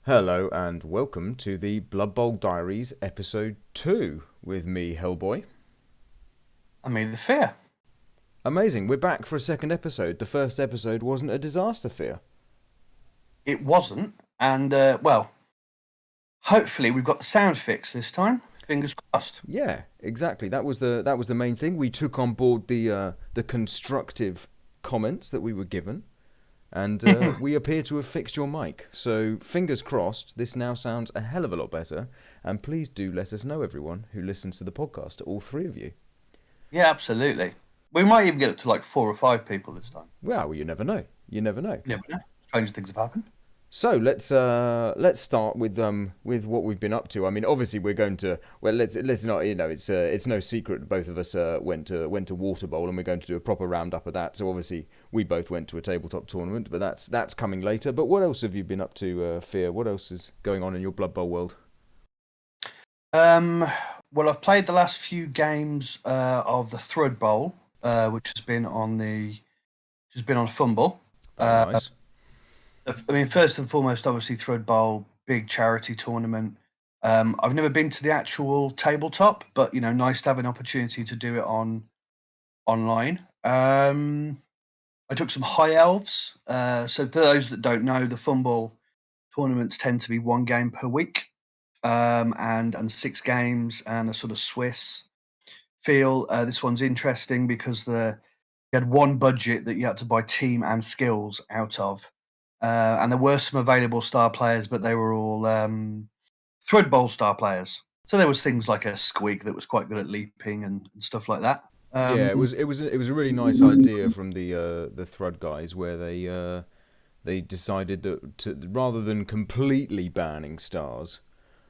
Hello and welcome to the Blood Bowl Diaries episode 2 with me, Hellboy. I made the fear. Amazing, we're back for a second episode. The first episode wasn't a disaster fear. It wasn't, and hopefully we've got the sound fixed this time. Fingers crossed. Yeah, exactly. That was the main thing. We took on board the constructive comments that we were given, and we appear to have fixed your mic. So fingers crossed, this now sounds a hell of a lot better. And please do let us know, everyone who listens to the podcast, all three of you. Yeah, absolutely. We might even get it to like 4 or 5 people this time. Well, you never know. You never know. You never know. Strange things have happened. So let's start with what we've been up to. I mean, obviously we're going to let's not it's no secret both of us went to Waterbowl, and we're going to do a proper roundup of that. So obviously we both went to a tabletop tournament, but that's coming later. But what else have you been up to, Fear? What else is going on in your Blood Bowl world? Well, I've played the last few games of the Thread Bowl, which has been on Fumble. Very nice. I mean, first and foremost, obviously, Thread Bowl, big charity tournament. I've never been to the actual tabletop, but nice to have an opportunity to do it online. I took some high elves. So for those that don't know, the Fumble tournaments tend to be one game per week, and 6 games and a sort of Swiss feel. This one's interesting because you had one budget that you had to buy team and skills out of. And there were some available star players, but they were all Thread Bowl star players. So there was things like a Squeak that was quite good at leaping and stuff like that. Yeah, it was a really nice idea from the Thrud guys, where they decided that rather than completely banning stars,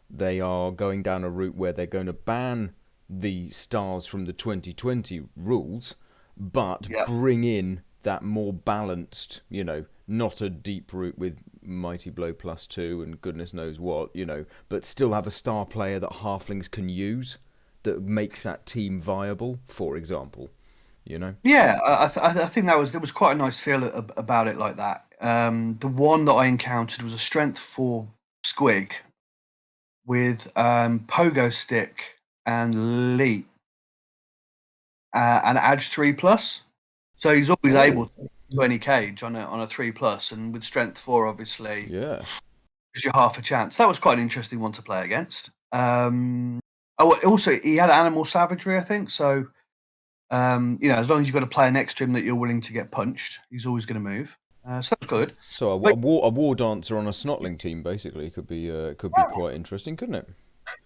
they are going down a route where they're going to ban the stars from the 2020 rules, but Yeah. bring in that more balanced, not a deep route with Mighty Blow +2 and goodness knows what, but still have a star player that halflings can use that makes that team viable, for example, Yeah, I think there was quite a nice feel about it like that. The one that I encountered was a strength 4 Squig with Pogo Stick and Leap, and Edge 3+. So he's always able Oh, to any cage on a 3+, and with strength 4, obviously, yeah. gives you half a chance. That was quite an interesting one to play against. Also, he had animal savagery, I think. So, as long as you've got a player next to him that you're willing to get punched, he's always going to move. So that's good. So But a war dancer on a snotling team basically could be quite interesting, couldn't it?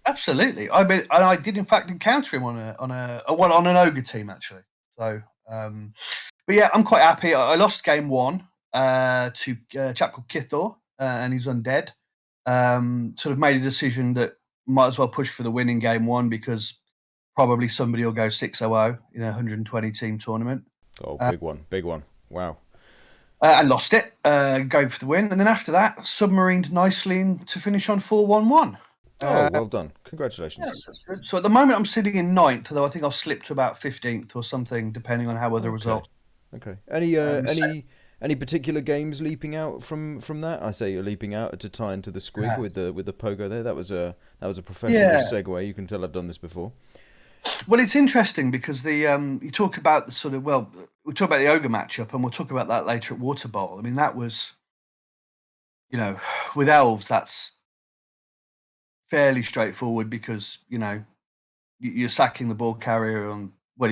absolutely, I mean, and I did in fact encounter him on an ogre team actually. So, but yeah, I'm quite happy. I lost game 1 to a chap called Kithor, and he's undead. Sort of made a decision that might as well push for the win in game 1 because probably somebody will go 6-0 in a 120 team tournament. Oh, Uh, big one. Wow. and lost it, going for the win. And then after that, submarined nicely to finish on 4-1-1. Oh, well Uh, done. yeah, Congratulations. so that's good. So at the moment, I'm sitting in 9th, although I think I'll slip to about 15th or something, depending on how other Okay. results. Okay. Any So, any particular games leaping out from that? I say you're leaping out to tie into the squig yeah. with the pogo there. That was a professional Yeah. segue. You can tell I've done this before. Well, it's interesting because you talk about the sort of we talk about the ogre matchup, and we'll talk about that later at Water Bowl. I mean, that was with elves, that's fairly straightforward because you're sacking the ball carrier on. Well,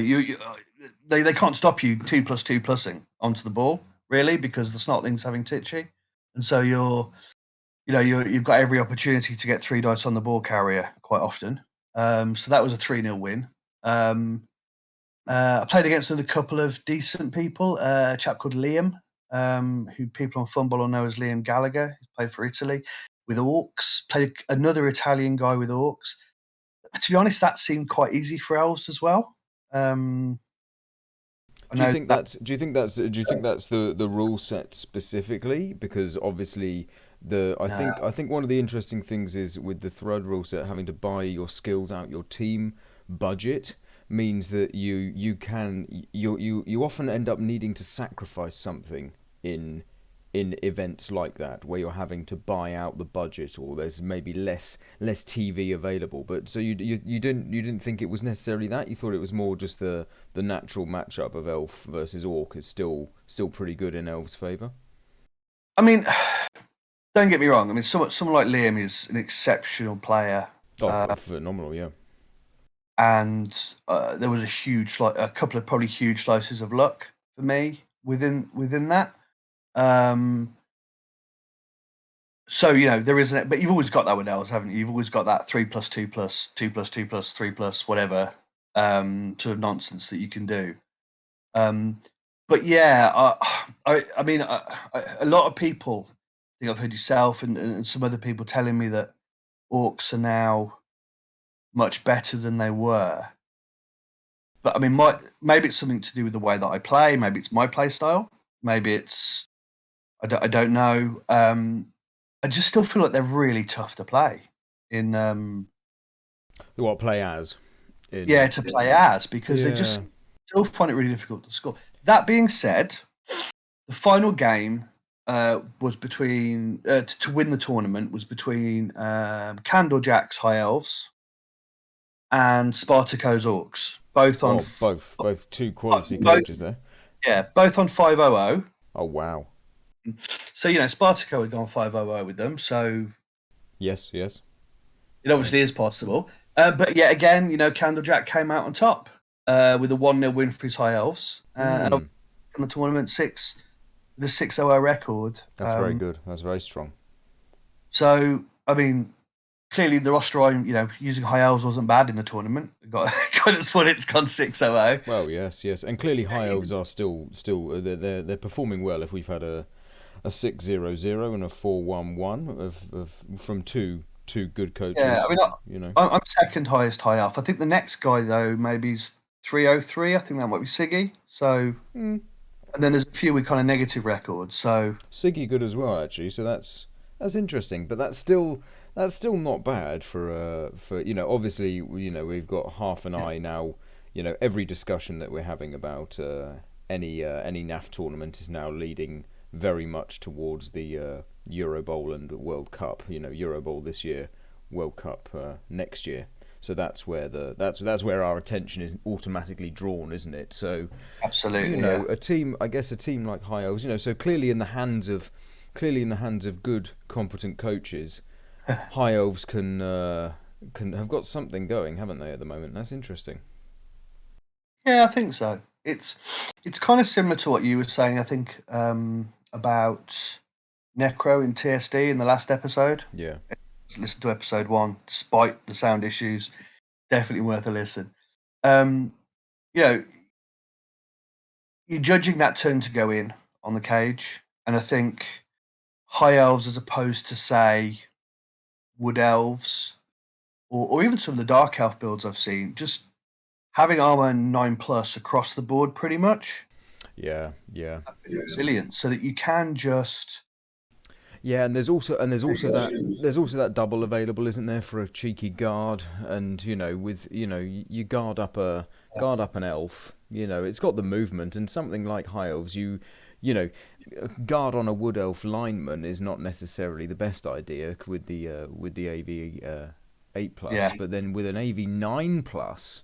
they can't stop you 2+2 plussing onto the ball really because the snotling's having titchy, and so you've got every opportunity to get 3 dice on the ball carrier quite often. So that was a 3-0 win. Um, I played against another couple of decent people. A chap called Liam, who people on Fumble will know as Liam Gallagher. He played for Italy with Orcs. Played another Italian guy with Orcs. To be honest, that seemed quite easy for elves as well. Um, I Do you know think that. that's the rule set specifically? Because obviously I think one of the interesting things is with the Thrud rule set, having to buy your skills out your team budget means that you often end up needing to sacrifice something in in events like that where you're having to buy out the budget or there's maybe less TV available. But so you didn't think it was necessarily that. You thought it was more just the natural matchup of elf versus orc is still pretty good in elves' favour. I mean, don't get me wrong. I mean, someone like Liam is an exceptional player, Oh, phenomenal! Yeah. and there was a couple of probably huge slices of luck for me within that. Um, so there isn't, but you've always got that with elves, haven't you? You've always got that 3+2+2+2+3+ whatever sort of nonsense that you can do. But yeah, I mean, a lot of people, I think I've heard yourself and some other people telling me that orcs are now much better than they were. But I mean, maybe it's something to do with the way that I play. Maybe it's my play style. Maybe it's I don't know. I just still feel like they're really tough to play in. What play as Yeah, in? to play as because they just Yeah. still find it really difficult to score. That being said, the final game was between to win the tournament was between Candlejack's High Elves and Spartaco's Orcs, both on Oh, both two quality both coaches there. both on 500. Oh wow. So Spartaco had gone 500 with them, so Yes, yes. it obviously is possible. But yet again, Candlejack came out on top with a 1-0 win for his High Elves, and Hmm. in the tournament the 600 record. That's very good. That's very strong. So I mean, clearly the roster I'm using High Elves wasn't bad in the tournament. It got its what it's gone 600. Well, yes, yes, and clearly high elves are still they're performing well. If we've had a 6-0-0 and a 4-1-1 of from two good Yeah, I coaches, mean, you know. I'm second highest High Elf. I think the next guy though maybe is 303. I think that might be Siggy. So Mm. and then there's a few with kind of negative records. So Siggy good as well actually. So that's interesting, but that's still not bad for obviously we've got half an yeah, eye now. Every discussion that we're having about any NAF tournament is now leading very much towards the Euro Bowl and World Cup. Euro Bowl this year, World Cup next year. So that's where our attention is automatically drawn, isn't it? So absolutely, yeah. I guess a team like High Elves, so clearly in the hands of good, competent coaches, High Elves can have got something going, haven't they, at the moment? That's interesting. Yeah, I think so. It's kind of similar to what you were saying. I think about Necro in TSD in the last episode. Yeah. Listen to episode 1, despite the sound issues. Definitely worth a listen. Um, you know, you're judging that turn to go in on the cage, and I think High Elves, as opposed to say Wood Elves, or even some of the Dark Elf builds I've seen, just having armor 9+ across the board, pretty much Yeah, yeah. resilience, so that you can just Yeah, and there's also that double available, isn't there, for a cheeky guard, and with you guard up an elf, it's got the movement, and something like high elves, you know guard on a wood elf lineman is not necessarily the best idea with the AV 8 yeah, plus, but then with an AV 9 plus,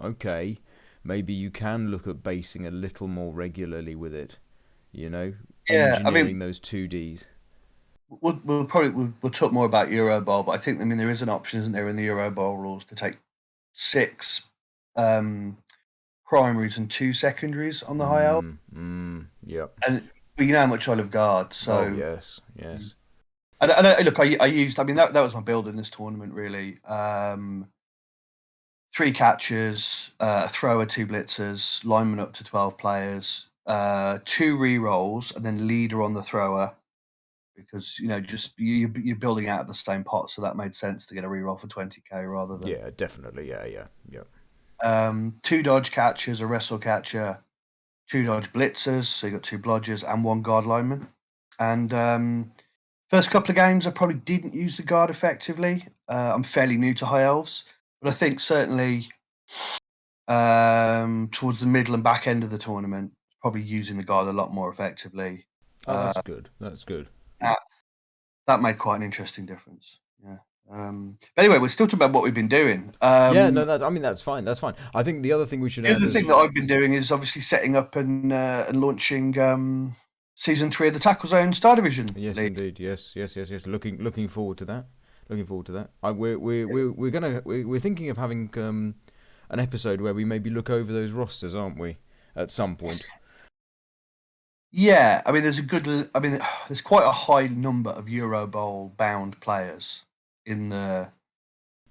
okay, maybe you can look at basing a little more regularly with it, yeah. I mean, engineering those 2Ds. we'll talk more about Euro Bowl, but I mean there is an option, isn't there, in the Euro Bowl rules to take 6 um, primaries and 2 secondaries on the high elf, Yep. and you know how much I love guard, Oh so. yes, yes. Look, I used. I mean, that was my build in this tournament, really. 3 catchers, a thrower, 2 blitzers, lineman up to 12 players, 2 re-rolls, and then leader on the thrower because just you're building out of the same pot, so that made sense to get a re-roll for 20k rather than Yeah, definitely. Yeah, yeah, yeah. 2 dodge catchers, a wrestle catcher, 2 dodge blitzers, so you got 2 blodgers and 1 guard lineman. And first couple of games, I probably didn't use the guard effectively. I'm fairly new to high elves, but I think certainly towards the middle and back end of the tournament, probably using the guard a lot more effectively. Oh, that's good. That's good. That that made quite an interesting difference. Yeah. But anyway, we're still talking about what we've been doing. Yeah, no, I mean that's fine. That's fine. I think the other thing we should The add other is thing that I've been doing is obviously setting up and launching season 3 of the Tackle Zone Star Division yes, League. indeed, yes. Looking forward to that. Looking forward to that. We're thinking of having an episode where we maybe look over those rosters, aren't we? At some point. Yeah, I mean, there's quite a high number of Euro Bowl bound players in the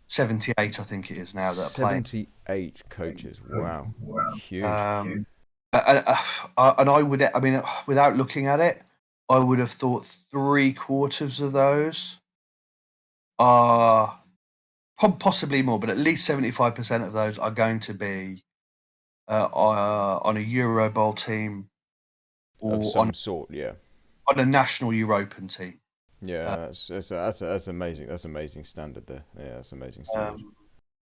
78, I think it is now, that are playing. 78 coaches. Wow, huge. Um, and I would, I mean, without looking at it, I would have thought 3/4 of those are possibly more, but at least 75% of those are going to be on a Euro Bowl team Of or some sort, yeah. on a national European team. Yeah, that's amazing. That's amazing standard there. Yeah, that's amazing standard.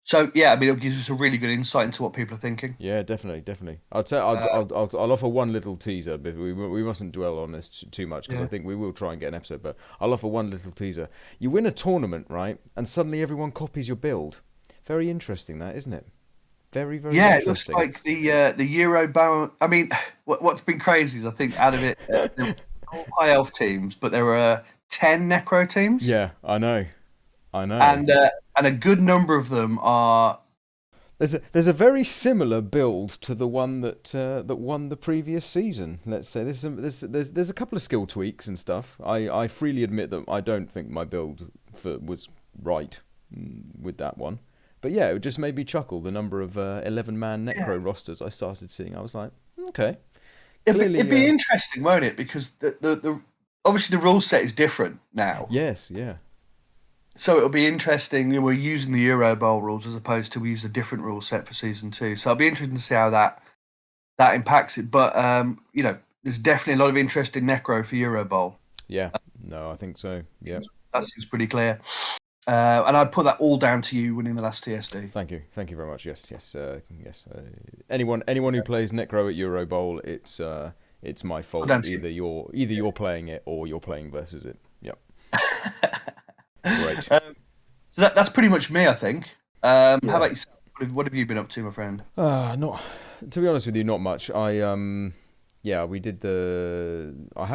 So yeah, I mean, it gives us a really good insight into what people are thinking. Yeah, definitely. I'd say I'll offer one little teaser, but we mustn't dwell on this too much because I think we will try and get an episode. But I'll offer one little teaser. You win a tournament, right, and suddenly everyone copies your build. Very interesting, that isn't it? Very Yeah, it looks interesting. like the Euro bound. I mean, what's been crazy is I think out of it, there were all high elf teams, but there were 10 necro teams. Yeah, I know. And a good number of them are. There's a very similar build to the one that won the previous season. Let's say there's a couple of skill tweaks and stuff. I freely admit that I don't think my build was right with that one. But yeah, it just made me chuckle. The number of 11-man necro rosters I started seeing, I was like, okay. It'd be interesting, won't it? Because the obviously the rule set is different now. Yes, yeah. So it'll be interesting. We're using the Euro Bowl rules as opposed to we use a different rule set for season 2. So it'll be interesting to see how that impacts it. But there's definitely a lot of interest in necro for Euro Bowl. Yeah, no, I think so. Yeah, that seems pretty clear. And I'd put that all down to you winning the last TSD. Thank you very much. Yes. Anyone who plays necro at Euro Bowl, it's my fault. Either you're playing it or you're playing versus it. Yep. Great. So that's pretty much me, I think. How about yourself? What have you been up to, my friend? Not, to be honest with you, not much. We did I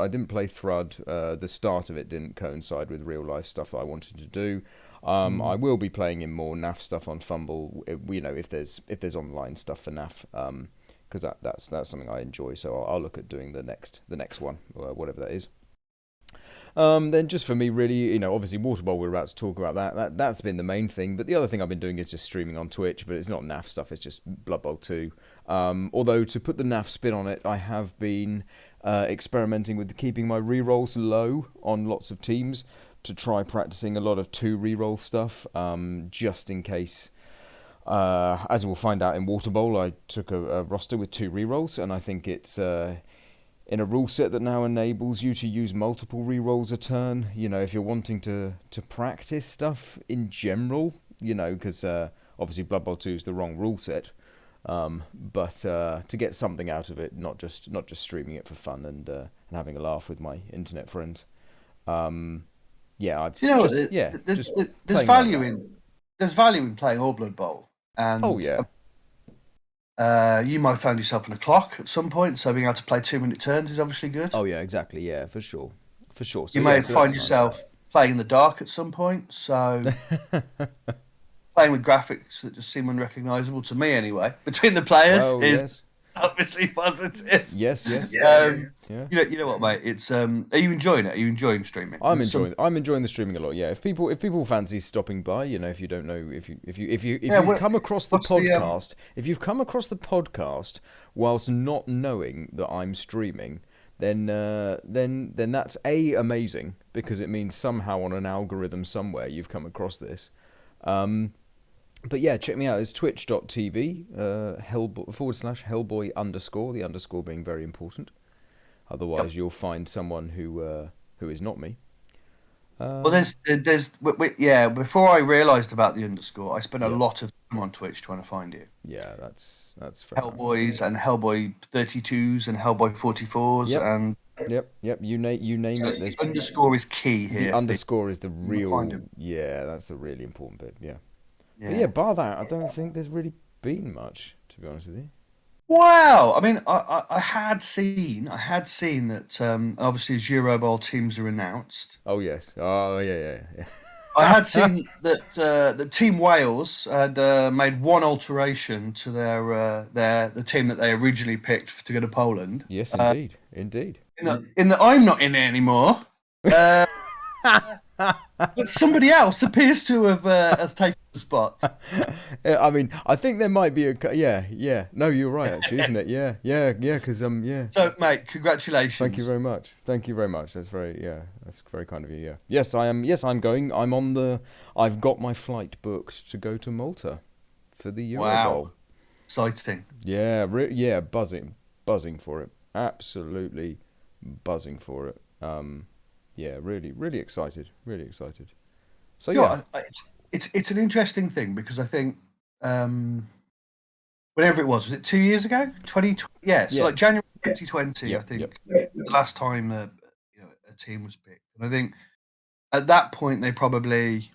didn't play Thrud. The start of it didn't coincide with real life stuff that I wanted to do. I will be playing in more NAF stuff on Fumble. If there's online stuff for NAF, because that's something I enjoy. So I'll look at doing the next one, whatever that is. Then just for me, really, obviously Waterbowl, we're about to talk about that. That's been the main thing. But the other thing I've been doing is just streaming on Twitch, but it's not NAF stuff. It's just Blood Bowl 2. Although to put the NAF spin on it, I have been experimenting with keeping my rerolls low on lots of teams to try practicing a lot of 2 reroll stuff, just in case. As we'll find out in Waterbowl, I took a roster with 2 rerolls, and I think it's in a rule set that now enables you to use multiple rerolls a turn. If you're wanting to practice stuff in general, because obviously Blood Bowl 2 is the wrong rule set, but to get something out of it, not just streaming it for fun and having a laugh with my internet friends. There's value in playing all Blood Bowl. And oh yeah. You might have found yourself on a clock at some point, so being able to play 2-minute turns is obviously good. Oh yeah, exactly. Yeah, for sure. So, you may find yourself playing in the dark at some point. So playing with graphics that just seem unrecognisable to me, anyway, between the players is obviously positive. Yes. You know what, mate? It's are you enjoying it? Are you enjoying streaming? I'm enjoying the streaming a lot. Yeah. If people fancy stopping by, if you don't know, if you've come across the podcast, if you've come across the podcast whilst not knowing that I'm streaming, then that's amazing, because it means somehow on an algorithm somewhere you've come across this. But yeah, check me out. It's twitch.tv /Hellboy _, the underscore being very important. Otherwise, you'll find someone who is not me. Well, before I realised about the underscore, I spent a lot of time on Twitch trying to find you. Yeah, that's fair. Hellboys and Hellboy 32s and Hellboy 44s, and Yep. You name So it. the There's underscore is key the here. underscore is the You'll find real. him. Yeah, that's the really important bit. Yeah, but yeah, Yeah. bar that, I don't think there's really been much, to be honest with you. Wow. I mean, I had seen that. Obviously, as Euro Bowl teams are announced, Oh yes. Oh I had yeah. seen that Team Wales had made one alteration to their the team that they originally picked to go to Poland. Yes, indeed, indeed. In that I'm not in it anymore. Uh, but somebody else appears to have has taken the spot. Yeah, I mean, I think there might be yeah. No, you're right, actually, isn't it? Yeah. Because yeah. So, mate, Thank you congratulations. very much. Thank you very much. That's very kind of you. Yeah. Yes, I am. Yes, I'm going. I'm on the. I've got my flight booked to go to Malta for the Euro Wow, Bowl. exciting. Yeah, buzzing for it. Absolutely buzzing for it. Yeah, really excited. Really excited. So You know, yeah, it's an interesting thing because I think um, whenever it was it 2 years ago? 2020? Yeah, so yeah, like January 2020, I yep. think the last time a team was picked, and I think at that point they probably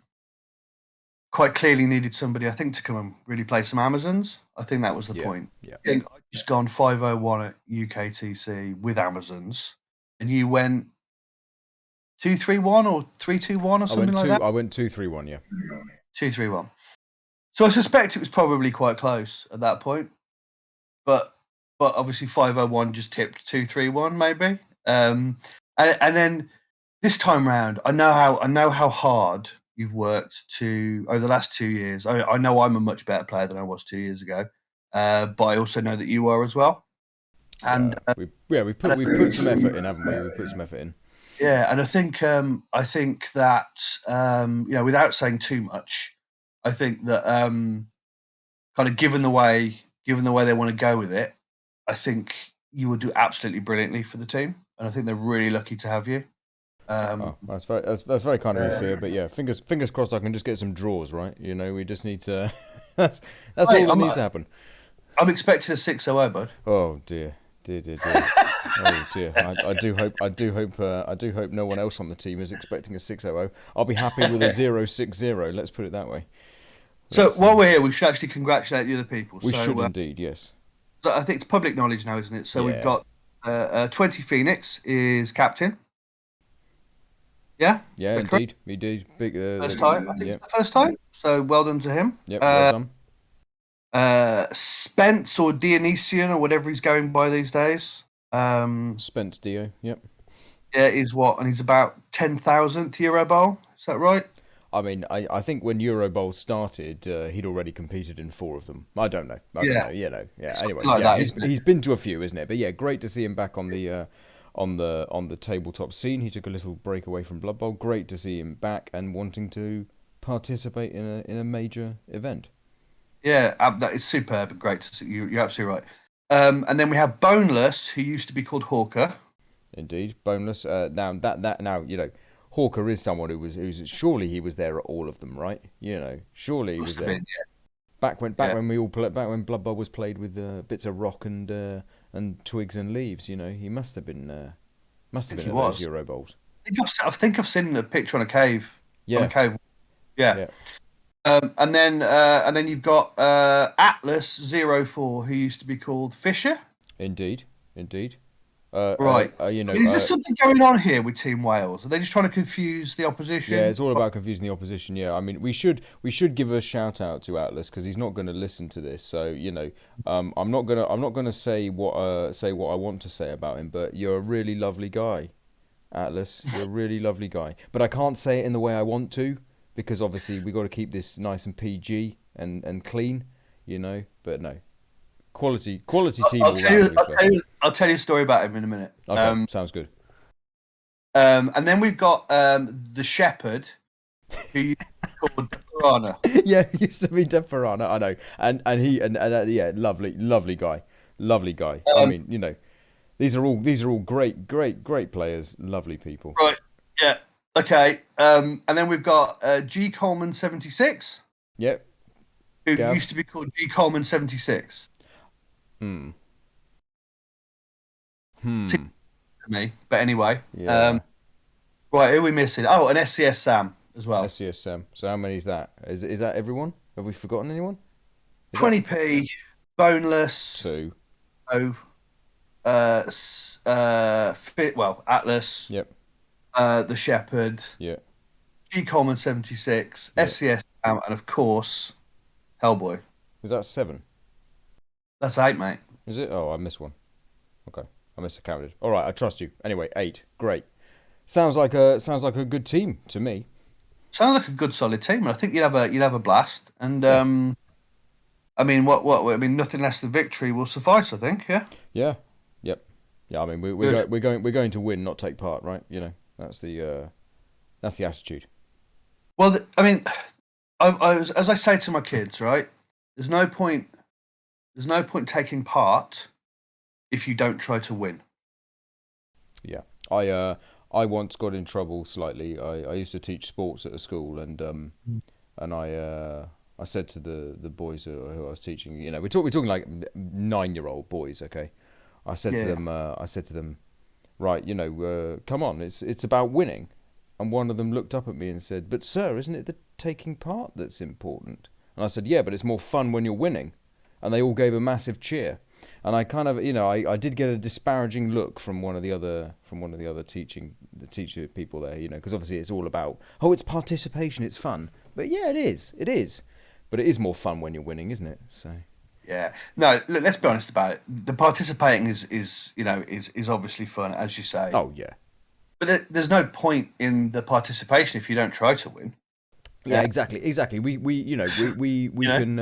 quite clearly needed somebody, I think, to come and really play some Amazons. I think that was the Yeah, point. yeah. I think I'd just gone 501 at UKTC with Amazons, and you went 2-3-1 or 3-2-1 or something like that. I went 2-3-1. Yeah. 2-3-1. So I suspect it was probably quite close at that point, but obviously 501 just tipped 2-3-1 maybe. And then this time round, I know how hard you've worked to over the last 2 years. I know I'm a much better player than I was 2 years ago, but I also know that you are as well. And Well, we and I we've put some effort think, in, haven't we? We've put some effort in. yeah, and I think that without saying too much, I think that kind of given the way they want to go with it, I think you will do absolutely brilliantly for the team, and I think they're really lucky to have you. Um, Oh, that's very kind of you, Fear. But yeah, fingers crossed. I can just get some draws, right? We just need to. that's that's Mate, all that I'm needs to happen. I'm expecting a 6-0, bud. Oh dear. Oh dear. I do hope no one else on the team is expecting a 6-0. I'll be happy with a 0-6-0. Let's put it that way. So Let's. while we're here, we should actually congratulate the other people. We should So indeed. Yes. I think it's public knowledge now, isn't it? So we've Yeah. got 20 Phoenix is captain. Yeah, is Yeah. that correct? Indeed. We did. Big. First time. I think it's Yep. the first time. So well done to him. Yep. Well done. Spence or Dionysian or whatever he's going by these days. Spence Dio. Yep. Yeah, he's what? And he's about 10,000th Euro Bowl. Is that right? I mean, I think when Euro Bowl started, he'd already competed in four of them. I don't know. Yeah, Yeah. it's Anyway, something like yeah, that, he's isn't it? he's been to a few, isn't it? But yeah, great to see him back on the tabletop scene. He took a little break away from Blood Bowl. Great to see him back and wanting to participate in a major event. Yeah, that is superb and great to see you. You're absolutely right. And then we have Boneless, who used to be called Hawker. Indeed, boneless. Now now Hawker is someone who's surely he was there at all of them, right? Surely he Must was have there. been, Back yeah. when we all back when Blood Bowl was played with bits of rock and twigs and leaves, he I must have think been he at those was. Euro Bowls. I think I've seen a picture on a cave. On a Yeah, cave. Yeah. yeah, And then you've got Atlas 04, who used to be called Fisher. indeed, indeed. Right. I mean, is there something going on here with Team Wales? Are they just trying to confuse the Yeah, opposition? it's all about confusing the opposition. Yeah, I mean, we should give a shout out to Atlas because he's not going to listen to this. So I'm not gonna say what I want to say about him. But you're a really lovely guy, Atlas. You're a really lovely guy. But I can't say it in the way I want to because obviously we got to keep this nice and PG and clean. But no, quality team I'll all tell round. you. To be I'll fair. tell you. I'll tell you a story about him in a minute. Okay, sounds good. And then we've got the Shepherd, who used to be called Piranha. Yeah, he used to be Dev Piranha, I know, and yeah, lovely guy, lovely guy. I Um, mean, these are all great players, lovely people. right. Yeah. Okay. And then we've got G Coleman 76, Yep, who Gav. used to be called G Coleman 76. Hmm. Hmm. to me. But anyway, Yeah. right, who are we missing? Oh, an SCS Sam as well. SCSM. So how many is that? Is that everyone? Have we forgotten anyone? Is that 20p, boneless. two? Oh, fit. Well, Atlas, Yep. the Shepherd, Yeah. G Coleman 76, Yeah. SCS Sam, and of course Hellboy. Is that seven? That's 8, mate. Is it? Oh, I missed one. Okay. I miscounted. All right, I trust you. Anyway, eight. Great. Sounds like a good team to me. Sounds like a good solid team, and I think you'd have a blast. And Yeah. I mean, I mean, nothing less than victory will suffice. I think, yeah. Yeah. Yep. Yeah. I mean, Good. we're going to win, not take part, right? That's the attitude. Well, I mean, as I say to my kids, right? There's no point. There's no point taking part if you don't try to win. Yeah. I once got in trouble slightly. I used to teach sports at a school, and I said to the boys who I was teaching, we're talking like 9-year-old boys, okay. Yeah. I said to them, right, come on, it's about winning. And one of them looked up at me and said, but sir, isn't it the taking part that's important? And I said, yeah, but it's more fun when you're winning. And they all gave a massive cheer. And I kind of, I did get a disparaging look from one of the other the teacher people there, because obviously it's all about, oh, it's participation, it's fun. But yeah, it is. But it is more fun when you're winning, isn't it? So Yeah. No, look, let's be honest about it. The participating is obviously fun, as you say. oh yeah, But there's no point in the participation if you don't try to win. yeah, Yeah. exactly. We You know. can,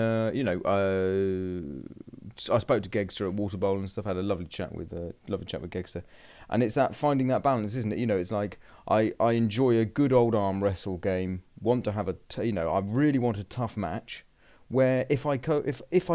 I spoke to Gegster at Waterbowl and stuff. Had a lovely chat with Gegster, and it's that finding that balance, isn't it? It's like I enjoy a good old arm wrestle game. Want to have I really want a tough match, where if I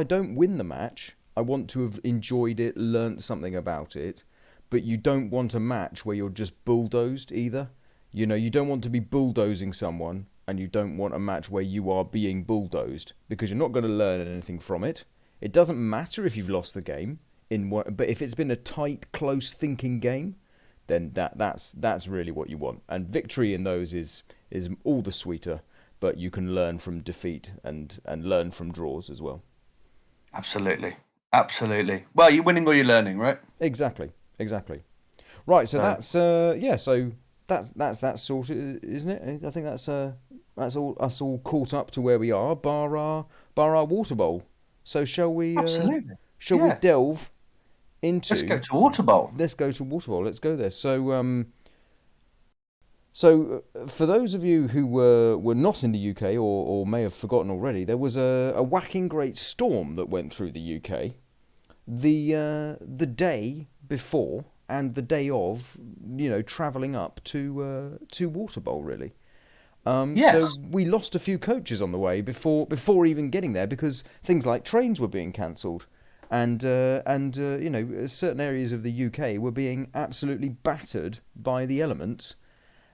don't win the match, I want to have enjoyed it, learnt something about it, but you don't want a match where you're just bulldozed either. You don't want to be bulldozing someone, and you don't want a match where you are being bulldozed because you're not going to learn anything from it. It doesn't matter if you've lost the game but if it's been a tight, close thinking game, then that's really what you want. And victory in those is all the sweeter, but you can learn from defeat and learn from draws as well. Absolutely. Absolutely. Well, you're winning or you're learning, right? Exactly. Right, so So, that's yeah, so that's that sorted, isn't it? I think that's all us all caught up to where we are, bar our water bowl. So absolutely. shall we Yeah. delve Let's go into to Water Bowl. let's go to water bowl. Let's go there. So for those of you who were not in the UK or may have forgotten already, there was a whacking great storm that went through the UK the day before and the day of, travelling up to Waterbowl really. So Yes. we lost a few coaches on the way before even getting there because things like trains were being cancelled, and certain areas of the UK were being absolutely battered by the elements,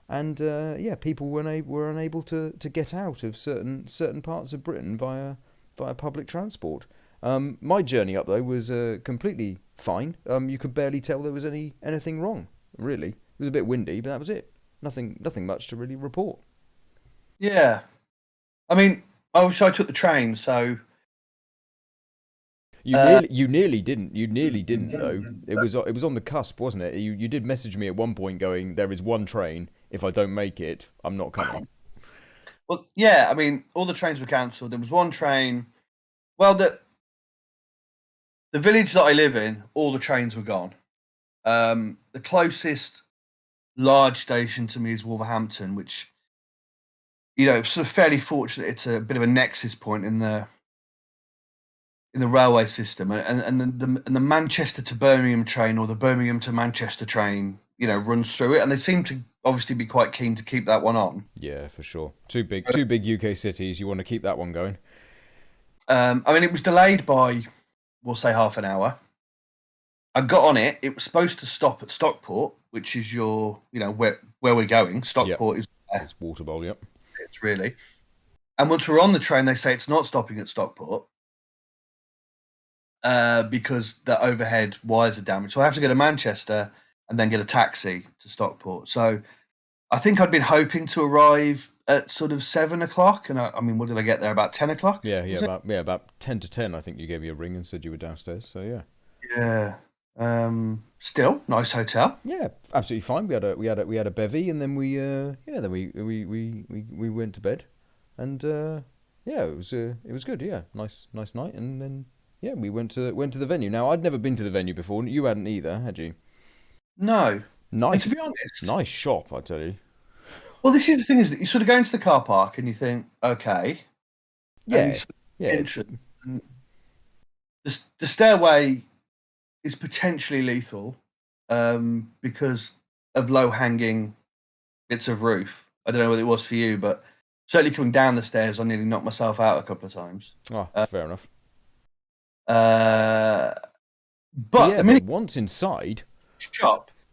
and yeah, people were unable to get out of certain parts of Britain via public transport. My journey up though was completely fine. You could barely tell there was anything wrong. Really, it was a bit windy, but that was it. Nothing much to really report. Yeah. I mean, I wish I took the train. So, uh, You nearly didn't though. It was on the cusp, wasn't it? You did message me at one point going, "There is one train. If I don't make it, I'm not coming." well, yeah. I mean, all the trains were cancelled. There was one train. Well, the village that I live in, all the trains were gone. The closest large station to me is Wolverhampton, which sort of fairly fortunate. It's a bit of a nexus point in the railway system, and the Manchester to Birmingham train or the Birmingham to Manchester train, runs through it, and they seem to obviously be quite keen to keep that one on. Yeah, for sure. Two big UK cities. You want to keep that one going. I mean, it was delayed by, we'll say, half an hour. I got on it. It was supposed to stop at Stockport, which is where we're going. Yep, Stockport is where it's water bowl. Yep. it's really. And once we're on the train, they say it's not stopping at Stockport because the overhead wires are damaged. So I have to go to Manchester and then get a taxi to Stockport. So I think I'd been hoping to arrive at sort of 7 o'clock, and I mean, what did I get there? About 10 o'clock, was it? About 10 to 10. I think you gave me a ring and said you were downstairs. So yeah, Yeah. Still nice hotel. yeah, absolutely fine. We had a bevy, and then then we went to bed, and yeah, it was good. Yeah, nice night, and then yeah, we went to the venue. Now I'd never been to the venue before. You hadn't either, had you? No, and to Nice, be honest, nice shop, I tell you. well, this is the thing: is that you sort of go into the car park and you think, okay, and you Yeah, sort of yeah, enter, and the stairway is potentially lethal because of low hanging bits of roof. I don't know what it was for you, but certainly coming down the stairs, I nearly knocked myself out a couple of times. oh, Uh, fair enough. uh, But but yeah, the but minute once inside,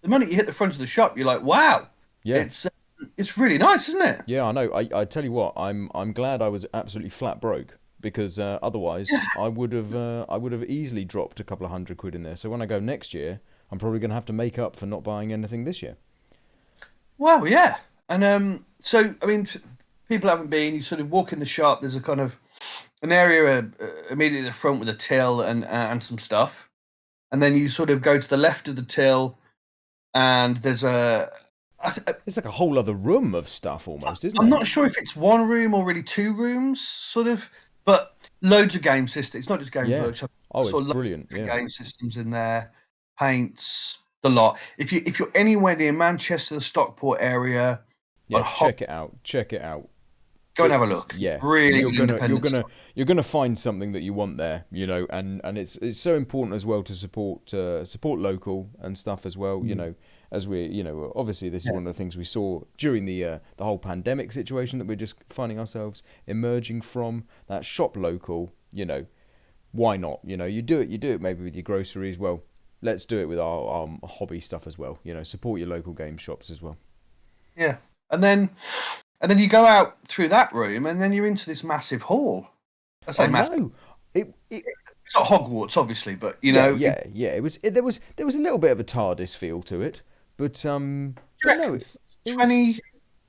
the minute you hit the front of the shop, you're like, wow, yeah, it's uh, it's really nice, isn't it? yeah, I know. I tell you what, I'm glad I was absolutely flat broke because otherwise Yeah. I would have easily dropped a couple of £100 in there. So when I go next year, I'm probably going to have to make up for not buying anything this year. Well, yeah, and so I mean, people haven't been. You sort of walk in the shop. There's a kind of an area immediately at the front with a till and some stuff, and then you sort of go to the left of the till, and there's a. It's like a whole other room of stuff almost, isn't I'm it? not sure if it's one room or really two rooms, sort of, but loads of game systems. It's not just Games Yeah. Workshop. Oh, it's Sort of loads of brilliant. different Yeah. game systems in there, paints, the lot. If you're anywhere near Manchester, the Stockport area, Yeah, I'd check it out. Check it out. go and have a It's look. yeah. Really good independent stuff. You're gonna find something that you want there, and it's so important as well to support local and stuff as well, Mm. as we, obviously this is Yeah, one of the things we saw during the whole pandemic situation that we're just finding ourselves emerging from, that shop local, why not? You do it maybe with your groceries. Well, let's do it with our hobby stuff as well. Support your local game shops as well. yeah. And then and then you go out through that room, and then you're into this massive hall. I say I massive. know. It It's not Hogwarts, obviously, but Yeah, yeah, yeah. There was a little bit of a TARDIS feel to it, you but no, reckon it was 20,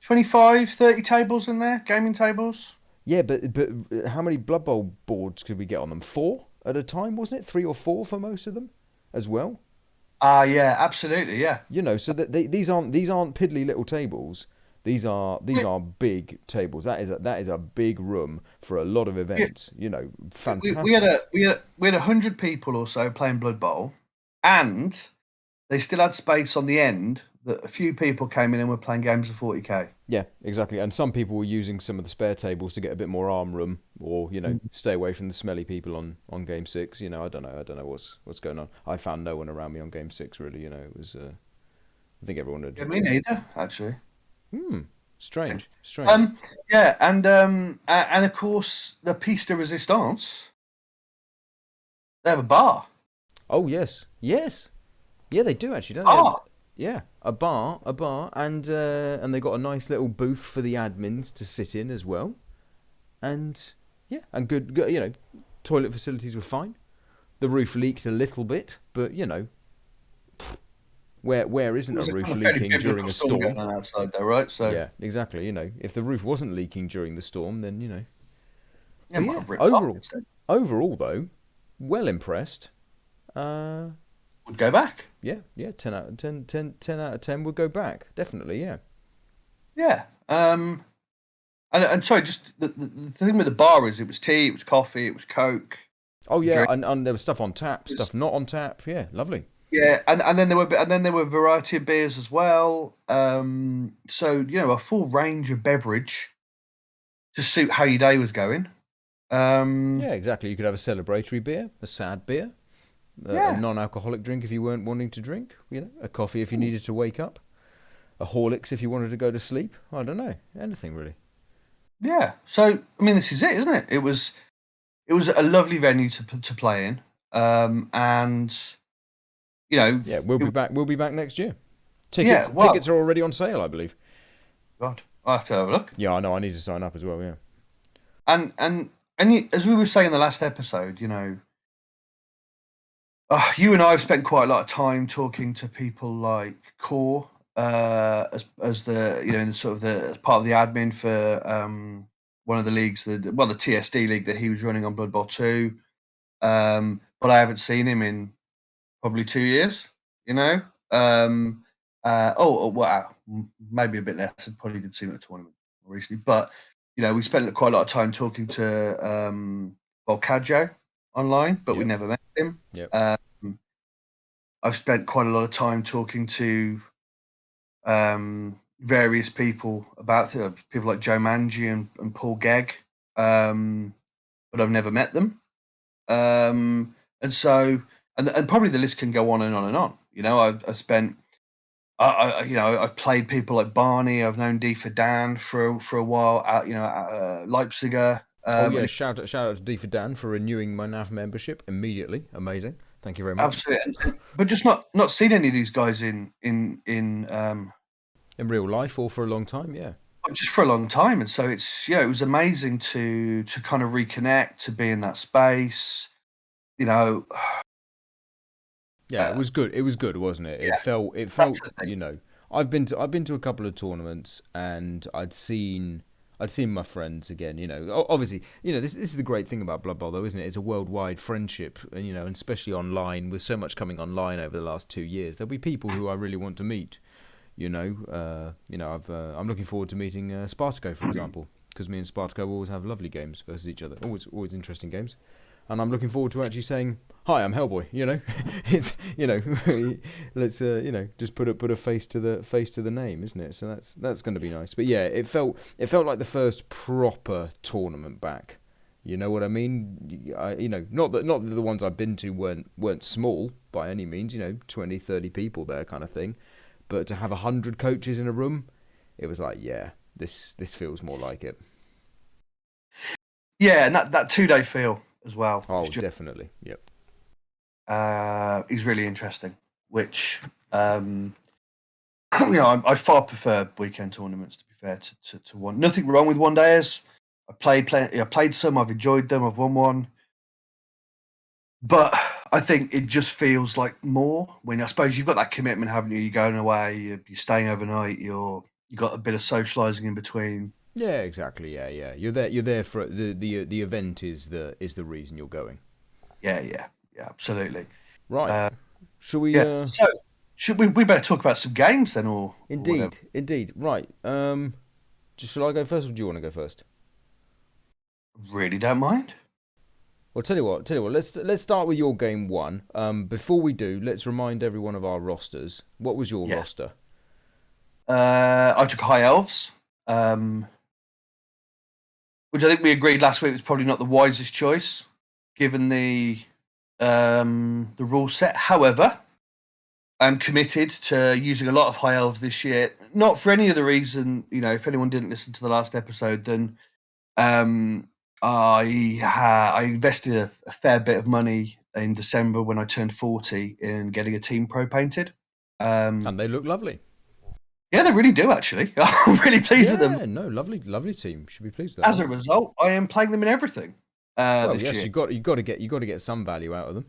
25, 30 tables in there, gaming tables. yeah. But how many Blood Bowl boards could we get on them? Four at a time, wasn't it? Three or four for most of them, as well. Ah, yeah, absolutely, yeah. So that these aren't piddly little tables. These We, are big tables. That is a big room for a lot of we, events. we had Fantastic. we had 100 people or so playing Blood Bowl, and they still had space on the end that a few people came in and were playing games of 40k. Yeah, exactly. And some people were using some of the spare tables to get a bit more arm room, or stay away from the smelly people on game six. I don't know what's going on. I found no one around me on game six really. It was. I think everyone had. Yeah, me neither, actually. Hmm. Okay. Strange. Strange. Yeah, and of course the piece de resistance. They have a bar. Oh yes, yes, yeah. They do actually, don't they? Ah, Yeah, and they got a nice little booth for the admins to sit in as well. And yeah, and good. Toilet facilities were fine. The roof leaked a little bit, but where isn't a there's a roof kind of fairly leaking during biblical a storm going storm? on outside, though, right? So Yeah, exactly. If the roof wasn't leaking during the storm, then. yeah, But might yeah, have ripped off instead. overall though, well impressed. Uh, Would go back. yeah, yeah, 10 out of 10, 10 out of 10 would go back. Definitely, yeah. Yeah. And sorry, just the thing with the bar is it was tea, it was coffee, it was Coke, Oh yeah, drink. and there was stuff on tap, It was, stuff not on tap. Yeah, lovely. yeah, and then there were a variety of beers as well. So a full range of beverage to suit how your day was going. Um, Yeah, exactly. You could have a celebratory beer, a sad beer, a yeah. non-alcoholic drink if you weren't wanting to drink. A coffee if you needed to wake up, a Horlicks if you wanted to go to sleep. I don't know, anything really. Yeah. So I mean, this is it, isn't it? It was a lovely venue to play in, and you know, Yeah, we'll it, be back. We'll be back next year. yeah. Tickets Well, are already on sale, I believe. God, I have to have a look. Yeah, I know. I need to sign up as well. Yeah. And as we were saying in the last episode, You and I have spent quite a lot of time talking to people like Core, as the in the sort of the as part of the admin for one of the leagues, the TSD league that he was running on Blood Bowl 2. But I haven't seen him in probably 2 years. You know, wow, maybe a bit less. I probably did see him at a tournament recently, but we spent quite a lot of time talking to Volcaggio online, but we Yep. never met him. Yep. Um, I've spent quite a lot of time talking to various people about people like Joe Mangi and Paul Gegg, but I've never met them. And so, and probably the list can go on and on and on. I spent, I've played people like Barney. I've known D for Dan for a while. Leipziger. Oh yeah, And shout out to D for Dan for renewing my NAV membership immediately. Amazing. Thank you very much. absolutely, but just not seen any of these guys in In real life or for a long time, yeah. just for a long time. And so it was amazing to kind of reconnect, to be in that space. You know, Yeah, it uh, was good. It was good, wasn't it? It yeah, felt it that's felt, the thing. I've been to a couple of tournaments and I'd seen my friends again, Obviously, this is the great thing about Blood Bowl though, isn't it? It's a worldwide friendship, and and especially online with so much coming online over the last 2 years. There'll be people who I really want to meet, I'm looking forward to meeting Spartaco, for example, because me and Spartaco always have lovely games versus each other. Always interesting games. And I'm looking forward to actually saying, "Hi, I'm Hellboy." It's let's just put a face to the name, isn't it? So that's going to be nice. But yeah, it felt like the first proper tournament back. You know what I mean? Not that the ones I've been to weren't small by any means. 20, 30 people there, kind of thing. But to have 100 coaches in a room, it was like, yeah, this feels more like it. Yeah, and that 2 day feel as well Oh, definitely. Yep. is really interesting. Which I far prefer weekend tournaments. To be fair to one, nothing wrong with one days. I played some. I've enjoyed them. I've won one, but I think it just feels like more when I suppose you've got that commitment, haven't you? You're going away. You're staying overnight. You got a bit of socialising in between. Yeah, exactly. Yeah, yeah. You're there for the event is the reason you're going. Yeah, absolutely. Right. Uh, Shall we? yeah. So should we better talk about some games then, or whatever? Indeed. Right. Shall I go first, or do you want to go first? Really don't mind. Well, tell you what. Let's start with your game one. Before we do, let's remind everyone of our rosters. What was your Yeah. roster? I took High Elves, um, which I think we agreed last week was probably not the wisest choice, given the rule set. However, I'm committed to using a lot of High Elves this year. Not for any other reason, if anyone didn't listen to the last episode, then um, I invested a fair bit of money in December when I turned 40 in getting a team pro painted. Um, And they look lovely. yeah, they really do actually. I'm really pleased with them. Yeah. No. Lovely. Lovely team. Should be pleased with that As one. a result, I am playing them in everything Well, this yes. year. You got to get some value out of them.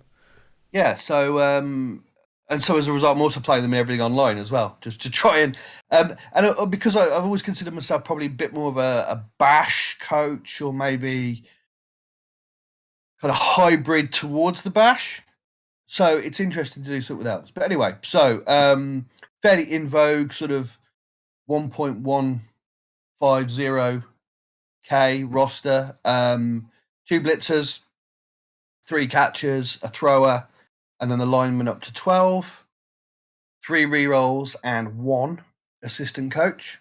Yeah, so and so as a result, I'm also playing them everything online as well, just to try and because I've always considered myself probably a bit more of a bash coach, or maybe kind of hybrid towards the bash. So it's interesting to do something else. But anyway, so fairly in vogue, sort of 1.150K roster, two blitzers, three catchers, a thrower, and then the lineman up to 12, three re-rolls, and one assistant coach.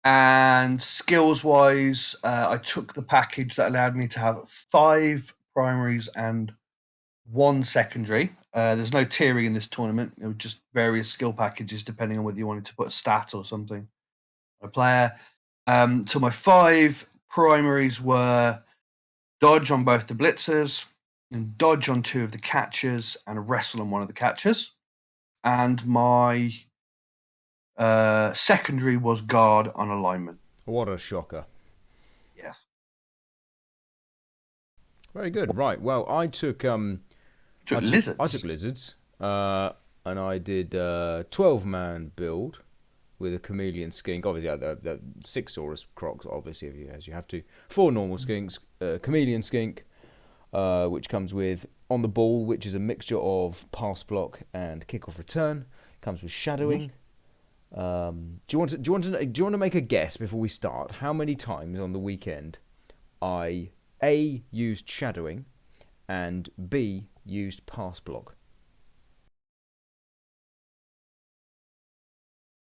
And skills wise, I took the package that allowed me to have 5 primaries and one secondary. There's no tiering in this tournament. It was just various skill packages depending on whether you wanted to put a stat or something on a player. So my 5 primaries were dodge on both the blitzers, and dodge on 2 of the catchers, and wrestle on one of the catchers. And my secondary was guard on alignment. What a shocker. Yes. Very good. Right. Well, I took Took I lizards. took lizards, and I did 12-man build with a chameleon skink. Obviously, the 6 Saurus crocs, obviously, as you have to. 4 normal skinks, chameleon skink, which comes with on the ball, which is a mixture of pass block and kick off return. Comes with Mhm. shadowing. Do you want to make a guess before we start? How many times on the weekend I A used shadowing and B used pass block?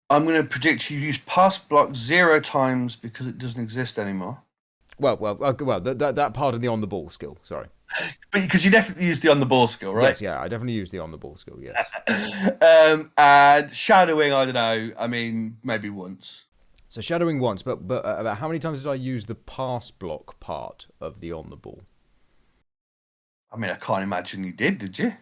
I'm going to predict you use pass block 0 times because it doesn't exist anymore. Well, that part of the on the ball skill. Sorry. But because you definitely use the on the ball skill, right? Yes, yeah, I definitely used the on the ball skill. Yes. And shadowing, I don't know. I mean, maybe once. So shadowing once, but about how many times did I use the pass block part of the on the ball? I mean, I can't imagine you did you?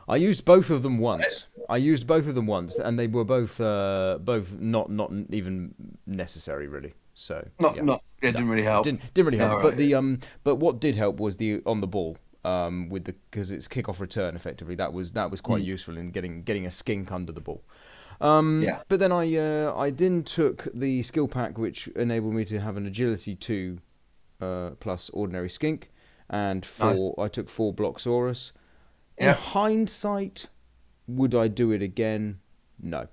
I used both of them once. And they were both not even necessary really. So Not, yeah, not. It no, didn't really help. didn't really Yeah, help. all But right. but what did help was the on the ball. With the because it's kick off return effectively. That was quite Mm, useful in getting a skink under the ball. yeah. But then I then took the skill pack which enabled me to have an agility 2 plus ordinary skink, and Nice. I took 4 Bloxsaurus. In Yeah. hindsight, would I do it again? No.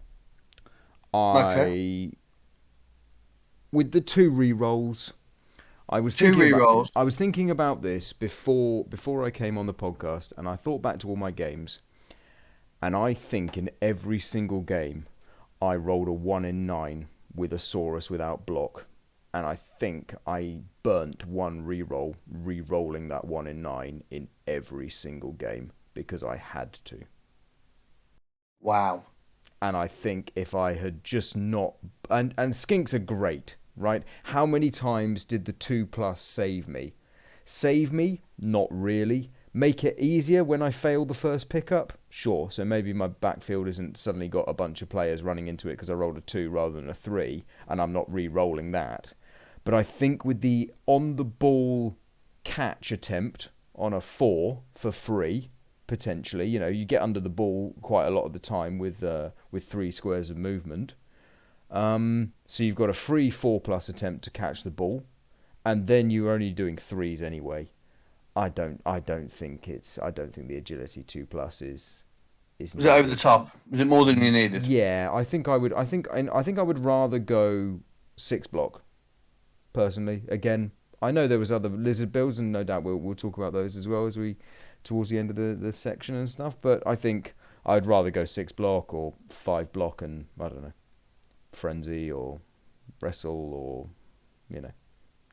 Okay. I with the 2 re-rolls, Two rerolls. I was thinking about this before I came on the podcast, and I thought back to all my games, and I think in every single game I rolled a 1 in 9 with a Saurus without block, and I think I burnt one re-roll re-rolling that 1 in 9 in every single game because I had to. Wow. And I think if I had just not and skinks are great, right? How many times did the 2 plus save me? Save me? Not really. Make it easier when I failed the first pickup? Sure. So maybe my backfield isn't suddenly got a bunch of players running into it because I rolled a 2 rather than a 3, and I'm not re-rolling that. But I think with the on the ball catch attempt on a 4 for free, potentially, you get under the ball quite a lot of the time with 3 squares of movement. So you've got a free 4 plus attempt to catch the ball, and then you're only doing threes anyway. I don't think the agility 2 plus is Was it over the needed. top? Was it more than you needed? Yeah, I think I would rather go 6 block personally. Again, I know there was other lizard builds, and no doubt we'll talk about those as well as we towards the end of the section and stuff. But I think I'd rather go 6 block or 5 block, and I don't know, frenzy or wrestle or you know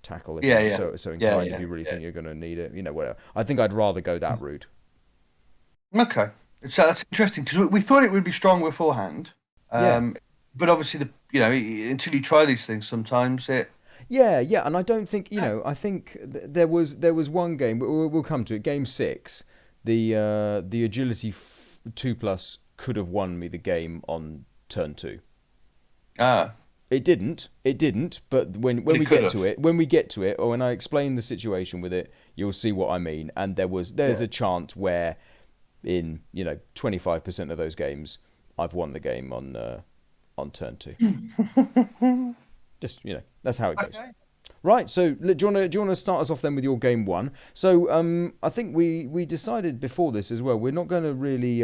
tackle if Yeah, you're yeah, so yeah, inclined, if yeah, you really yeah. think you're going to need it, whatever. I think I'd rather go that route. Okay. So that's interesting because we thought it would be strong beforehand. Yeah. Um, but obviously until you try these things, sometimes it. Yeah, and I don't think I think there was one game, but we'll come to it. Game 6, the agility 2 plus could have won me the game on turn 2. Ah, It didn't. But but it could have. when we get to it, or when I explain the situation with it, you'll see what I mean. And there's Yeah. a chance where in 25% of those games, I've won the game on turn 2. Just that's how it goes. Okay. Right, so do you want to start us off then with your game 1? So I think we decided before this as well. We're not going to really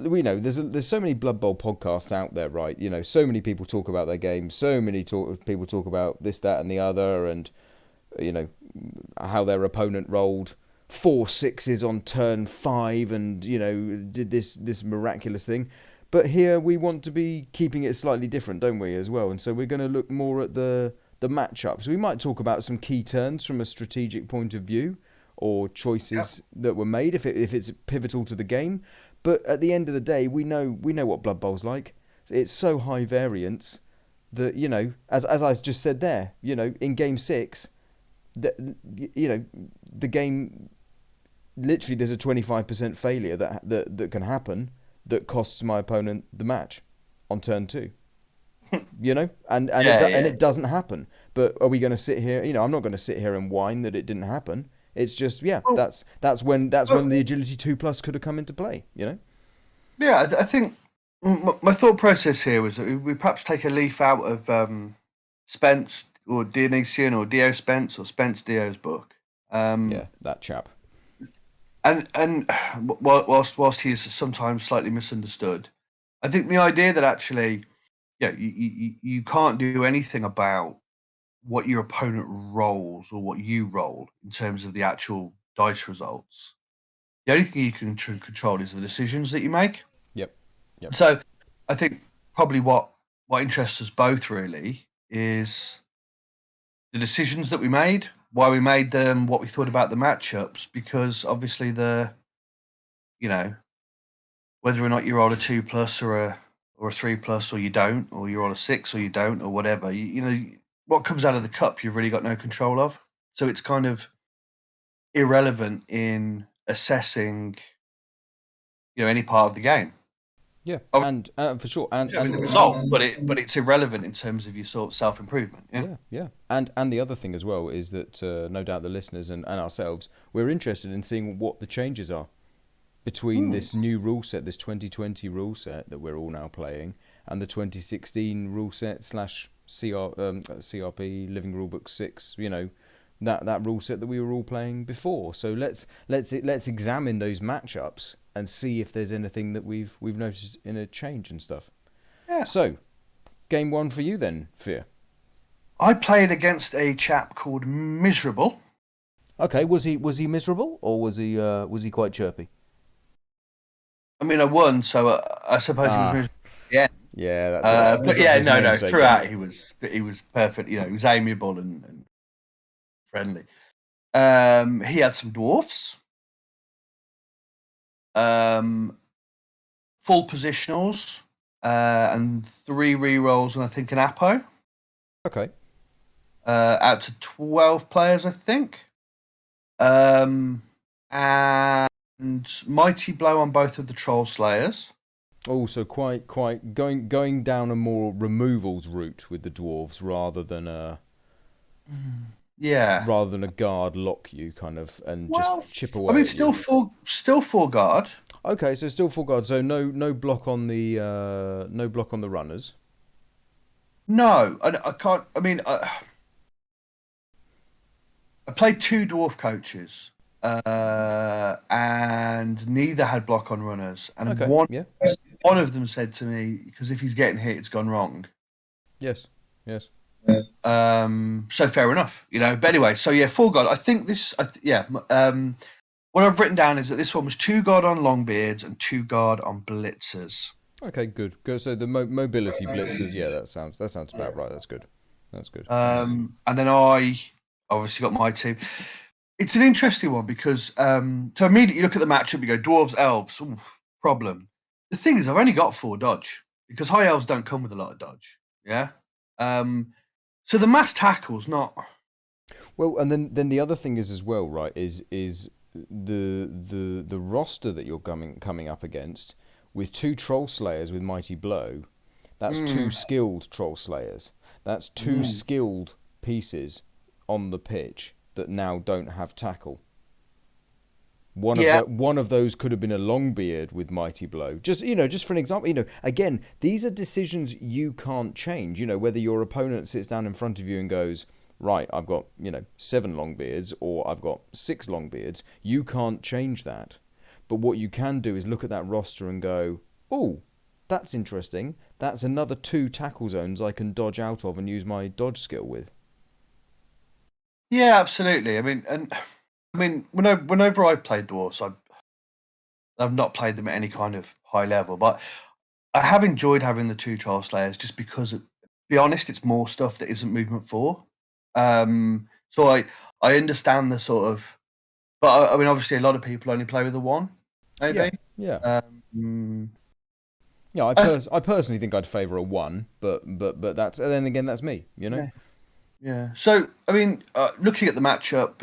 we know there's so many Blood Bowl podcasts out there, right? So many people talk about their games. So many people talk about this, that, and the other, and you know how their opponent rolled 4 6s on turn 5, and did this miraculous thing. But here we want to be keeping it slightly different, don't we, as well? And so we're going to look more at the matchups. We might talk about some key turns from a strategic point of view, or Yep. choices that were made if it's pivotal to the game. But at the end of the day, we know what Blood Bowl's like. It's so high variance that as I just said there, in game 6, that the game literally there's a 25% failure that can happen that costs my opponent the match on turn 2. And Yeah, yeah. it doesn't happen. But are we going to sit here? I'm not going to sit here and whine that it didn't happen. It's just yeah, Well, that's when the well, agility 2 plus could have come into play. You know. yeah, I think my thought process here was that we perhaps take a leaf out of Spence or Dionysian or Dio Spence or Spence Dio's book. Yeah, that chap. And whilst he is sometimes slightly misunderstood, I think the idea that actually, yeah, you can't do anything about what your opponent rolls or what you roll in terms of the actual dice results. The only thing you can control is the decisions that you make. Yep. Yep. So, I think probably what interests us both really is the decisions that we made, why we made them, what we thought about the matchups, because obviously you know whether or not you roll a 2 plus or a 3 plus, or you don't, or you roll a 6 or you don't, or whatever. You know what comes out of the cup, you've really got no control of. So it's kind of irrelevant in assessing, any part of the game. Yeah, Obviously, and for sure, determine the result, but it's irrelevant in terms of your sort of self improvement. Yeah. yeah, yeah, and the other thing as well is that no doubt the listeners and ourselves we're interested in seeing what the changes are between Hmm. this new rule set, this 2020 rule set that we're all now playing, and the 2016 rule set slash CRP Living Rulebook 6. You know, that rule set that we were all playing before. So let's examine those matchups and see if there's anything that we've noticed in a change and stuff. Yeah. So game one for you then, Fear. I played against a chap called Miserable. Okay, was he miserable or was he quite chirpy? I mean, I won, so I suppose he was Ah, miserable. Yeah. yeah, that's But for yeah, his no. namesake, isn't Throughout, it? he was perfect. He was amiable and friendly. He had some dwarfs, um, full positionals, and 3 rerolls, and I think an Apo. Okay, Out to 12 players, I think. Um, and Mighty Blow on both of the Troll Slayers. also quite going down a more removals route with the dwarves Yeah. rather than a guard lock you kind of and just Well, chip I away mean, at you. still full guard. Okay, so still full guard, so no block on the no block on the runners. No, I can't. I mean, I played 2 dwarf coaches, and neither had block on runners. And Okay, yeah, one of them said to me, because if he's getting hit, it's gone wrong. yes, yes. So fair enough, But anyway, so yeah, full guard. I think this. Yeah. What I've written down is that this one was 2 guard on Longbeards and 2 guard on Blitzers. Okay, good. Good. So the mobility blitzers, yeah, that sounds about right. That's good. That's good. And then I obviously got my team. It's an interesting one because so immediately you look at the matchup, you go dwarves, elves, ooh, problem. The thing is, I've only got 4 dodge because high elves don't come with a lot of dodge. Yeah. So the mass tackle's not. Well, and then the other thing is as well, right? Is the roster that you're coming up against with 2 troll slayers with mighty blow. That's two Mm, skilled troll slayers. That's two skilled pieces on the pitch that now don't have tackle. yeah, One of those could have been a Longbeard with mighty blow. Just for an example, again, these are decisions you can't change. Whether your opponent sits down in front of you and goes, right, I've got 7 Longbeards or I've got 6 Longbeards. You can't change that. But what you can do is look at that roster and go, oh, that's interesting. That's another 2 tackle zones I can dodge out of and use my dodge skill with. yeah, absolutely. I mean, whenever I played dwarves, I've not played them at any kind of high level, but I have enjoyed having the 2 trial slayers just because, to be honest, it's more stuff that isn't movement 4. So I understand the sort of, but I mean, obviously, a lot of people only play with the one, Yeah, maybe. yeah. Um, Yeah, I th- I personally think I'd favour a 1, but that's and then again that's me, you know. yeah, yeah. So I mean, looking at the matchup,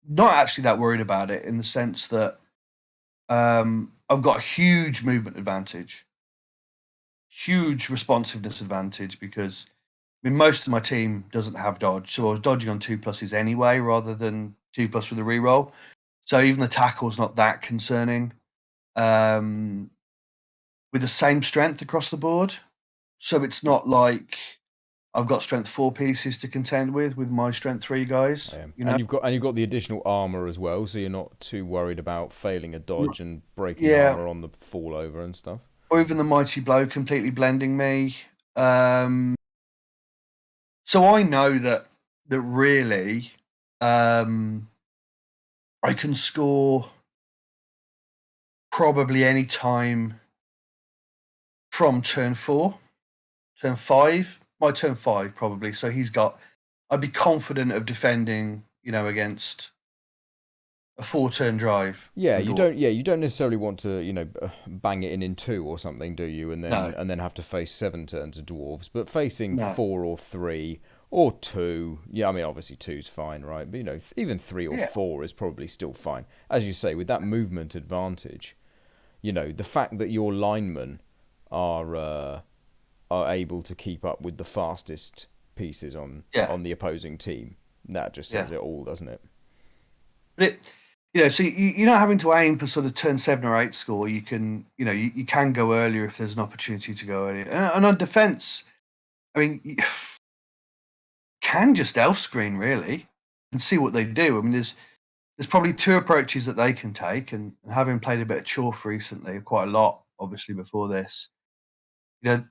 not actually that worried about it in the sense that I've got a huge movement advantage, huge responsiveness advantage because I mean, most of my team doesn't have dodge, so I was dodging on 2+s anyway, rather than 2+ with a reroll. So even the tackle's not that concerning. With the same strength across the board, so it's not like I've got strength 4 pieces to contend with my strength 3 guys. You know, And you've got the additional armor as well, so you're not too worried about failing a dodge and breaking yeah, armor on the fall over and stuff. or even the mighty blow completely blending me. So I know that really, um, I can score probably any time from turn 4, turn 5, my turn 5 probably. So I'd be confident of defending, against a 4-turn drive Yeah, from Dwarf. you don't necessarily want to, bang it in two or something, do you? No, And then have to face 7 turns of dwarves, but facing no, 4 or 3 or 2, yeah, I mean obviously two's fine, right? But even 3 or 4 is probably still fine. As you say, with that movement advantage, the fact that your linemen are able to keep up with the fastest pieces yeah, on the opposing team, that just yeah. says it all, doesn't it? But so you're not having to aim for sort of turn 7 or 8 score. You can, you can go earlier if there's an opportunity to go earlier. And on defense, I mean, you can just elf screen really and see what they do. I mean, there's probably two approaches that they can take, and having played a bit of Chorf recently, quite a lot, obviously before this, you know,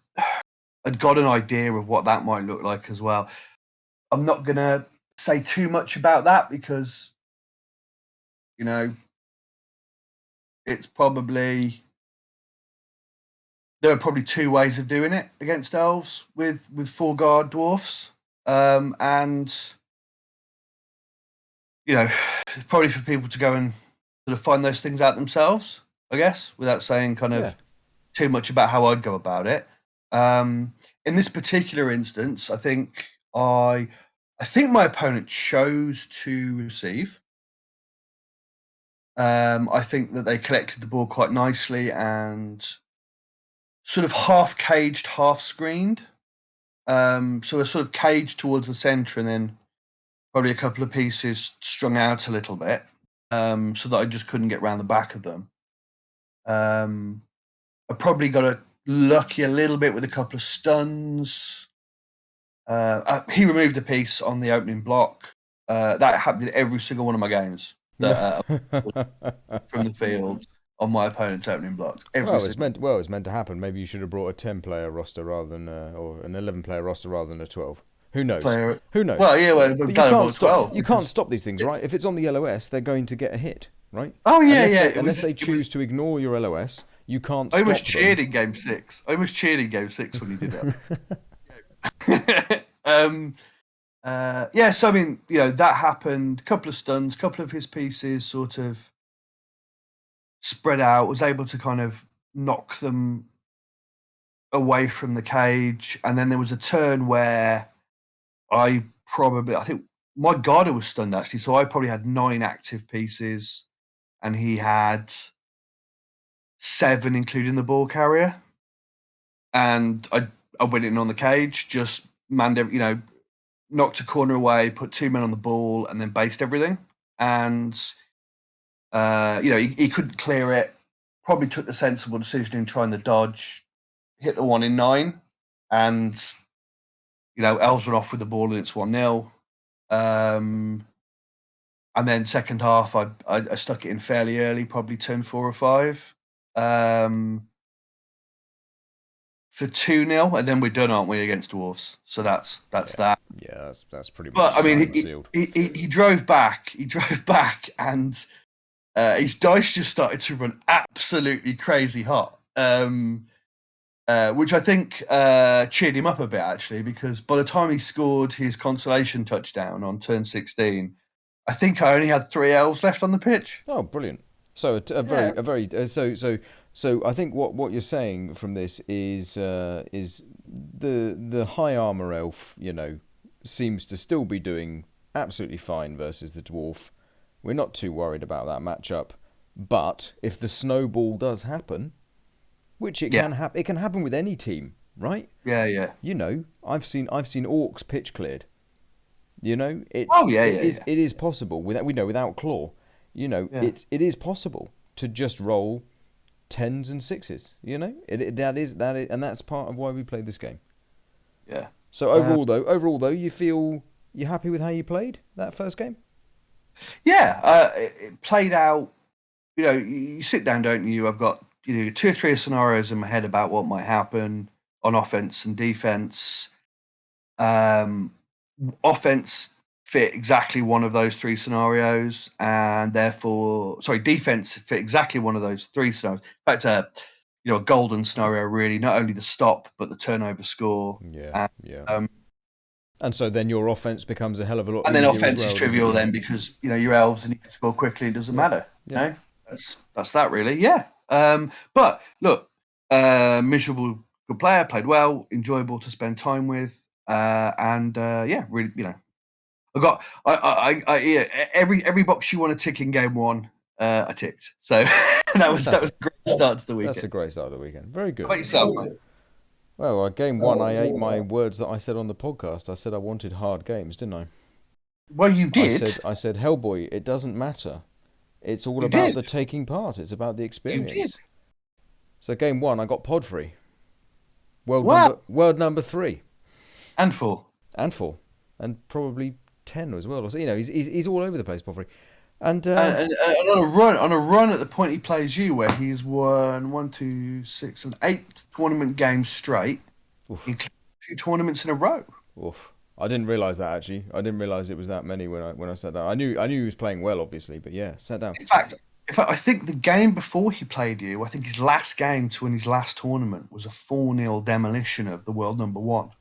I'd got an idea of what that might look like as well. I'm not gonna say too much about that because you know it's probably there are probably two ways of doing it against elves with 4 guard dwarfs, and probably for people to go and sort of find those things out themselves, I guess, without saying kind Yeah. of too much about how I'd go about it. In this particular instance, I I think my opponent chose to receive. I think that they collected the ball quite nicely and sort of half caged, half screened. So a sort of caged towards the centre and then probably a couple of pieces strung out a little bit, so that I just couldn't get round the back of them. Um, I probably lucky a little bit with a couple of stuns. He removed a piece on the opening block. That happened in every single one of my games that from the field on my opponent's opening blocks. Every single It's meant to happen. Maybe you should have brought a 10-player roster rather than or an 11-player roster rather than a 12. Who knows? player. Who knows? Well, yeah, well, I'm But you glad I can't bought stop 12 you can't because stop these things, right? If it's on the LOS, they're going to get a hit, right? oh yeah, yeah, Unless they choose to ignore your LOS, you can't I almost stop them. cheered in game 6. I almost cheered in game 6 when he did it. Yeah, so I mean, that happened. Couple of stuns, couple of his pieces sort of spread out. Was able to kind of knock them away from the cage, and then there was a turn where I think my Garda was stunned actually, so I probably had 9 active pieces, and he had 7, including the ball carrier. And I went in on the cage, just manned knocked a corner away, put 2 men on the ball, and then based everything. And he couldn't clear it. Probably took the sensible decision in trying the dodge, hit the 1 in 9, and elves went off with the ball, and it's 1-0. And then second half, I stuck it in fairly early, probably turn 4 or 5, for 2-0, and then we're done, aren't we, against Dwarfs? So that's Yeah, that. yeah, that's pretty But much I mean, signed sealed. he drove back. He drove back, and his dice just started to run absolutely crazy hot, which I think cheered him up a bit actually, because by the time he scored his consolation touchdown on turn 16, I think I only had 3 elves left on the pitch. Oh, brilliant! So Yeah, a very so I think what you're saying from this is the high armor elf, seems to still be doing absolutely fine versus the dwarf. We're not too worried about that matchup, but if the snowball does happen, which yeah, it can happen with any team, right? Yeah, yeah. I've seen orcs pitch cleared. Oh, yeah, yeah, yeah. It is possible without claw. Yeah, It is possible to just roll tens and sixes. That is, and that's part of why we play this game. yeah. So Uh, overall though, you're happy with how you played that first game? yeah, it played out. You sit down, don't you? I've got, two or three scenarios in my head about what might happen on offense and defense. Um, Offense fit exactly one of those three scenarios, and therefore, sorry, defense fit exactly one of those three scenarios. In fact, a golden scenario really, not only the stop but the turnover score, Yeah, and yeah. um, And so then your offense becomes a hell of a lot and then easier as offense is well, doesn't it? trivial then because your elves and you can score quickly. It doesn't Yeah, matter. yeah. That's that really. Yeah. But look, miserable good player, played well, enjoyable to spend time with, and yeah, really, I got yeah, every box you want to tick in game one, I ticked. So that was Fantastic. a great start to the That's a weekend. great start of the weekend. Very How good. about yourself, mate? Well, game one, I ate my words that I said on the podcast. I said I wanted hard games, didn't I? Well, you I did. said, Hellboy, it doesn't matter. It's all You about did. the taking part. It's about the You did. experience. So game one, I got pod free. Wow. World number 3 And four. and 4 and probably 10 as well. So he's all over the place, pod free. And And on a run at the point he plays you, where he's won 1, 2, 6, and 8 tournament games straight, oof, including 2 tournaments in a row. oof. I didn't realize that actually. I didn't realize it was that many when I sat down. I knew he was playing well, obviously, but yeah, sat down. In fact, I think the game before he played you, I think his last game to win his last tournament was a 4-0 demolition of the world number one.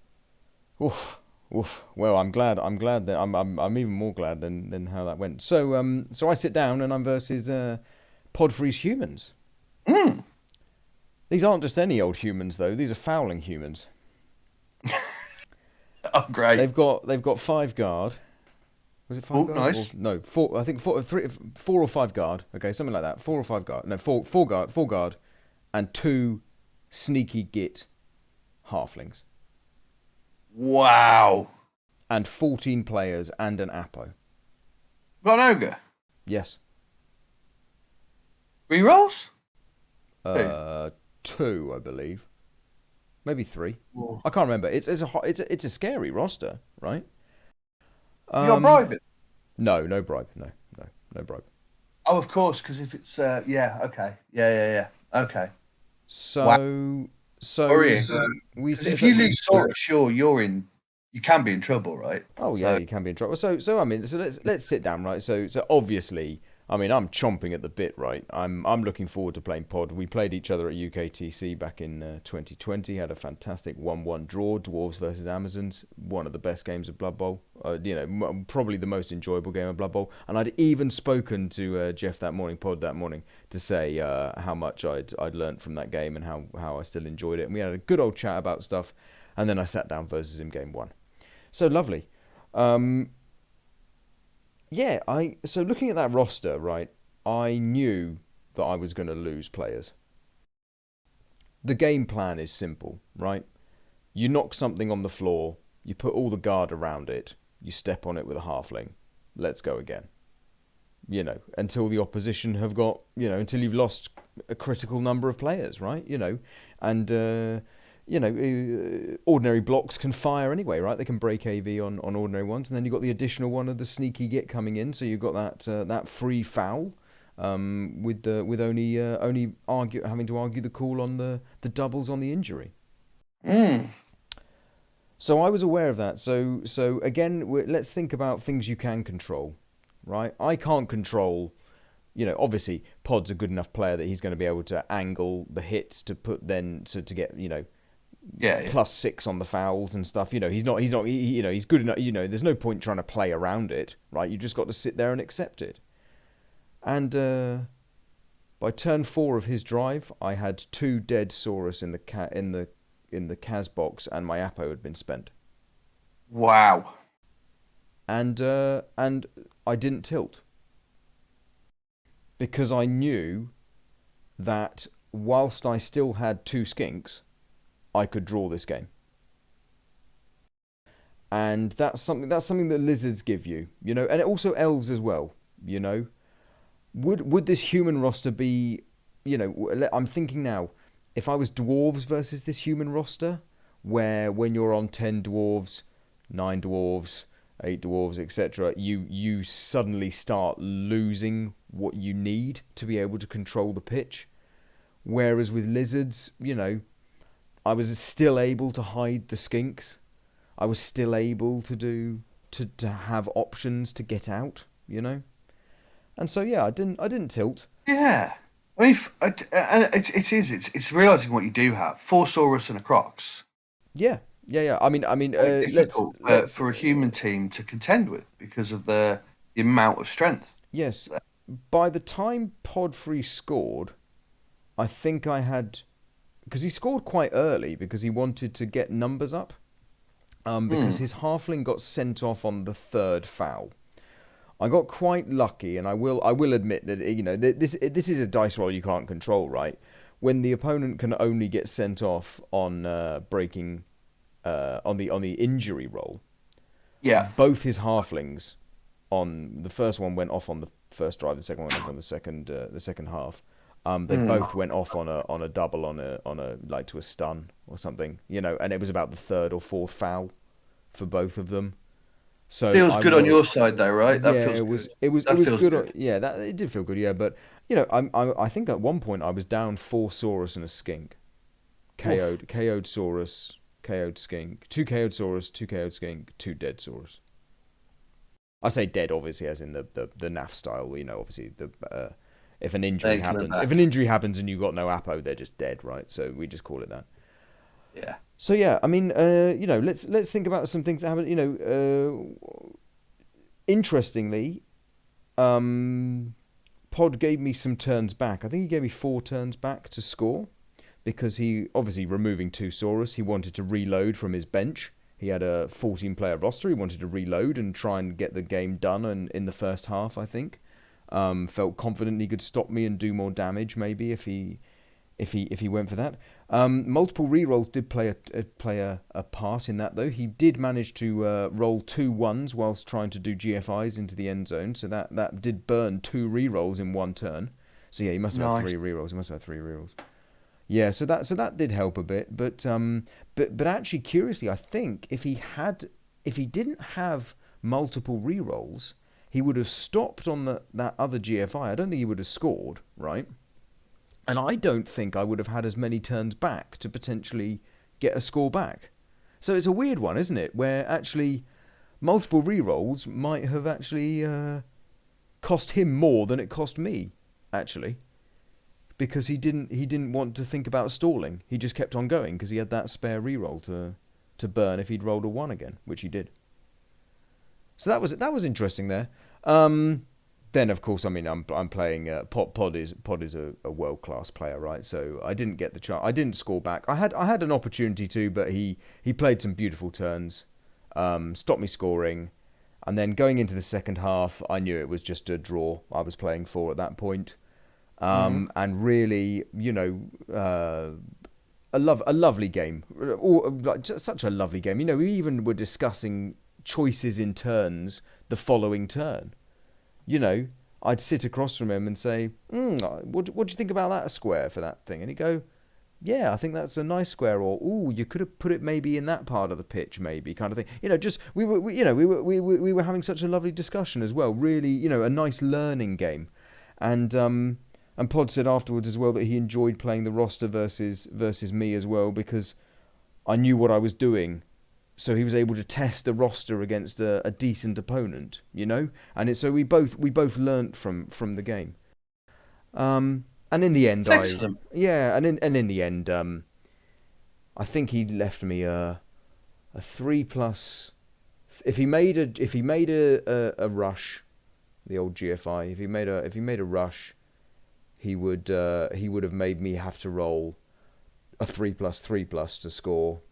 Oof, oof. Well, I'm glad. That I'm even more glad than how that went. So I sit down and I'm versus Podfree's humans. Mm. These aren't just any old humans though. These are fouling humans. Oh, great. They've got 5 guard. Was it 5 Oh, guard? Or, nice. no, 4. I think 4 or 5 guard. Okay, something like that. 4 or 5 guard. No, 4 guard, and 2 sneaky git halflings, Wow. and 14 players and an Apo. Got an ogre. Yes. Rerolls? 2, I believe. Maybe 3. Whoa. I can't remember. It's a scary roster, right? You got bribe it? No bribe. No bribe. Oh, of course, because if it's yeah, okay, yeah. Okay. Wow. So Worrying. we Because if you lose Saurus, sure, you can be in trouble, right? Oh yeah, you can be in trouble. So I mean, so let's sit down, right? So obviously, I mean, I'm chomping at the bit, right? I'm looking forward to playing Pod. We played each other at UKTC back in 2020. Had a fantastic 1-1 draw, Dwarves versus Amazons. One of the best games of Blood Bowl. Probably the most enjoyable game of Blood Bowl. And I'd even spoken to Jeff that morning, Pod that morning, to say how much I'd learnt from that game and how I still enjoyed it. And we had a good old chat about stuff. And then I sat down versus him game 1. So lovely. So looking at that roster, right, I knew that I was going to lose players. The game plan is simple, right? You knock something on the floor, you put all the guard around it, you step on it with a halfling. Let's go again. Until the opposition have got, until you've lost a critical number of players, right? And ordinary blocks can fire anyway, right? They can break AV on ordinary ones, and then you've got the additional one of the sneaky git coming in, so you've got that free foul, with only having to argue the call on the doubles on the injury. Mm. So I was aware of that. So again, let's think about things you can control, right? I can't control. Obviously, Pod's a good enough player that he's going to be able to angle the hits to put to get Yeah. +6 on the fouls and stuff. He's good enough. There's no point trying to play around it, right? You just got to sit there and accept it. And by turn 4 of his drive, I had 2 dead Saurus in the Cas box, and my Apo had been spent. Wow. And I didn't tilt because I knew that whilst I still had 2 skinks, I could draw this game. And that's something that lizards give you, you know, and also elves as well, you know. Would this human roster be, you know, I'm thinking now, if I was dwarves versus this human roster, where when you're on 10 dwarves, 9 dwarves, 8 dwarves, etc., you suddenly start losing what you need to be able to control the pitch. Whereas with lizards, you know, I was still able to hide the skinks. I was still able to to have options to get out, you know. And so yeah, I didn't tilt. Yeah. I mean, and it's realizing what you do have: four Saurus and a Crocs. Yeah, yeah, yeah. I mean, Very let's difficult let's for a human team to contend with because of the amount of strength. yes. By the time Podfree scored, I think I had because he scored quite early because he wanted to get numbers up. Because Mm. his halfling got sent off on the third foul. I got quite lucky, and I will admit that you know this is a dice roll you can't control, right? When the opponent can only get sent off on breaking on the injury roll, Yeah. both his halflings on the first one went off on the first drive, the second one went off on the second half. They Mm. both went off on a double on a like to a stun or something, you know, and it was about the third or fourth foul for both of them. So Feels I good on your was side though, right? That yeah, feels it good. was it was it That was feels good. good. Yeah, that it did feel good. Yeah, but you know, I think at one point I was down four Saurus and a skink, Oof. KO'd Saurus, KO'd skink, two KO'd Saurus, two KO'd skink, two dead Saurus. I say dead obviously as in the NAF style. You know, obviously the if an They injury ain't coming happens, if back. an injury happens and you've got no Apo, they're just dead, right? So we just call it that. Yeah. So yeah, I mean, you know, let's think about some things that happen. You know, interestingly, um, Pod gave me some turns back. I think he gave me 4 turns back to score because he obviously removing two Saurus, he wanted to reload from his bench. He had a 14-player roster. He wanted to reload and try and get the game done in the first half, I think. Felt confident he could stop me and do more damage maybe if he went for that. Multiple rerolls did play a part in that though. He did manage to roll 2 1s whilst trying to do GFIs into the end zone, so that did burn 2 rerolls in 1 turn. So yeah, he must have had Nice. 3 rerolls. He must have had 3 rerolls. Yeah, so that did help a bit, but actually curiously, I think if he didn't have multiple rerolls, he would have stopped on that other GFI. I don't think he would have scored, right? And I don't think I would have had as many turns back to potentially get a score back. So it's a weird one, isn't it? Where actually multiple rerolls might have actually cost him more than it cost me, actually, because he didn't want to think about stalling. He just kept on going because he had that spare reroll to burn if he'd rolled a 1 again, which he did. So that was interesting there. Then of course, I mean, I'm playing Pod is a world class player, right? So I didn't get the chance. I didn't score back. I had an opportunity to, but he played some beautiful turns, stopped me scoring, and then going into the second half, I knew it was just a draw I was playing for at that point. Mm. And really, you know, a lovely game, or like, such a lovely game. You know, we even were discussing choices in turns the following turn. You know, I'd sit across from him and say, what do you think about that square for that thing? And he'd go, yeah, I think that's a nice square, or ooh, you could have put it maybe in that part of the pitch, maybe kind of thing. You know, just we were having such a lovely discussion as well. Really, you know, a nice learning game, and Pod said afterwards as well that he enjoyed playing the roster versus me as well because I knew what I was doing. So he was able to test the roster against a decent opponent, you know, so we both learnt from the game. And in the end, It's excellent. in the end, I think he left me a 3+. If he made a rush, the old GFI, if he made a rush, he would have made me have to roll a 3+3+ to score.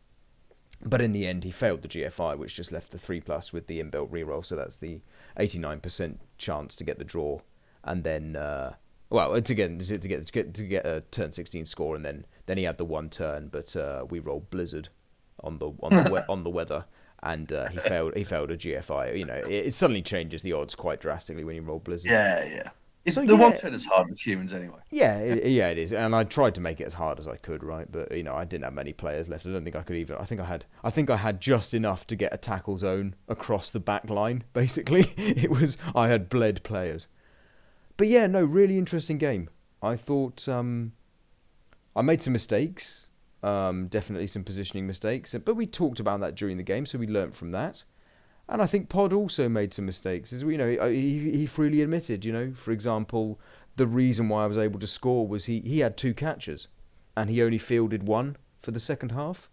But in the end, he failed the GFI, which just left the 3+ with the inbuilt reroll. So that's the 89% chance to get the draw, and then to get a turn 16 score, and then Then he had the one turn, but we rolled Blizzard on the weather, and he failed a GFI. You know, it suddenly changes the odds quite drastically when you roll Blizzard. Yeah, yeah. So The one yeah, turn is hard with humans anyway. yeah, it is, and I tried to make it as hard as I could, right? But you know, I didn't have many players left. I don't think I could even. I think I had just enough to get a tackle zone across the back line. Basically, I had bled players. But yeah, no, really interesting game. I thought I made some mistakes, definitely some positioning mistakes, but we talked about that during the game, so we learnt from that. And I think Pod also made some mistakes. As you know, he freely admitted. You know, for example, the reason why I was able to score was he had 2 catches, and he only fielded 1 for the second half,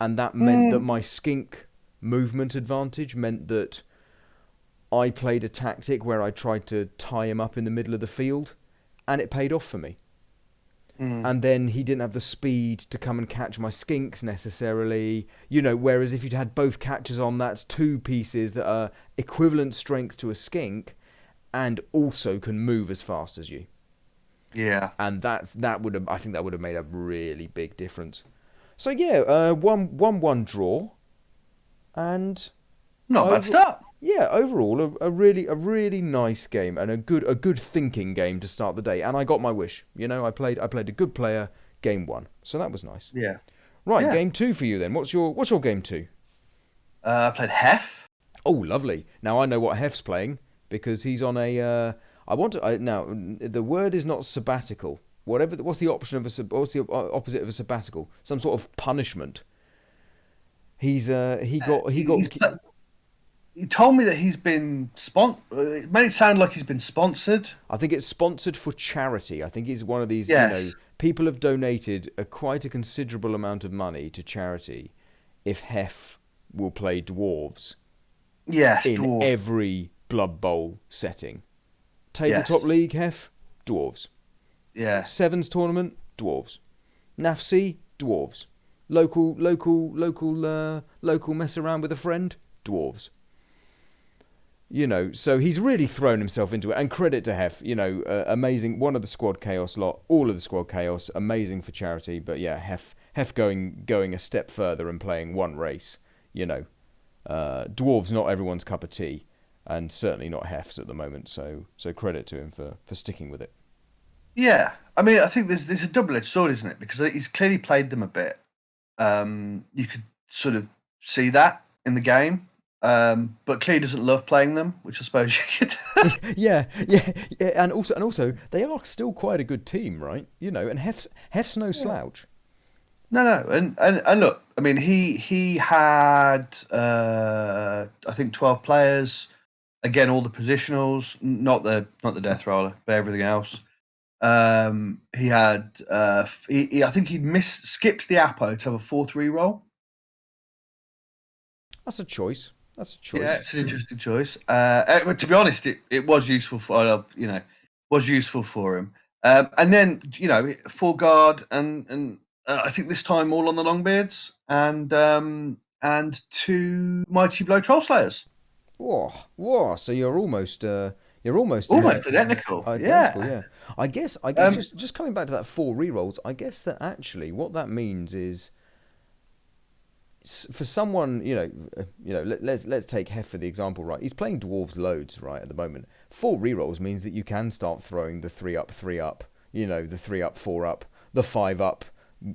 and that meant that my skink movement advantage meant that I played a tactic where I tried to tie him up in the middle of the field, and it paid off for me. And then he didn't have the speed to come and catch my skinks necessarily, you know, whereas if you'd had both catches on, that's 2 pieces that are equivalent strength to a skink and also can move as fast as you. Yeah. And I think that would have made a really big difference. So yeah, 1-1 draw, and Not a bad start. yeah, overall a really nice game and a good thinking game to start the day. And I got my wish. You know, I played a good player game 1, so that was nice. Yeah. Right, Yeah. game 2 for you then. What's your game 2? I played Hef. Oh, lovely. Now I know what Hef's playing because he's on a. Now the word is not sabbatical. What's the option of what's the opposite of a sabbatical? Some sort of punishment. He got. He told me that he's been it made it sound like he's been sponsored. I think it's sponsored for charity. I think he's one of these. Yes. You know, people have donated quite a considerable amount of money to charity if Hef will play dwarves. Yes, in dwarves. every Blood Bowl setting. Tabletop Yes. League, Hef, dwarves. Yeah. Sevens tournament, dwarves. NAFC, dwarves. Local mess around with a friend, dwarves. You know, so he's really thrown himself into it. And credit to Hef, you know, amazing. One of the Squad Chaos lot, all of the Squad Chaos, amazing for charity. But yeah, Hef going a step further and playing 1 race. You know, dwarves not everyone's cup of tea, and certainly not Hef's at the moment. So credit to him for sticking with it. Yeah. I mean, I think there's a double-edged sword, isn't it? Because he's clearly played them a bit. You could sort of see that in the game. But clearly doesn't love playing them, which I suppose you could. yeah, and also they are still quite a good team, right? You know, and Hef's no slouch. No, and look, I mean, he had I think 12 players. Again, all the positionals, not the death roller, but everything else. He had I think he'd skipped the Apo to have a 4-3 roll. That's a choice. Yeah, it's an interesting choice. But to be honest, it was useful for him. And then full guard and I think this time all on the Longbeards and 2 Mighty Blow Troll Slayers. Whoa! So you're almost identical. Yeah. I guess just coming back to that 4 rerolls. I guess that actually what that means is, for someone, let's take Hef for the example, right? He's playing dwarves loads, right, at the moment. 4 rerolls means that you can start throwing the 3 up, 3 up, the 3 up, 4 up, the 5 up,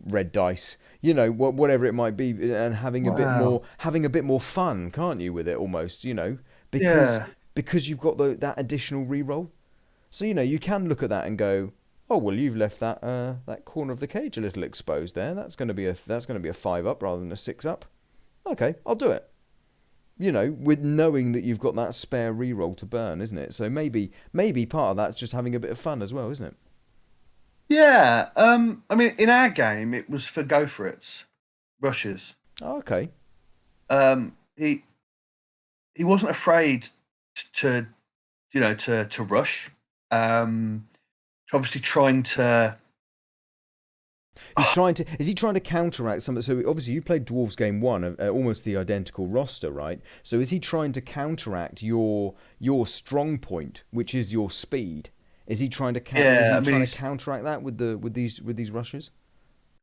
red dice, whatever it might be, and having a bit more fun, can't you, with it almost, because you've got that additional reroll. So you can look at that and go, oh well, you've left that corner of the cage a little exposed there. That's going to be a 5 up rather than a 6 up. Okay, I'll do it. With knowing that you've got that spare reroll to burn, isn't it? So maybe part of that's just having a bit of fun as well, isn't it? Yeah. I mean, in our game, it was for go for it rushes. Oh, okay. He wasn't afraid to rush. Obviously trying to. Is he trying to counteract some? So obviously you played Dwarves game 1, almost the identical roster, right? So is he trying to counteract your strong point, which is your speed? Is he trying to counteract that with these rushes?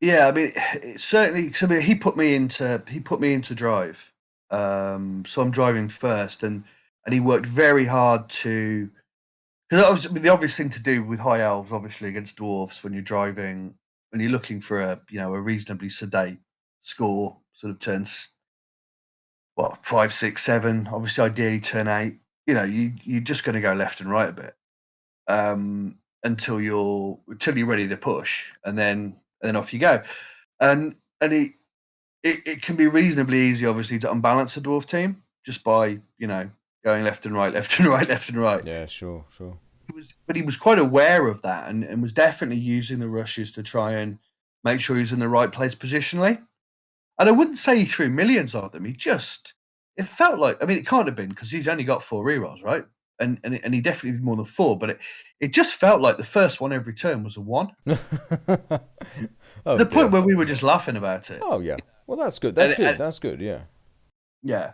Yeah, I mean, it certainly. 'Cause I mean, he put me into drive. So I'm driving first, and he worked very hard to. Because the obvious thing to do with high elves, obviously against dwarves, when you're driving, when you're looking for a reasonably sedate score, sort of turns what 5, 6, 7. Obviously, ideally turn 8. You're just going to go left and right a bit um, until you're ready to push, and then off you go. And it can be reasonably easy, obviously, to unbalance a dwarf team just by going left and right, left and right, left and right. Yeah, sure, sure. But he was quite aware of that, and was definitely using the rushes to try and make sure he was in the right place positionally. And I wouldn't say he threw millions of them. It felt like, I mean, it can't have been because he's only got 4 rerolls, right? And he definitely did more than 4, but it just felt like the first one every turn was a 1. To Oh the point dear. where we were just laughing about it. Oh yeah. Well, that's good. That's And, good. and That's good. Yeah. yeah.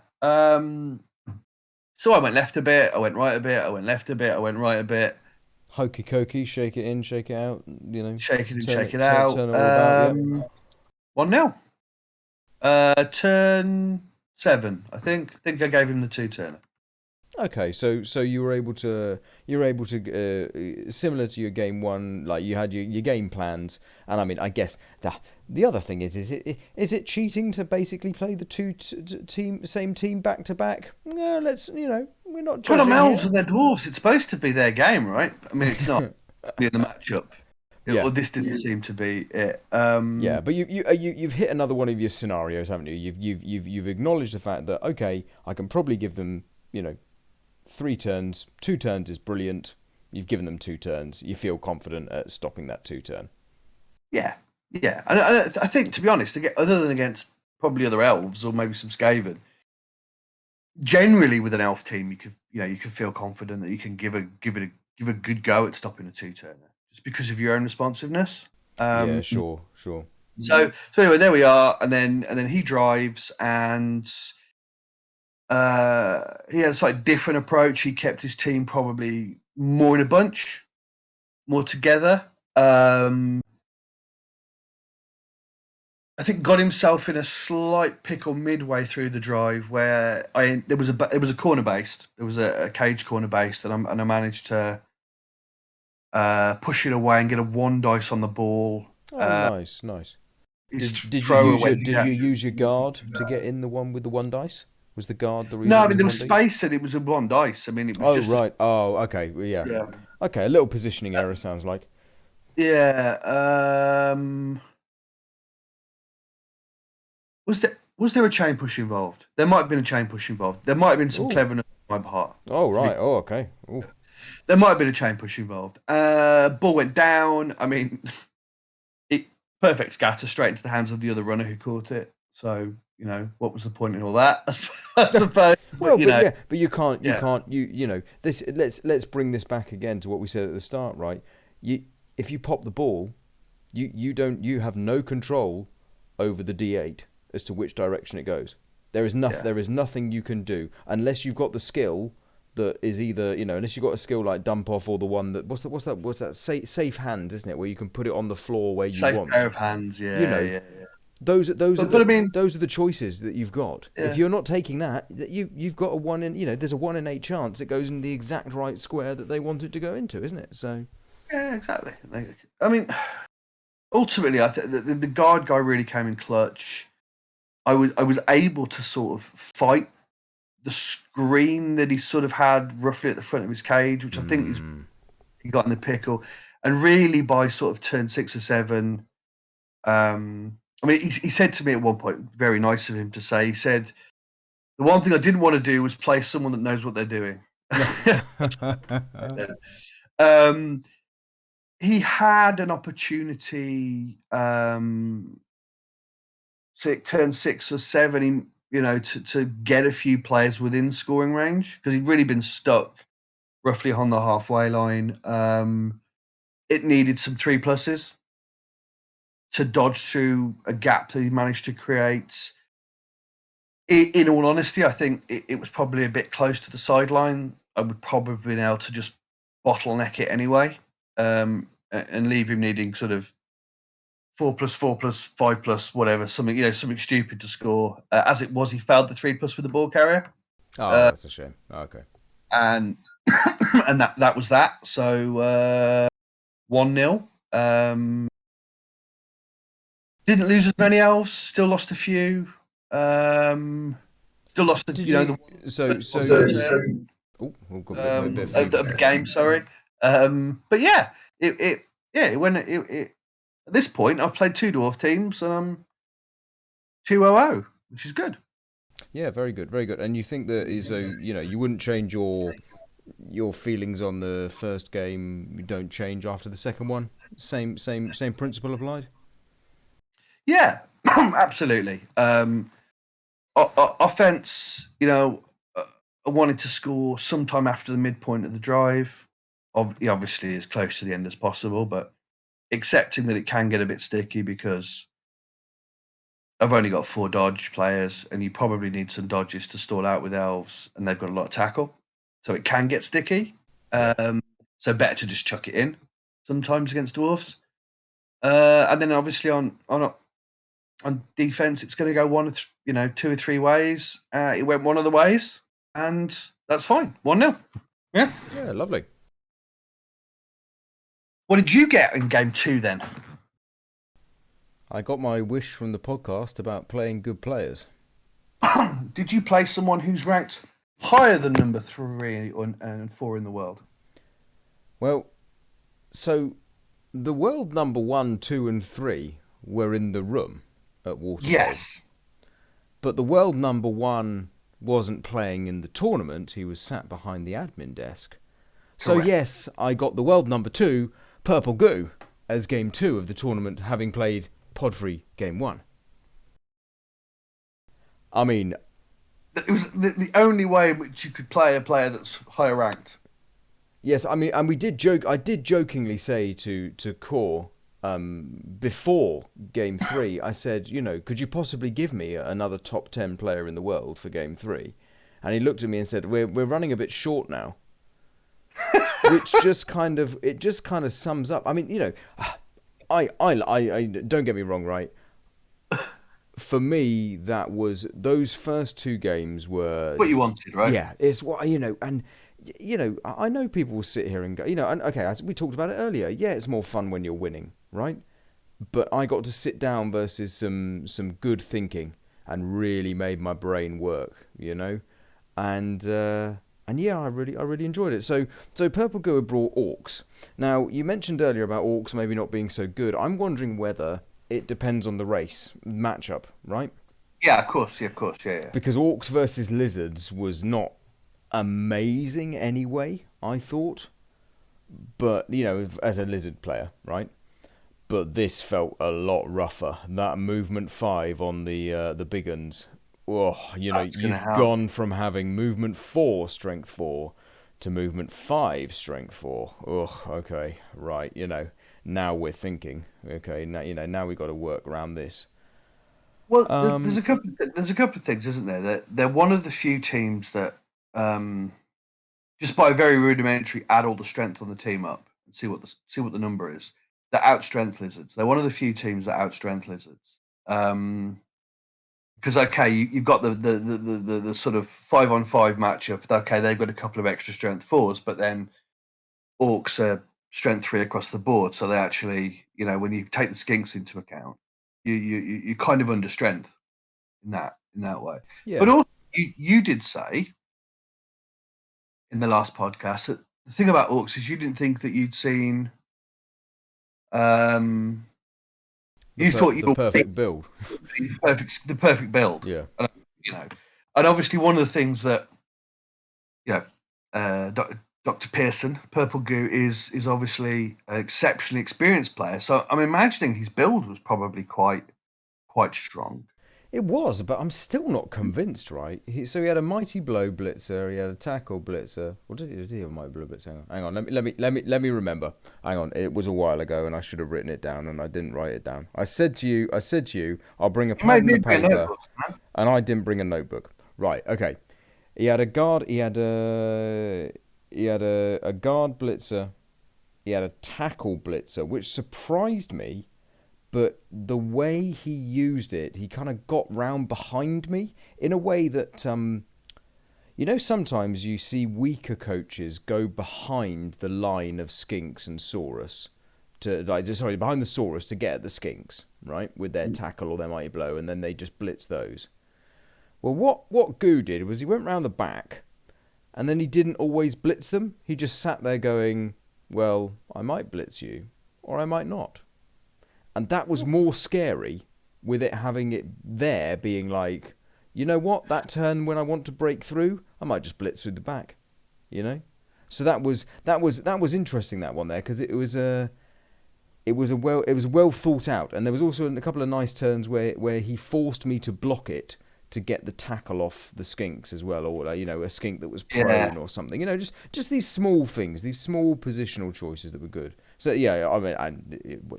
So I went left a bit, I went right a bit, I went left a bit, I went right a bit, Hokey cokey, shake it in, shake it out. You know, shake it and turn shake it, it turn, out. turn it all about. Yep. 1-0. Turn 7, I think. I think I gave him the 2-turner. Okay, so you were able to similar to your game one, like you had your game plans, and I mean, I guess the other thing is it cheating to basically play the same team back to back? No, we're not But I'm judging elves here. and they're dwarves. It's supposed to be their game, right? I mean, it's not in the matchup. Yeah, Or this didn't seem to be it. yeah, but you've hit another one of your scenarios, haven't you? You've acknowledged the fact that okay, I can probably give them 3 turns. 2 turns is brilliant. You've given them 2 turns. You feel confident at stopping that 2 turn. Yeah, yeah. And I think, to be honest, other than against probably other elves or maybe some Skaven, generally with an elf team, you can feel confident that you can give a good go at stopping a 2-turner just because of your own responsiveness. Yeah, Um, sure, sure. so anyway, there we are, and then he drives, and he had a slightly different approach. He kept his team probably more in a bunch, more together. I think got himself in a slight pickle midway through the drive where there was a corner based, there was a cage corner based, and I managed to push it away and get a 1 dice on the ball. Oh, nice, nice. His Did you throw use away. your did you use your guard to get in the one with the 1 dice? Was the guard the No, reason I it mean was a there one was dice? space and it was a 1 dice. I mean it was Oh just a right. Oh okay. Well, yeah. yeah. Okay. A little positioning error sounds like. Yeah. Was there a chain push involved? There might have been a chain push involved. There might have been some Oh. cleverness on my part. Oh To be right. Oh okay. Oh. There might have been a chain push involved. Ball went down. I mean, it perfect scatter straight into the hands of the other runner who caught it. So what was the point in all that? I suppose. Well, But but yeah, but you yeah, can't this. Let's bring this back again to what we said at the start, right? If you pop the ball, you have no control over the D8 as to which direction it goes. yeah, There is nothing you can do unless you've got the skill that is either unless you've got a skill like dump off or the one that what's that safe hand, isn't it, where you can put it on the floor where you safe pair want. of hands. You Yeah, know, yeah, yeah. those are But I mean, the choices that you've got. If yeah, you're not taking that, you've got a one in there's a 1 in 8 chance it goes in the exact right square that they want it to go into, isn't it? So yeah, exactly. I mean, ultimately, I think the guard guy really came in clutch. I was able to sort of fight the screen that he sort of had roughly at the front of his cage, which I think is mm, he got in the pickle. And really, by sort of turn 6 or 7, I mean, he said to me at one point, very nice of him to say, he said, the one thing I didn't want to do was play someone that knows what they're doing. um, he had an opportunity, turn 6 or 7, to get a few players within scoring range because he'd really been stuck roughly on the halfway line. It needed some 3 pluses to dodge through a gap that he managed to create. In all honesty, I think it was probably a bit close to the sideline. I would probably have been able to just bottleneck it anyway, and leave him needing sort of 4+4+5+, whatever, something stupid to score. As it was, he failed the 3+ with the ball carrier, Oh, that's a shame. Okay. and and that was that. So 1-0. Didn't lose as many elves. Still lost a few. Still lost Did you? the So of you. Oh, got a bit of of the feedback. game. Sorry, but yeah, it went. At this point, I've played 2 dwarf teams, and I'm 2-0, which is good. Yeah, very good, very good. And you think that is so? You wouldn't change your feelings on the first game. You don't change after the second one. Same principle applied. Yeah, absolutely. Offense, I wanted to score sometime after the midpoint of the drive. Obviously, as close to the end as possible, but accepting that it can get a bit sticky because I've only got 4 dodge players, and you probably need some dodges to stall out with elves, and they've got a lot of tackle, so it can get sticky. Yeah. So better to just chuck it in sometimes against dwarfs. And then obviously on defense, it's going to go 2 or 3 ways. It went one of the ways, and that's fine. 1-0. Yeah. Yeah, lovely. What did you get in game 2 then? I got my wish from the podcast about playing good players. Did you play someone who's ranked higher than number 3 and 4 in the world? Well, so the world number 1, 2, and 3 were in the room at Waterbowl. Yes. But the world number 1 wasn't playing in the tournament. He was sat behind the admin desk. So Correct. yes, I got the world number 2, Purple Goo, as game 2 of the tournament, having played Podfree game 1. I mean, It was the only way in which you could play a player that's higher ranked. yes, I mean, and we did joke. I did jokingly say to Core before game 3, I said, could you possibly give me another top 10 player in the world for game 3? And he looked at me and said, we're running a bit short now. Which just kind of sums up. I mean, I don't get me wrong, right? For me, those first 2 games were What you wanted, right? yeah, it's what and I know people will sit here and go, and okay, we talked about it earlier. Yeah, it's more fun when you're winning, right? But I got to sit down versus some good thinking and really made my brain work, and yeah, I really enjoyed it. So Purple Goo brought orcs. Now you mentioned earlier about orcs maybe not being so good. I'm wondering whether it depends on the race matchup, right? Yeah, of course. Yeah. Because orcs versus lizards was not amazing anyway, I thought. But, as a lizard player, right? But this felt a lot rougher. That movement 5 on the big uns. Oh, you've gone from having movement 4, strength 4, to movement 5, strength 4. Oh, okay, right, now we're thinking. Okay, now we've got to work around this. Well, there's a couple of things, isn't there? That they're one of the few teams that just by very rudimentary add all the strength on the team up and see what the number is. That outstrength lizards. They're one of the few teams that outstrength lizards. Because okay, you've got the sort of 5-on-5 matchup. Okay, they've got a couple of extra strength 4s, but then orcs are strength 3 across the board. So they actually, when you take the skinks into account, you kind of under strength in that way. Yeah. But also, you did say in the last podcast that the thing about orcs is you didn't think that you'd seen. You thought you the perfect build. the perfect build. Yeah. And obviously one of the things that Dr. Pearson, Purple Goo, is obviously an exceptionally experienced player. So I'm imagining his build was probably quite strong. It was, but I'm still not convinced, right? So he had a mighty blow blitzer, he had a tackle blitzer. What did he have a mighty blow blitzer? Hang on, let me remember. Hang on, it was a while ago, and I should have written it down, and I didn't write it down. I said to you, I'll bring a pad and a paper, and I didn't bring a notebook. Right, okay. He had a guard. He had a guard blitzer. He had a tackle blitzer, which surprised me but the way he used it, he kind of got round behind me in a way that sometimes you see weaker coaches go behind the line of skinks and saurus behind the saurus to get at the skinks, right, with their tackle or their mighty blow, and then they just blitz those. Well, what Goo did was he went round the back, and then he didn't always blitz them. He just sat there going, well, I might blitz you, or I might not. And that was more scary, with it having it there being like, you know what, that turn when I want to break through, I might just blitz through the back, So that was interesting, that one there, because it was well thought out, and there was also a couple of nice turns where he forced me to block it to get the tackle off the skinks as well, or a skink that was prone or something. Just these small things, these small positional choices that were good. So yeah, I mean,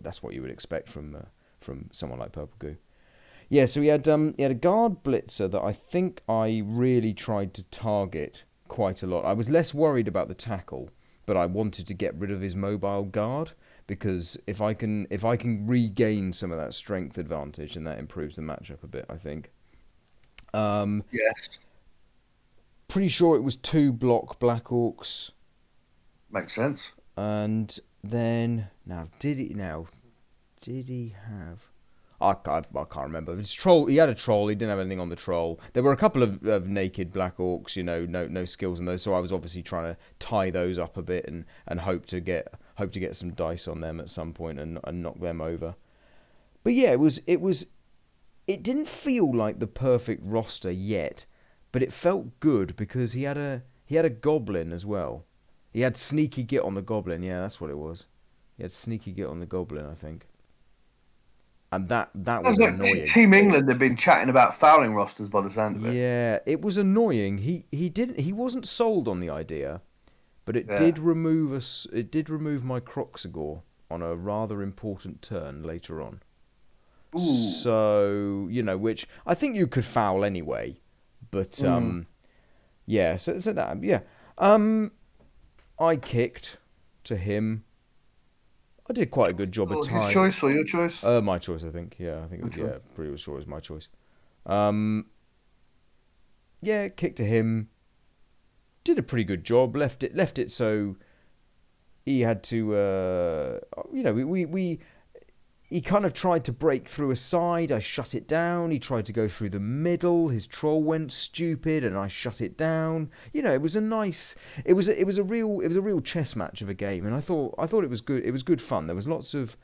that's what you would expect from someone like Purple Goo. Yeah, so he had a guard blitzer that I think I really tried to target quite a lot. I was less worried about the tackle, but I wanted to get rid of his mobile guard, because if I can regain some of that strength advantage, and that improves the matchup a bit, I think. Yes. Pretty sure it was 2 block Black Orcs. Makes sense. And then did he have? I can't remember. It's troll. He had a troll. He didn't have anything on the troll. There were a couple of naked Black Orcs. No skills in those. So I was obviously trying to tie those up a bit and hope to get some dice on them at some point and knock them over. But yeah, it didn't feel like the perfect roster yet, but it felt good because he had a goblin as well. He had sneaky git on the goblin. Yeah, that's what it was. He had sneaky git on the goblin, I think. And that was annoying. Team England have been chatting about fouling rosters by the sound of it. Yeah, it was annoying. He wasn't sold on the idea, but it did remove my Croxagore on a rather important turn later on. Ooh. So, which I think you could foul anyway. But yeah, so that I kicked to him. I did quite a good job of tying. His choice or your choice? My choice, I think. Yeah, I think it was, pretty sure it was my choice. Kicked to him. Did a pretty good job. Left it so he had to. He kind of tried to break through a side. I shut it down. He tried to go through the middle. His troll went stupid, and I shut it down. It was a nice. It was a real chess match of a game, and I thought it was good. It was good fun. There was lots of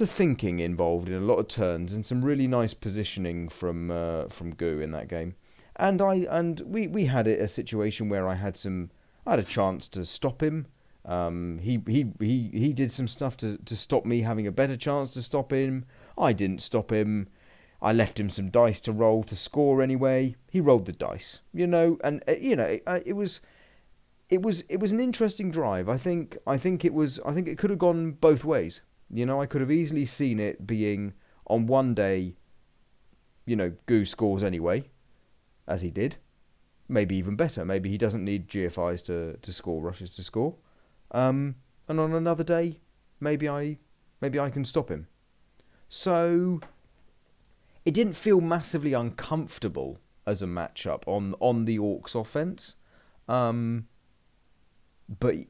thinking involved in a lot of turns, and some really nice positioning from Goo in that game. And we had a situation where I had a chance to stop him. He did some stuff to stop me having a better chance to stop him. I didn't stop him. I left him some dice to roll to score anyway. He rolled the dice, and it was an interesting drive. I think it could have gone both ways. I could have easily seen it being on one day, Goo scores anyway, as he did. Maybe even better. Maybe he doesn't need GFIs to score rushes to score. And on another day, maybe I can stop him. So it didn't feel massively uncomfortable as a matchup on the Orcs offense, but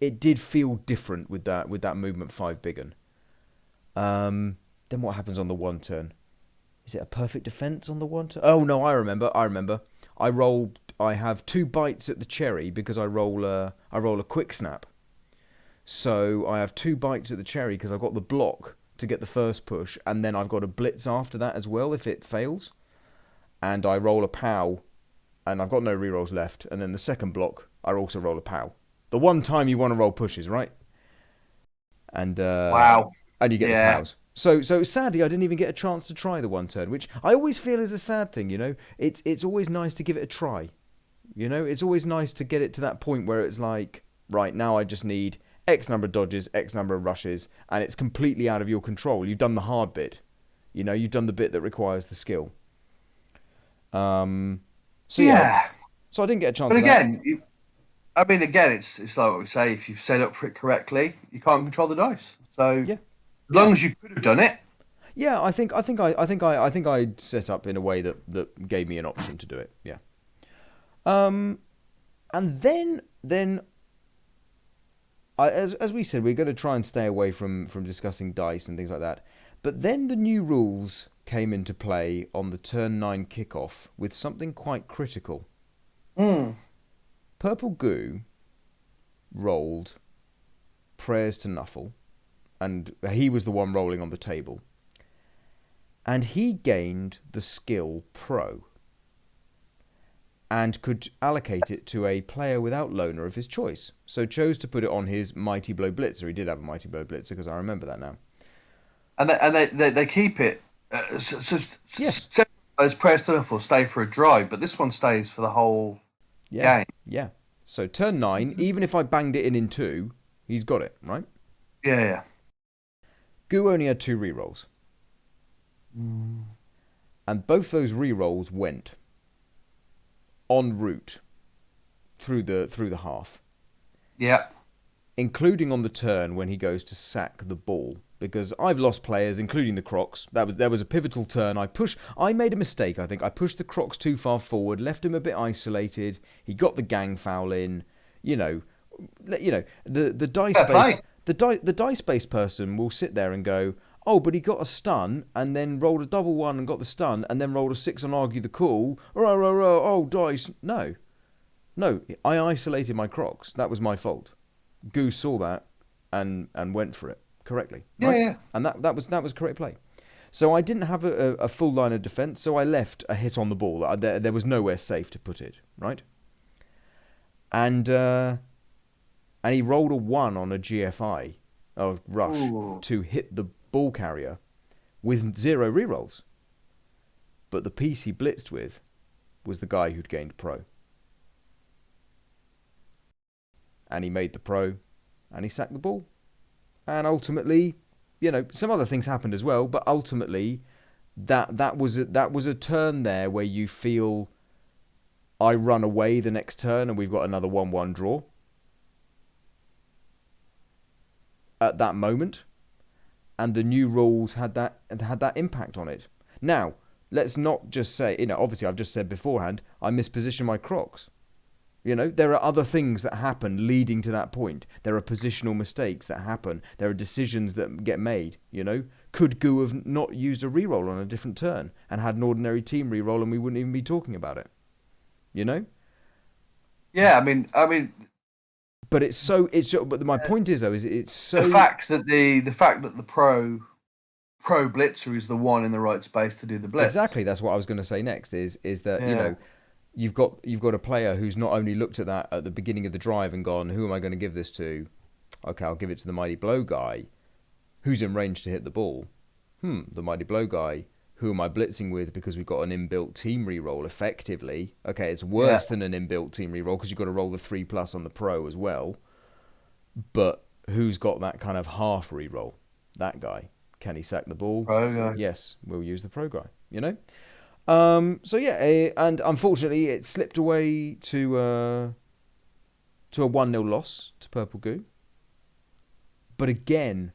it did feel different with that movement 5 big un. Then what happens on the one turn? Is it a perfect defense on the one turn? Oh no, I remember. I have 2 bites at the cherry because I roll a quick snap. So I have 2 bites at the cherry because I've got the block to get the first push, and then I've got a blitz after that as well if it fails. And I roll a POW, and I've got no rerolls left. And then the second block, I also roll a POW. The one time you want to roll pushes, right? And wow, and you get the POWs. So sadly, I didn't even get a chance to try the one turn, which I always feel is a sad thing. It's always nice to give it a try. It's always nice to get it to that point where it's like, right, now I just need X number of dodges, X number of rushes, and it's completely out of your control. You've done the hard bit. You've done the bit that requires the skill. So I didn't get a chance. But again, it's like what we say. If you've set up for it correctly, you can't control the dice. So as long as you could have done it, Yeah, I think I'd set up in a way that gave me an option to do it. Yeah. Um, and then as we said, we're going to try and stay away from discussing dice and things like that. But then the new rules came into play on the turn 9 kickoff with something quite critical. Mm. Purple Goo rolled prayers to Nuffle, and he was the one rolling on the table. And he gained the skill Pro and could allocate it to a player without loner of his choice. So chose to put it on his Mighty Blow Blitzer. He did have a Mighty Blow Blitzer because I remember that now. And they keep it. Yes. Those prayers to Nuffle stay for a drive, but this one stays for the whole game. Yeah. So turn 9, even if I banged it in 2, he's got it, right? Yeah. Goo only had 2 rerolls. And both those rerolls went en route through the half. Yeah. Including on the turn when he goes to sack the ball. Because I've lost players, including the Crocs. There was a pivotal turn. I made a mistake, I think. I pushed the Crocs too far forward, left him a bit isolated. He got the gang foul in. The dice-based person will sit there and go, oh, but he got a stun and then rolled a double 1 and got the stun and then rolled a 6 and argue the call. Oh, dice. No, I isolated my Crocs. That was my fault. Goose saw that and went for it correctly. Right? Yeah. And that was correct play. So I didn't have a full line of defense, so I left a hit on the ball. There was nowhere safe to put it, right? And he rolled a 1 on a GFI, rush, to hit the ball carrier with 0 rerolls. But the piece he blitzed with was the guy who'd gained Pro. And he made the Pro, and he sacked the ball. And ultimately, some other things happened as well, but ultimately, that was a turn there where you feel I run away the next turn and we've got another 1-1 draw. At that moment, and the new rules had that impact on it. Now, let's not just say, obviously I've just said beforehand, I mispositioned my Crocs. There are other things that happen leading to that point. There are positional mistakes that happen. There are decisions that get made, Could Goo have not used a reroll on a different turn and had an ordinary team reroll and we wouldn't even be talking about it? Yeah, I mean but my point is though, it's so the fact that the pro blitzer is the one in the right space to do the blitz. Exactly, that's what I was going to say next. Is that you've got a player who's not only looked at that at the beginning of the drive and gone, who am I going to give this to? Okay, I'll give it to the Mighty Blow guy, who's in range to hit the ball. The Mighty Blow guy. Who am I blitzing with because we've got an inbuilt team reroll effectively? Okay, it's worse than an inbuilt team reroll because you've got to roll the 3+ on the Pro as well. But who's got that kind of half reroll? That guy. Can he sack the ball? Pro guy. Yes, we'll use the Pro guy. And unfortunately it slipped away to a 1-0 loss to Purple Goo. But again,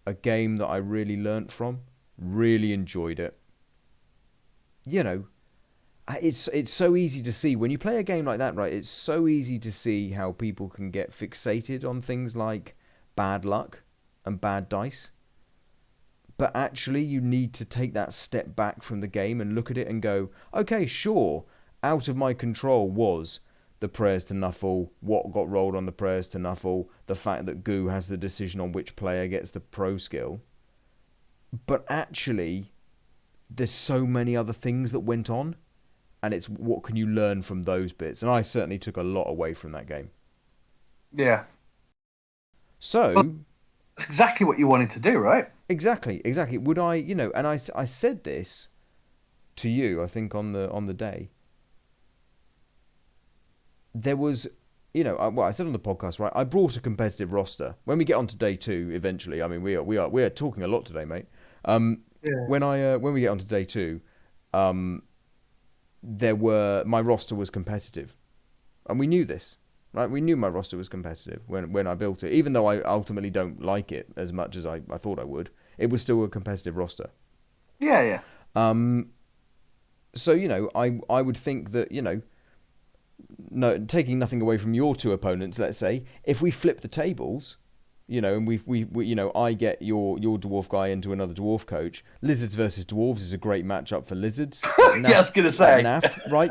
a game that I really learnt from, really enjoyed it. It's so easy to see when you play a game like that, right? It's so easy to see how people can get fixated on things like bad luck and bad dice. But actually, you need to take that step back from the game and look at it and go, okay, sure, out of my control was the prayers to Nuffle, what got rolled on the prayers to Nuffle, the fact that Goo has the decision on which player gets the Pro skill. But actually, there's so many other things that went on, and it's what can you learn from those bits. And I certainly took a lot away from that game. Yeah. So... Well, that's exactly what you wanted to do, right? Exactly. Would I, and I said this to you, I think, on the day. There was, I said on the podcast, right, I brought a competitive roster. When we get on to day 2, eventually, I mean, we are talking a lot today, mate. When we get on to day 2, my roster was competitive, and we knew this, right? We knew my roster was competitive when I built it, even though I ultimately don't like it as much as I thought I would. It was still a competitive roster. Yeah, yeah. So I would think that no, taking nothing away from your two opponents, let's say, if we flip the tables, and we I get your dwarf guy into another dwarf coach. Lizards versus dwarves is a great matchup for lizards Yeah, I was gonna at say. NAF, right?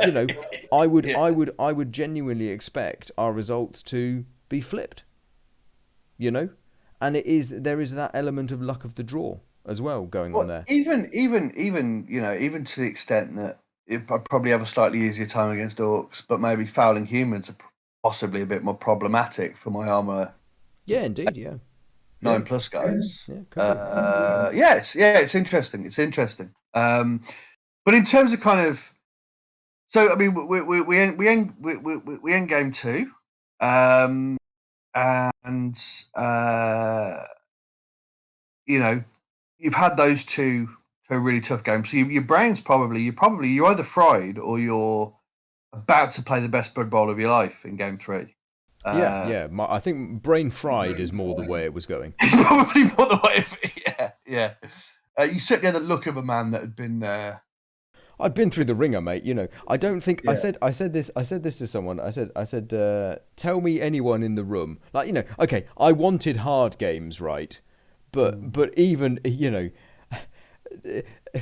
I would Yeah. I would genuinely expect our results to be flipped, you know, and there is that element of luck of the draw as well going on Well, there. even even to the extent that I'd probably have a slightly easier time against orcs, but maybe fouling humans are possibly a bit more problematic for my armor Yeah, indeed, yeah, nine yeah, plus guys. yeah, could be. Yeah, it's interesting. It's interesting. But in terms of kind of, so I mean, we end game two, um, and uh, you know, you've had those two really tough games. So your brain's you're either fried or you're about to play the best Blood Bowl of your life in game three. Yeah, Uh, yeah. I think brain fried is more the way it was going. it's probably more the way. Yeah, yeah. You certainly had the look of a man that had been. I'd been through the ringer, mate. I don't think Yeah. I said this to someone. I said, tell me anyone in the room. Like, okay, I wanted hard games, right? Mm. But even,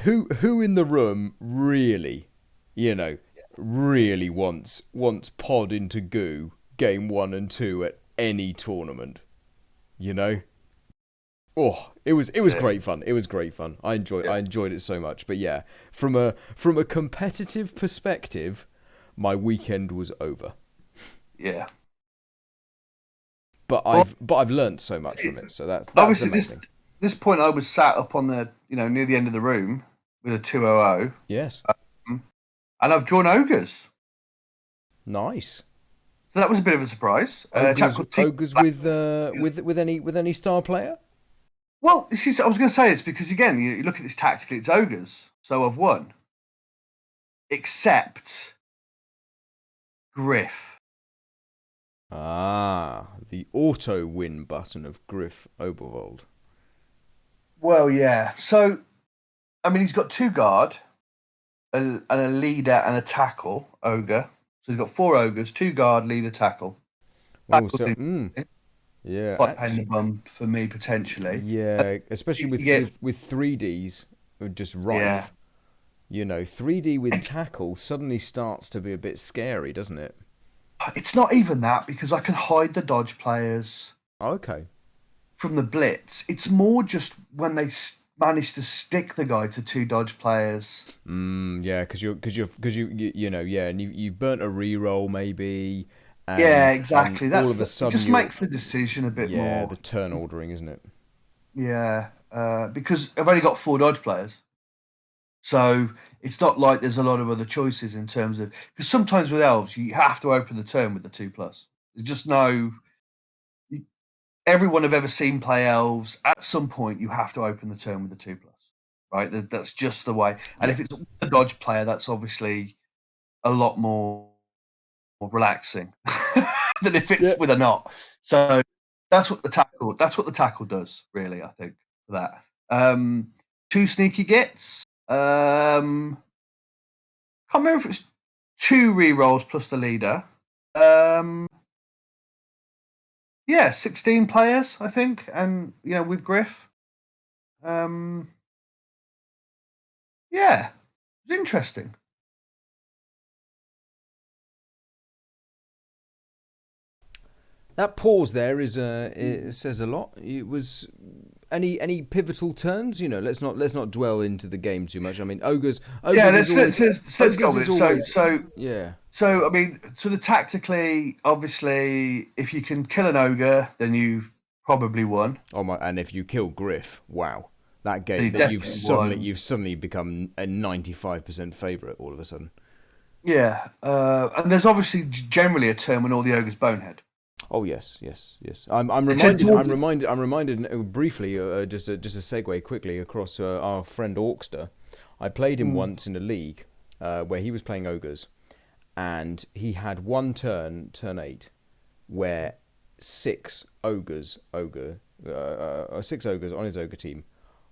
who in the room really, you know, really wants pod into goo game 1 and 2 at any tournament, you know? Oh, it was That's it. great fun. It was great fun. Yeah. I enjoyed it so much. But yeah, from a competitive perspective, my weekend was over. Yeah. Well, But I've learnt so much from it. So that's the obviously main this thing. this point I was sat up on the near the end of the room with a 200, Yes. and I've drawn ogres. Nice. So that was a bit of a surprise. A chap Ogres called T. ogres with any star player? Well, this is I was going to say this because again, you look at this tactically, it's ogres. So I've won, except Griff. Ah, the auto win button of Griff Oberwald. Well, yeah. So I mean, he's got two guard, and a leader and a tackle ogre. So he's got four ogres, two guard, leader, tackle. Oh, Tackle's so interesting. yeah, Quite a pain in the bum for me potentially. yeah, especially You with get 3Ds just yeah. rife. 3D with tackle suddenly starts to be a bit scary, doesn't it? It's not even that because I can hide the dodge players Okay. from the blitz. It's more just when they manage to stick the guy to two dodge players. Yeah, yeah, and you've burnt a reroll maybe, Yeah, and exactly. all of a It sudden just you're makes the decision a bit yeah the more. turn ordering, isn't it? Yeah, because I've only got four dodge players, so it's not like there's a lot of other choices in terms of because sometimes with elves you have to open the turn with the 2+. There's just no. Everyone I've ever seen play elves at some point you have to open the turn with the 2+, right? That's just the way. And Yeah. if it's a dodge player, that's obviously a lot more relaxing than if Yeah. it's with a not. So that's what the tackle does, really, I think, for that. Two sneaky gets. Can't remember if it's two rerolls plus the leader. Um, yeah, 16 players, I think, and with Griff. Um, yeah, it's interesting. That pause there it says a lot. It was any pivotal turns. Let's not dwell into the game too much. I mean, Yeah, ogres is always let's go ogres with is it. So always so yeah. so I mean, sort of tactically, obviously, if you can kill an ogre, then you've probably won. Oh my! And if you kill Griff, wow, that So game you've that definitely won. you've suddenly become a 95% favorite all of a sudden. Yeah, and there's obviously generally a term when all the ogres bonehead. Oh yes, yes, yes. I'm They tend reminded. to. I'm reminded briefly. Just a segue quickly across our friend Orkster. I played him Mm. once in a league where he was playing ogres, and he had one turn 8, where six ogres on his ogre team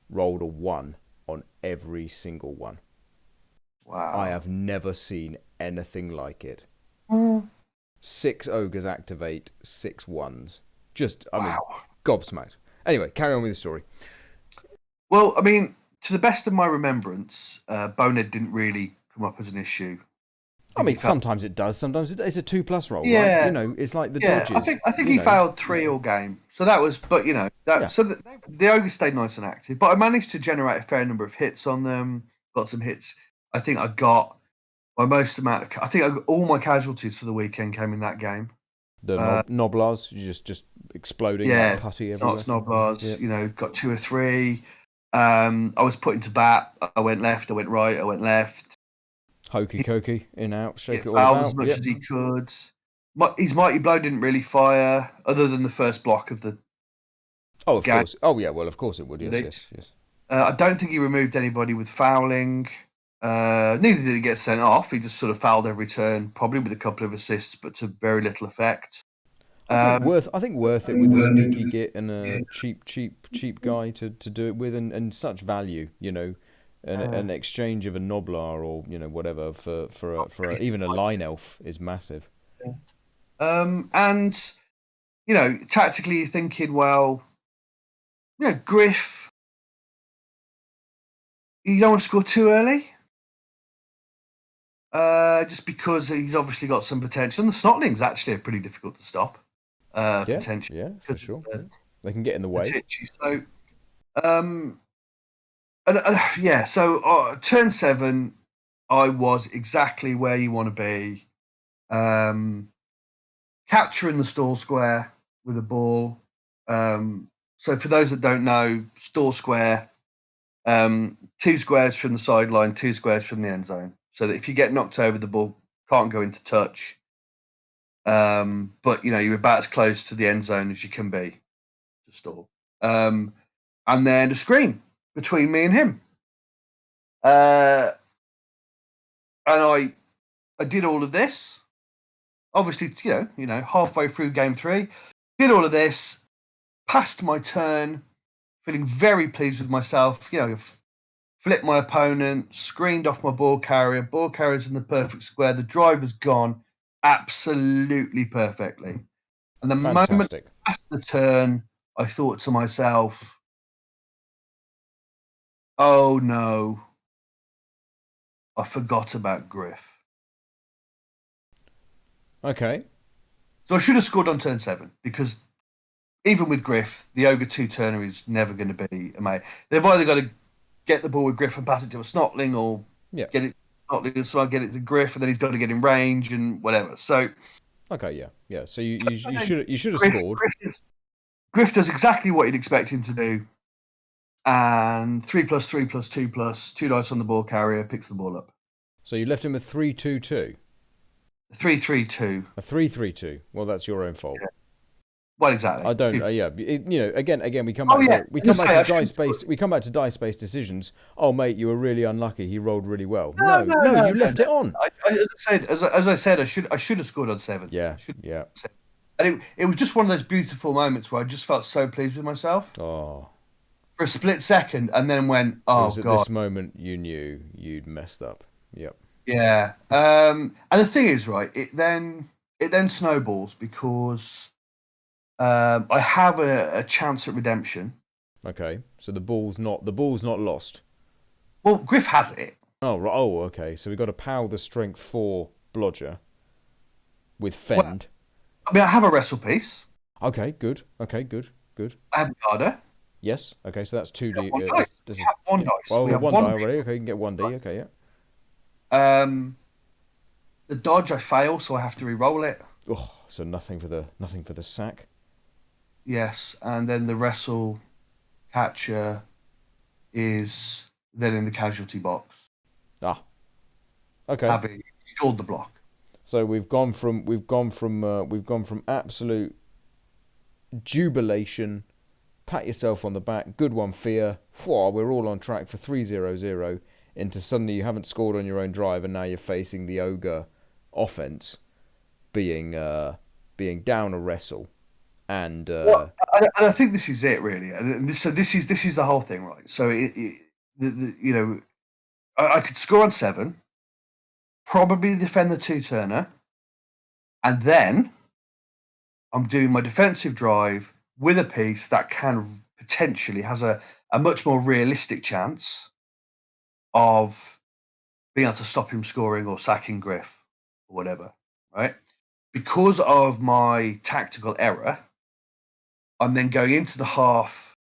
rolled a 1, on every single one. I Wow. have never seen anything like it. Mm. 6 ogres activate, 6 1s. Just, I mean, Wow. gobsmacked. Anyway, carry on with the story. Well, I mean, to the best of my remembrance, Bonehead didn't really come up as an issue. I I think he mean, felt. sometimes it does. Sometimes it's a 2+ roll, right? Yeah, It's like the yeah. I dodges. think I think he failed 3 all game. So that was, but that Yeah. so the ogre stayed nice and active. But I managed to generate a fair number of hits on them. Got some hits. I think I got my most amount of. I think all my casualties for the weekend came in that game. The Uh, Noblars, you just exploding like yeah, putty everywhere. Knots, Noblars. Yeah. Got 2 or 3. I was put into bat. I went left. I went right. I went left. Hokey cokey, in out, shake Get it all fouled as about. much Yep. as he could. His mighty blow didn't really fire, other than the first block of the Oh, of game. course. Oh, yeah. Well, of course it would. Yes, Really. yes, yes. I don't think he removed anybody with fouling. Neither did he get sent off. He just sort of fouled every turn, probably with a couple of assists, but to very little effect. Um, I think worth it with a sneaky git and a cheap guy to do it with, and such value. An exchange of a Noblar or whatever for even a line elf is massive. and tactically you're thinking, well, Griff, you don't want to score too early. Just because he's obviously got some potential. And the Snotlings actually are pretty difficult to stop, Yeah, potentially, yeah, for because of sure. Yeah. They can get in the the way. Titchy. So, um, yeah, so turn 7, I was exactly where you want to be. Um, Capturing the stall square with a ball. So, for those that don't know, stall square, 2 squares from the sideline, 2 squares from the end zone. So that if you get knocked over, the ball can't go into touch. But you're about as close to the end zone as you can be to stall. And then a screen between me and him. And I did all of this. Obviously, halfway through game 3, did all of this, passed my turn, feeling very pleased with myself. Flipped my opponent, screened off my ball carrier. Ball carrier's in the perfect square. The driver's gone absolutely perfectly. And the moment Fantastic. I passed the turn, I thought to myself, oh no, I forgot about Griff. Okay. So I should have scored on turn 7, because even with Griff, the Ogre 2 turner is never going to be amazing. They've either got to get the ball with Griff and pass it to a Snotling, or Yeah. get it Snotling, so I get it to Griff, and then he's got to get in range and whatever. So Okay. Yeah. Yeah. So you should have Griff, scored. Griff does exactly what you'd expect him to do, and 3+3+2+2 dice on the ball carrier, picks the ball up. So you left him a 3-2-2. 3-3-2. A 3-3-2. Well, that's your own fault. Yeah. Well, exactly. I don't. Yeah. Again, we come Oh back yeah, to we as come I back say, to I shouldn't dice score. based. We come back to dice based decisions. Oh, mate, you were really unlucky. He rolled really well. No, No, no, no, no, you no, left no. it on. As I said, I should have scored on 7. Yeah. I should Yeah. have said. And it was just one of those beautiful moments where I just felt so pleased with myself Oh, for a split second, and then went, it "Oh was at God, this moment you knew you'd messed up. Yep. yeah." And the thing is, right, it then snowballs, because I have a chance at redemption. Okay. So the ball's not lost. Well, Griff has it. Oh, oh, okay. So we got a power the strength 4 blodger with Well, fend. I mean, I have a wrestle piece. Okay, good. Okay, good, good. I have a Garda. Yes. Okay, so that's two We have D. one dice. This We is have one yeah. dice. We Well, have one die one. already. Okay, you can get 1D. Okay, yeah. Um, the dodge I fail, so I have to re-roll it. Oh, so nothing for the sack. Yes, and then the wrestle catcher is then in the casualty box, Ah, okay. having scored the block. So we've gone from absolute jubilation. Pat yourself on the back. Good one, Fear. Whoa, we're all on track for 3-0-0. Into suddenly you haven't scored on your own drive, and now you're facing the ogre offense, being down a wrestle, and Well, and I think this is it really, and this is the whole thing, right? So you know, I could score on 7, probably defend the 2-turner, and then I'm doing my defensive drive with a piece that can potentially has a much more realistic chance of being able to stop him scoring or sacking Griff or whatever, right? Because of my tactical error, I'm then going into the half,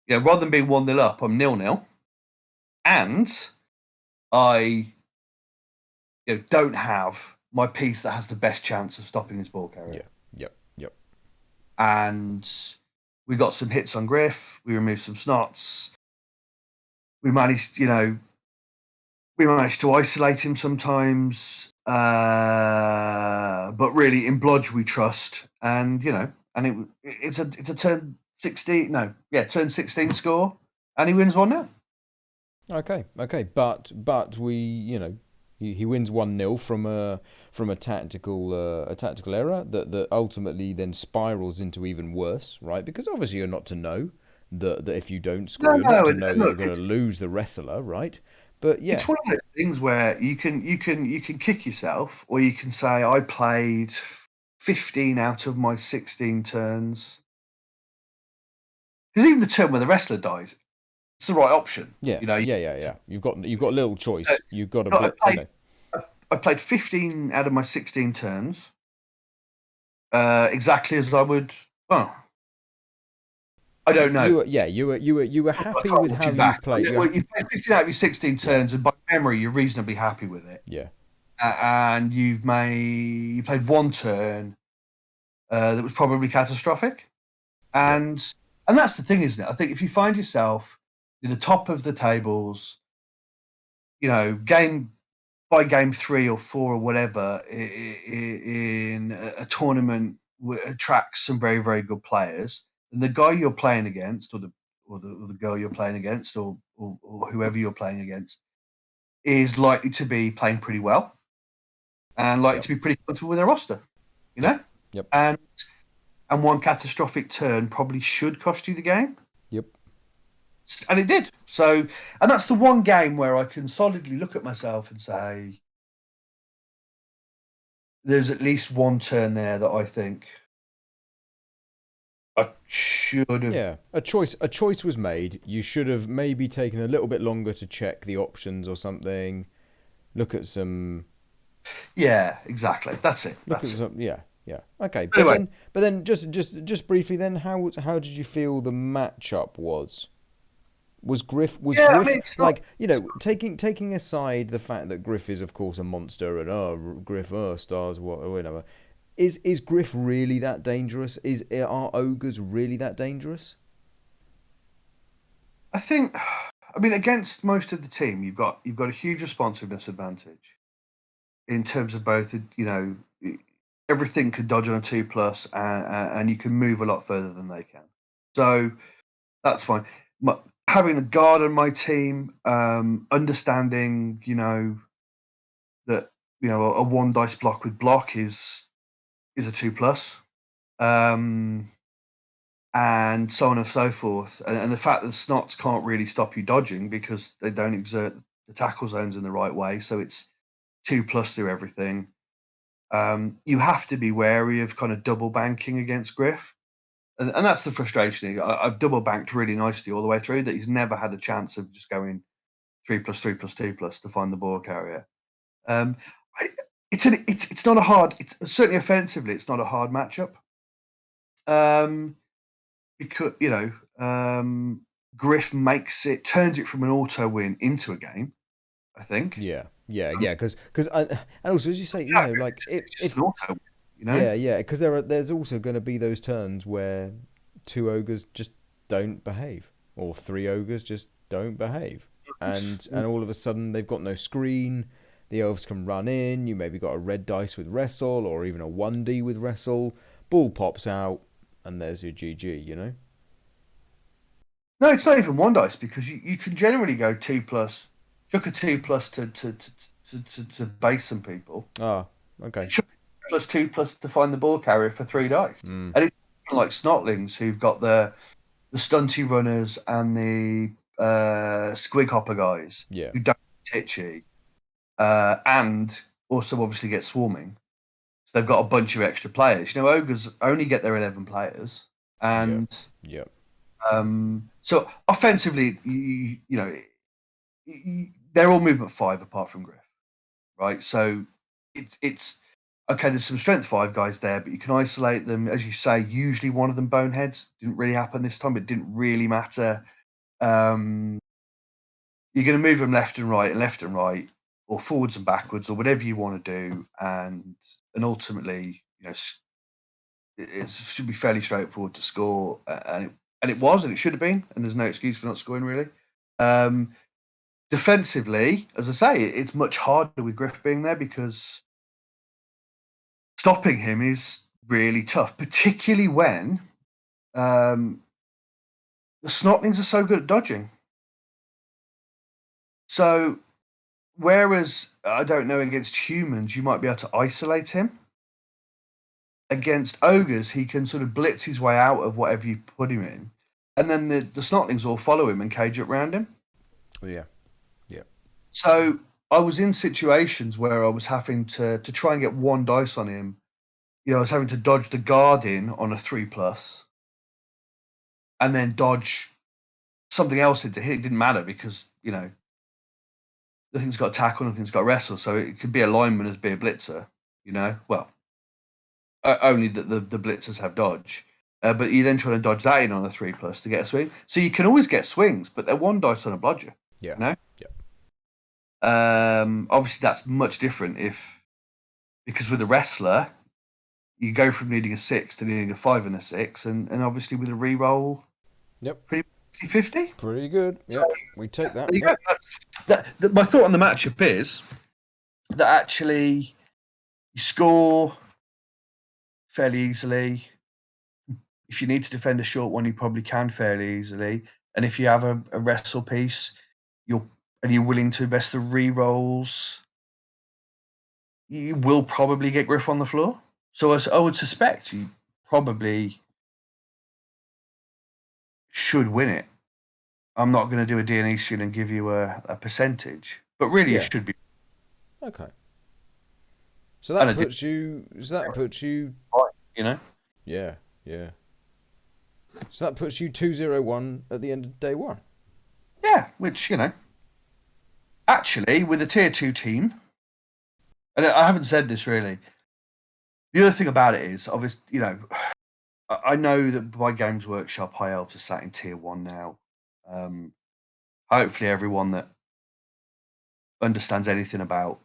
rather than being 1-0 up, I'm 0-0. And I don't have my piece that has the best chance of stopping his ball carrier. Yeah. Yep. Yep. And we got some hits on Griff. We removed some snots. We managed, to isolate him sometimes. But really, in Blodge we trust, and it's a turn 16. No, yeah, turn 16 score, and he wins 1-0. Okay. Okay. But we he wins 1-0 from a tactical error that ultimately then spirals into even worse, right? Because obviously you're not to know that if you don't No, score, you're not no, to and know that you're look, going to lose the wrestler, right? But yeah, it's one of those things where you can kick yourself, or you can say I played 15 out of my 16 turns. Because even the turn where the wrestler dies, it's the right option. yeah, You know, yeah, yeah, yeah. You've got a little choice. You've got a I bit, played I played 15 out of my 16 turns, exactly as I would. Oh, I don't know. You were I happy can't with watch how you back. you've played. Well, you played 15 out of your 16 Yeah, turns, and by memory, you're reasonably happy with it. yeah, And you played one turn that was probably catastrophic. yeah, And that's the thing, isn't it? I think if you find yourself in the top of the tables, game by game 3 or 4 or whatever, in a tournament attracts some very, very good players, and the guy you're playing against, or the girl you're playing against, or whoever you're playing against, is likely to be playing pretty well and likely yep, to be pretty comfortable with their roster, you yep, know. yep, And one catastrophic turn probably should cost you the game. yep. And it did. So, and that's the one game where I can solidly look at myself and say, there's at least one turn there that I think I should have. Yeah, a choice was made. You should have maybe taken a little bit longer to check the options or something. Look at some Yeah, exactly. That's it. Look at That's it. some, yeah, yeah. Okay, but Anyway, then just briefly then, how did you feel the matchup was? Was yeah, I mean, Griff it's not. like taking aside the fact that Griff is of course a monster and Griff stars whatever. Is Griff really that dangerous? Are ogres really that dangerous? I think. I mean, against most of the team, you've got a huge responsiveness advantage in terms of both. Everything can dodge on a 2+, and you can move a lot further than they can. So that's fine. Having the guard on my team, understanding, that a 1 dice block with block is a 2+, um, and so on and so forth. And the fact that the snots can't really stop you dodging because they don't exert the tackle zones in the right way, so it's 2+ through everything. You have to be wary of kind of double banking against Griff. And that's the frustration. I've double banked really nicely all the way through, that he's never had a chance of just going 3+3+2+ to find the ball carrier. Um, I, it's not a hard. It's certainly offensively, it's not a hard matchup. Um, because Griff turns it from an auto win into a game. I think. Yeah, yeah, Um, yeah. Because and also as you say, yeah, like it's just if an auto win. You know. yeah, yeah, because there's also going to be those turns where two ogres just don't behave, or three ogres just don't behave, and all of a sudden they've got no screen. The elves can run in. You maybe got a red dice with wrestle, or even a 1D with wrestle. Ball pops out, and there's your GG. You know. No, it's not even 1 dice, because you can generally go 2+, chuck a 2+ to base some people, Ah, okay. chuck a 2+2+ to find the ball carrier for 3 dice, Mm, and it's like Snotlings who've got the stunty runners and the squig hopper guys Yeah. who don't titchy, and also obviously get swarming. So they've got a bunch of extra players. You know, ogres only get their 11 players, Yeah. and Yeah. so offensively, they're all movement 5 apart from Griff, right? So it's okay. There's some strength 5 guys there, but you can isolate them, as you say. Usually, one of them boneheads. Didn't really happen this time. It didn't really matter. Um, you're going to move them left and right, or forwards and backwards, or whatever you want to do, and ultimately, it should be fairly straightforward to score, and it was, and it should have been, and there's no excuse for not scoring really. Um, Defensively, as I say, it's much harder with Griff being there because stopping him is really tough, particularly when um, the Snotlings are so good at dodging. So, whereas I don't know, against humans, you might be able to isolate him. Against ogres, he can sort of blitz his way out of whatever you put him in, and then the Snotlings all follow him and cage up round him. Yeah. Yeah. So I was in situations where I was having to try and get one dice on him. I was having to dodge the guard in on a 3+, and then dodge something else into hit. It didn't matter because nothing's got tackle, nothing's got wrestle, so it could be a lineman as be a blitzer. Well, only that the blitzers have dodge. But you then try to dodge that in on a 3+ to get a swing. So you can always get swings, but they're one dice on a bludger. Yeah. You know? Yeah. Obviously, that's much different because with a wrestler, you go from needing a 6 to needing a 5 and a 6, and obviously with a reroll, Yep. pretty 50-50. Pretty good. Yep. So, We take that. there you Yep. go. My thought on the matchup is that actually you score fairly easily. If you need to defend a short one, you probably can fairly easily. And if you have a wrestle piece, you're willing to invest the re-rolls, you will probably get Griff on the floor. So I would suspect you probably should win it. I'm not going to do a D&E stream and give you a percentage, but really Yeah. it should be. Okay. So And that I did puts you. So that puts you. fine. Yeah. Yeah. So that puts you 2-0-1 at the end of day one. Yeah, which, actually, with a tier 2 team, and I haven't said this really, the other thing about it is, obviously, I know that by Games Workshop, High Elves are sat in tier 1 now. Hopefully, everyone that understands anything about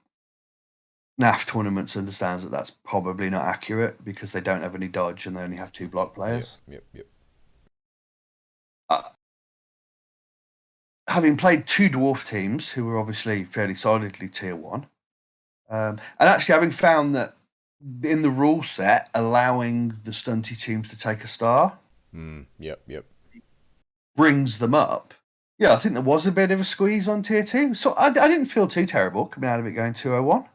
NAF tournaments understands that that's probably not accurate because they don't have any dodge and they only have 2 block Yep. players. Yep. Uh, Having played 2 dwarf teams who were obviously fairly solidly tier 1, and actually having found that in the rule set, allowing the stunty teams to take a star Yep. brings them up. Yeah, I think there was a bit of a squeeze on tier 2. So I didn't feel too terrible coming out of it going 2-0-1.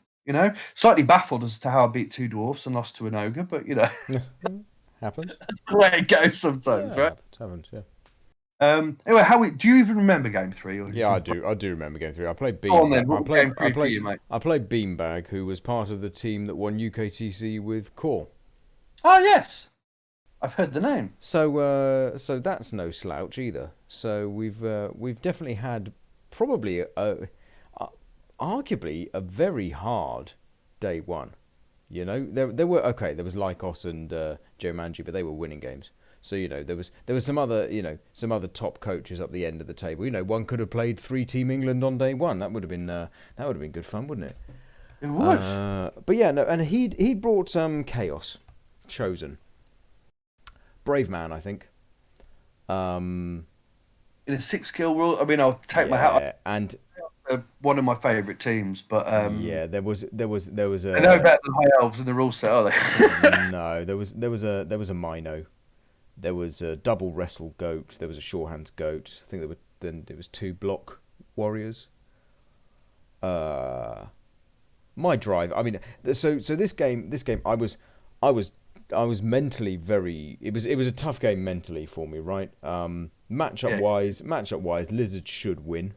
Slightly baffled as to how I beat 2 dwarfs and lost to an ogre, but Happens. that's the way it goes sometimes, Yeah. right? Happens. Yeah. Anyway, do you even remember game 3? Or Yeah, I do. I do remember going through. I played Go on then. Beanbag. What game 3 for you, mate? I played Beanbag, who was part of the team that won UKTC with Core. Oh yes, I've heard the name. So that's no slouch either. So we've definitely had probably arguably a very hard day one. There were okay. There was Lycos and Joe Manji, but they were winning games. So there was some other top coaches up the end of the table. One could have played 3-Team England on day one. That would have been good fun, wouldn't it? It would. But yeah, no, and he brought some chaos. Chosen. Brave man, I think. In a 6-kill rule, I mean, I'll take my hat off. And One of my favourite teams, but yeah, there was a. they're no better than High Elves in the rule set, are they? No, there was a Mino. There was a double wrestle goat. There was a shorthand goat. I think there was 2 block warriors. My drive. I mean, so this game, I was was mentally very. It was a tough game mentally for me, right? Yeah. Matchup wise, Lizards should win.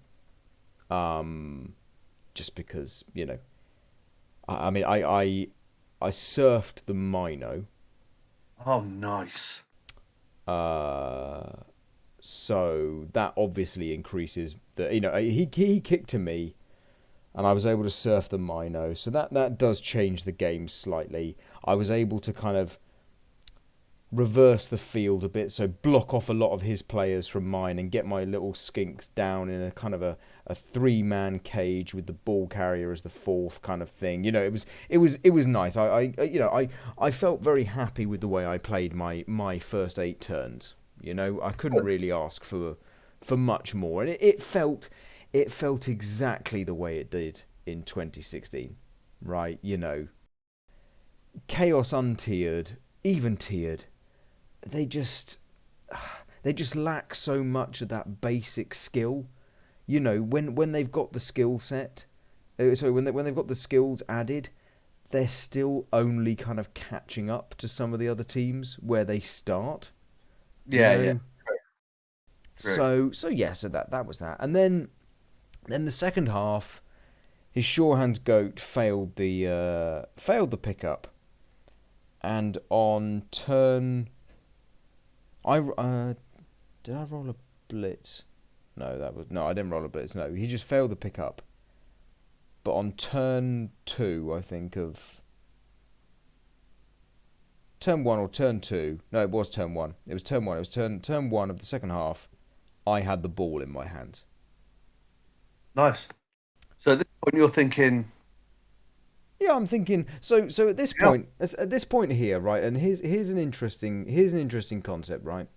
Just because I mean, I surfed the Mino, Oh, nice. uh, so that obviously increases the. He kicked to me, and I was able to surf the Mino, so that does change the game slightly. I was able to kind of reverse the field a bit, so block off a lot of his players from mine and get my little skinks down in a kind of a three-man cage with the ball carrier as the fourth kind of thing. It was nice. I felt very happy with the way I played my first 8 turns. I couldn't really ask for much more, and it felt exactly the way it did in 2016, right? Chaos untiered, even tiered. They just they just lack so much of that basic skill. When they've got the skill set, sorry, when they've got the skills added, they're still only kind of catching up to some of the other teams where they start. You Yeah, yeah. know, True. so that was that, and then the second half, his Shorehand goat failed the pickup, and on turn I did I roll a blitz? No, I didn't roll a blitz. No, he just failed the pickup. But on turn two, I think of turn one or turn two. No, it was turn one. It was turn one. It was turn one of the second half. I had the ball in my hands. Nice. So at this point, you're thinking, Yeah, I'm thinking. So at this yeah, point, at this point here, right? And here's an interesting concept, right?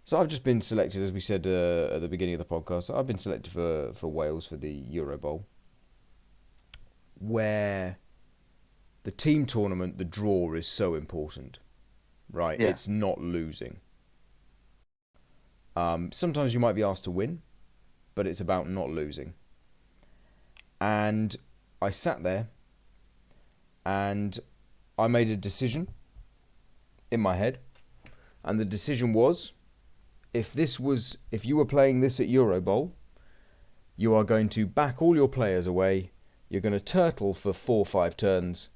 So I've just been selected, as we said at the beginning of the podcast. I've been selected for Wales for the Euro Bowl, where the team tournament, the draw is so important, right? yeah, It's not losing. Sometimes you might be asked to win, but it's about not losing. And I sat there and I made a decision in my head, and the decision was, if you were playing this at Euro Bowl, you are going to back all your players away, you're going to turtle for 4 or 5 turns,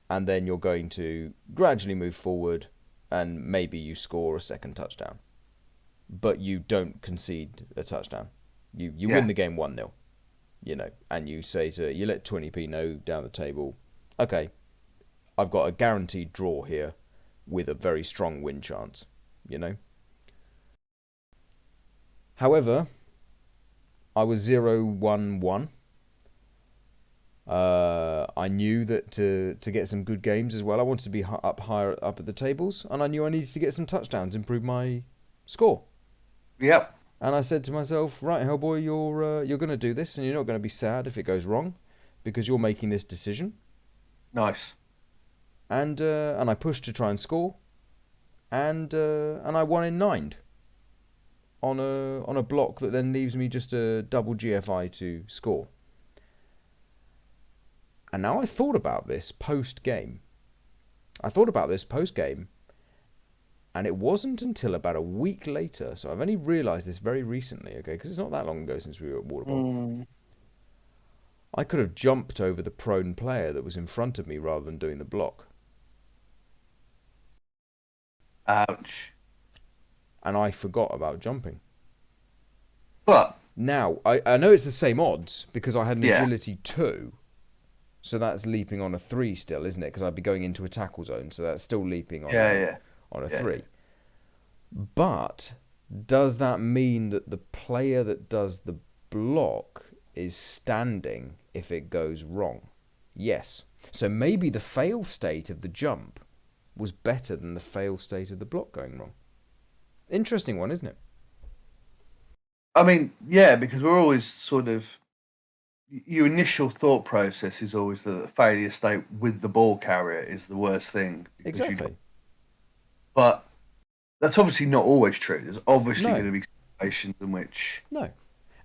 and then you're going to gradually move forward, and maybe you score a second touchdown, but you don't concede a touchdown. You yeah, win the game 1-0, and you let 20p know down the table, okay, I've got a guaranteed draw here with a very strong win chance, you know. However, I was 0-1-1. I knew that to get some good games as well, I wanted to be up higher up at the tables, and I knew I needed to get some touchdowns, improve my score. yep, And I said to myself, right, Hellboy, you're going to do this, and you're not going to be sad if it goes wrong, because you're making this decision. nice. And I pushed to try and score, and I won in 9 on a block that then leaves me just a double GFI to score. And now I thought about this post game. And it wasn't until about a week later, so I've only realised this very recently, okay, because it's not that long ago since we were at Waterbowl. Mm, I could have jumped over the prone player that was in front of me rather than doing the block. ouch. And I forgot about jumping. But Now, I know it's the same odds because I had an yeah, agility 2, so that's leaping on a 3 still, isn't it? Because I'd be going into a tackle zone, so that's still leaping on yeah, a yeah, on a yeah. 3. But does that mean that the player that does the block is standing if it goes wrong? Yes. So maybe the fail state of the jump was better than the fail state of the block going wrong. Interesting one, isn't it? I mean, yeah, because we're always sort of your initial thought process is always that the failure state with the ball carrier is the worst thing because you don't. Exactly. But that's obviously not always true. There's obviously No, going to be situations in which, no.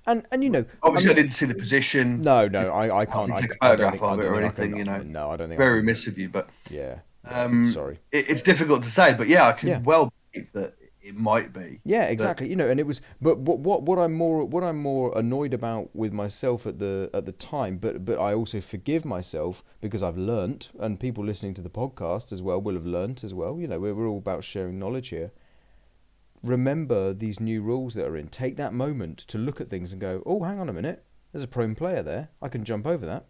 And I obviously, I mean, didn't see the position. no, I I can't, didn't take a I don't photograph think, I of it don't or think I anything. can, no, I don't think I Very can, remiss of you, but yeah. Sorry. It's difficult to say, but yeah, I Yeah. can well believe that it might be. Yeah, That exactly. And it was, but what I'm more annoyed about with myself at the time, but I also forgive myself because I've learnt, and people listening to the podcast as well will have learnt as well. We're all about sharing knowledge here. Remember these new rules that are in. Take that moment to look at things and go, oh, hang on a minute. There's a prone player there. I can jump over that.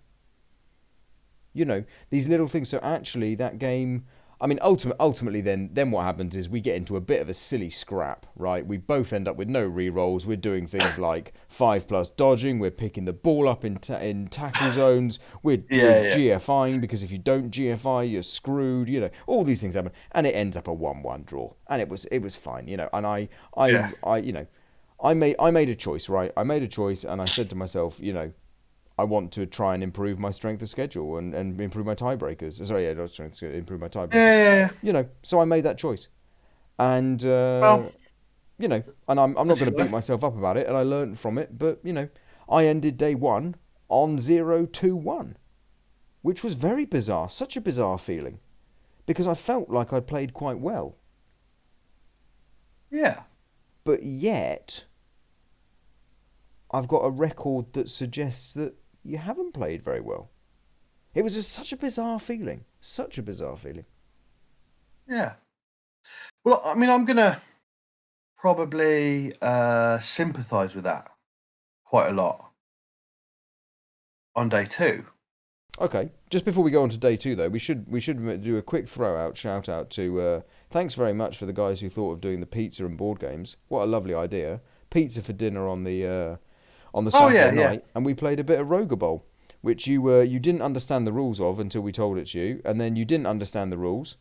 These little things. So actually, that game. I mean, ultimately, then what happens is we get into a bit of a silly scrap, right? We both end up with no re-rolls. We're doing things like 5+ dodging. We're picking the ball up in tackle zones. We're yeah, GFIing because if you don't GFI, you're screwed. All these things happen, and it ends up a 1-1 draw, and it was fine. And yeah, I made a choice, right? I made a choice, and I said to myself, I want to try and improve my strength of schedule and improve my tiebreakers. Sorry, yeah, not strength of schedule, improve my tiebreakers. yeah. So I made that choice. And, Well, and I'm not as going you to beat live. myself up about it, and I learned from it, but, I ended day one on 0-2-1, which was very bizarre, such a bizarre feeling, because I felt like I'd played quite well. Yeah, But yet, I've got a record that suggests that you haven't played very well. It was just such a bizarre feeling. Such a bizarre feeling. yeah. Well, I mean, I'm gonna probably sympathise with that quite a lot on day two. Okay, just before we go on to day two, though, we should do a quick shout out to. Thanks very much for the guys who thought of doing the pizza and board games. What a lovely idea! Pizza for dinner on the Oh Saturday yeah, yeah. night, and we played a bit of Waterbowl, which you didn't understand the rules of until we told it to you, and then you didn't understand the rules,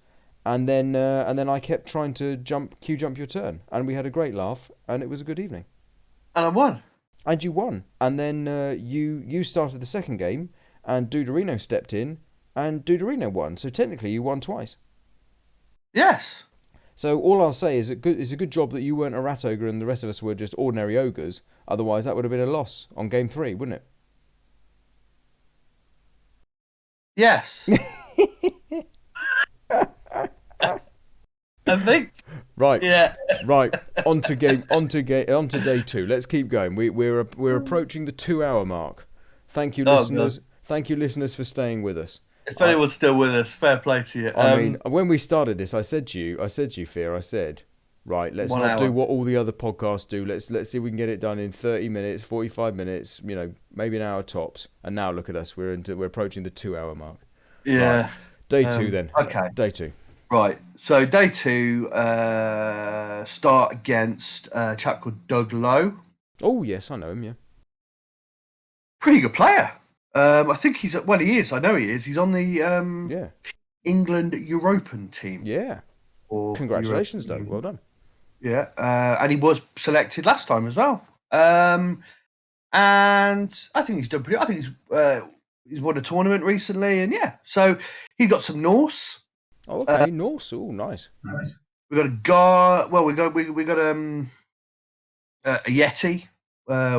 and then I kept trying to queue jump your turn, and we had a great laugh, and it was a good evening. And I won. And you won. And then you started the second game, and Duderino stepped in, and Duderino won. So technically, you won twice. Yes. So all I'll say is it's a good job that you weren't a rat ogre and the rest of us were just ordinary ogres. Otherwise, that would have been a loss on game three, wouldn't Yes. it? I think. Right. Yeah. Right, on to day two. Let's keep going. We're approaching the 2 hour mark. Thank you, Oh god. listeners. Thank you, listeners, for staying with us. If I anyone's still with us, fair play to you. I mean, when we started this, I said to you, Fear. I said, right, let's One not do hour. what all the other podcasts do. Let's see if we can get it done in 30 minutes, 45 minutes. Maybe an hour tops. And now look at us. We're approaching the 2 hour mark. Right, Yeah. day two then. Okay. Day two. Right. So day two, start against a chap called Doug Lowe. Oh yes, I know him. Yeah. Pretty good player. I think he is. I know he is. He's on the Yeah. England European team. Yeah. Or Congratulations, Doug. Well done. Yeah, and he was selected last time as well. And I think he's done pretty. I think he's won a tournament recently, and yeah, so he got some Norse. Oh, okay. Norse. Oh, nice. We got a guard. Well, we got a Yeti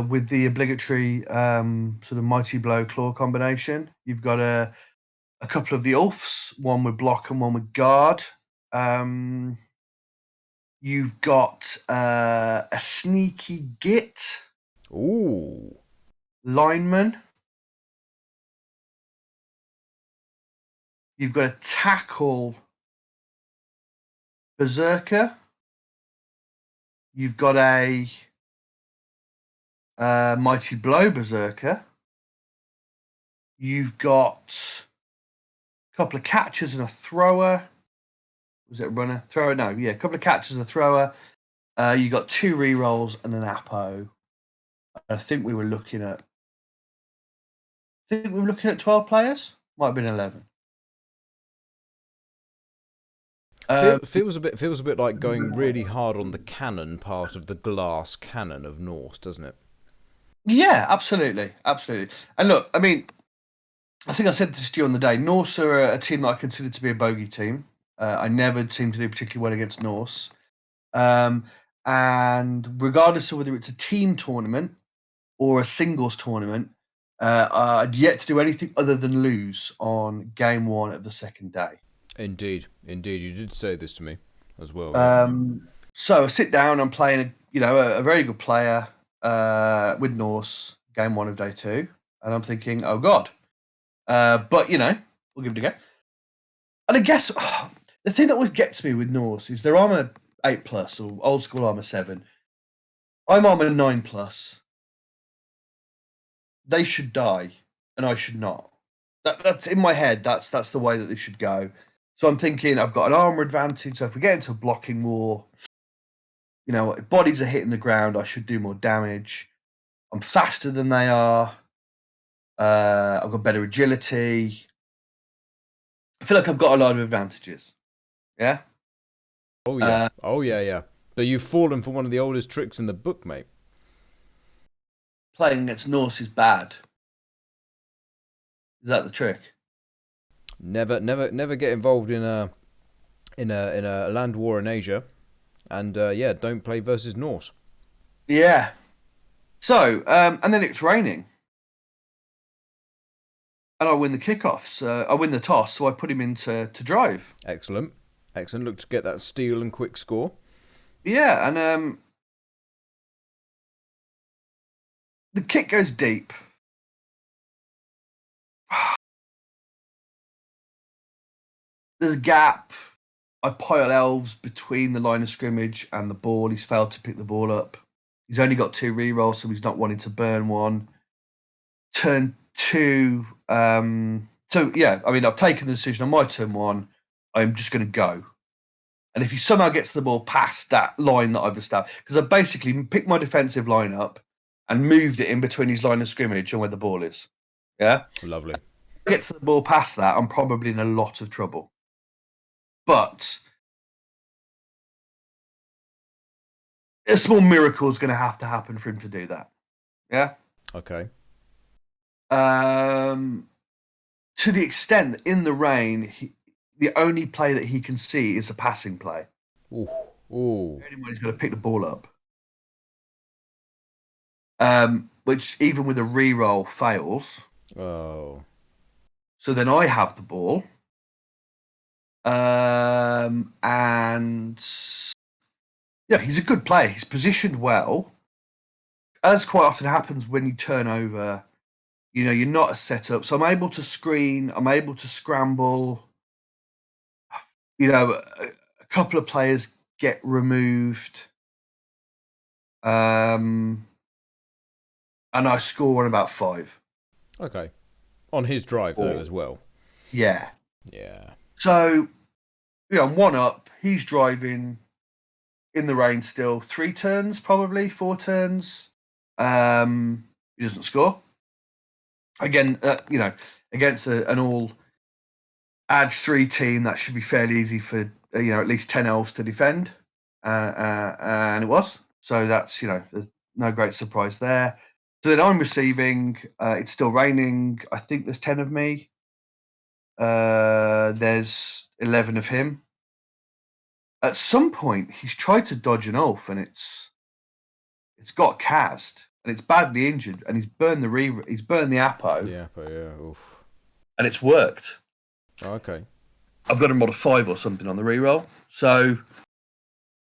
with the obligatory sort of mighty blow claw combination. You've got a couple of the Ulfs, one with block and one with guard. You've got a sneaky git Ooh. lineman. You've got a tackle berserker. You've got a mighty blow berserker. You've got a couple of catchers and a thrower. Was it a runner? Thrower? No, yeah, a couple of catchers and a thrower. You got 2 rerolls and an Apo. I think we were looking at 12 players. Might have been 11. Feels a bit like going really hard on the cannon part of the glass cannon of Norse, doesn't it? Yeah, absolutely. And look, I mean, I think I said this to you on the day. Norse are a team that I consider to be a bogey team. I never seem to do particularly well against Norse. And regardless of whether it's a team tournament or a singles tournament, I'd yet to do anything other than lose on game one of the second day. Indeed, indeed, you did say this to me as well. Yep. So I sit down. I'm playing, a very good player with Norse, game one of day two, and I'm thinking, oh god. But we'll give it a go. And I guess the thing that always gets me with Norse is their armor 8 plus or old school armor 7. I'm armor 9 plus. They should die, and I should not. That's in my head. That's the way that they should go. So I'm thinking I've got an armor advantage. So if we get into blocking war, if bodies are hitting the ground, I should do more damage. I'm faster than they are. I've got better agility. I feel like I've got a lot of advantages. Yeah. Oh yeah. Uh, Oh yeah, yeah. But you've fallen for one of the oldest tricks in the book, mate. Playing against Norse is bad. Is that the trick? Never get involved in a land war in Asia, and yeah, don't play versus Norse. Yeah. So, and then it's raining, and I win the kickoffs. I win the toss, so I put him in to drive. Excellent, excellent. Look to get that steal and quick score. Yeah, and the kick goes deep. There's a gap. I pile elves between the line of scrimmage and the ball. He's failed to pick the ball up. He's only got 2 rerolls, so he's not wanting to burn one. Turn 2. So yeah, I mean, I've taken the decision on my turn 1. I'm just going to go. And if he somehow gets the ball past that line that I've established, because I basically picked my defensive line up and moved it in between his line of scrimmage and where the ball is. Yeah. Lovely. If he gets the ball past that, I'm probably in a lot of trouble. But a small miracle is going to happen for him to do that. Yeah. Okay. To the extent that in the rain, the only play that he can see is a passing play. Ooh. Ooh. Anybody's got to pick the ball up. Which even with a re-roll fails. Oh. So then I have the ball. And yeah, he's a good player. He's positioned well. As quite often happens when you turn over, you're not a setup. So I'm able to screen. I'm able to scramble. A couple of players get removed. And I score on about 5. Okay. On his drive though Or as well. yeah. Yeah. So I'm 1 up. He's driving in the rain still. 3 turns, probably 4 turns. He doesn't score again. Against an all Adge 3 team, that should be fairly easy for at least 10 elves to defend, and it was. So that's there's no great surprise there. So then I'm receiving. It's still raining. I think there's 10 of me. There's 11 of him. At some point, he's tried to dodge an elf, and it's got cast, and it's badly injured, and he's burned the Apo, Yeah. But yeah. Oof. and it's worked. Okay. I've got him on a 5 or something on the reroll. So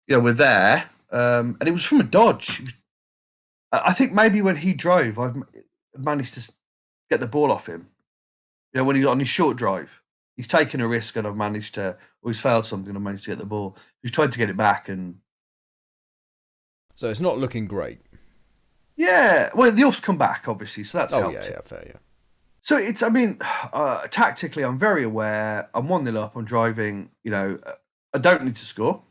we're there, and it was from a dodge. I think maybe when he drove, I've managed to get the ball off him. When he's on his short drive, he's taken a risk, and I've managed to, or he's failed something, and I've managed to get the ball. He's tried to get it back, and So it's not looking great. yeah, well, the offs come back, obviously, so that's Oh helped. yeah, yeah, fair, yeah. So it's, I mean, tactically, I'm very aware. I'm 1-0 up. I'm driving. I don't need to score.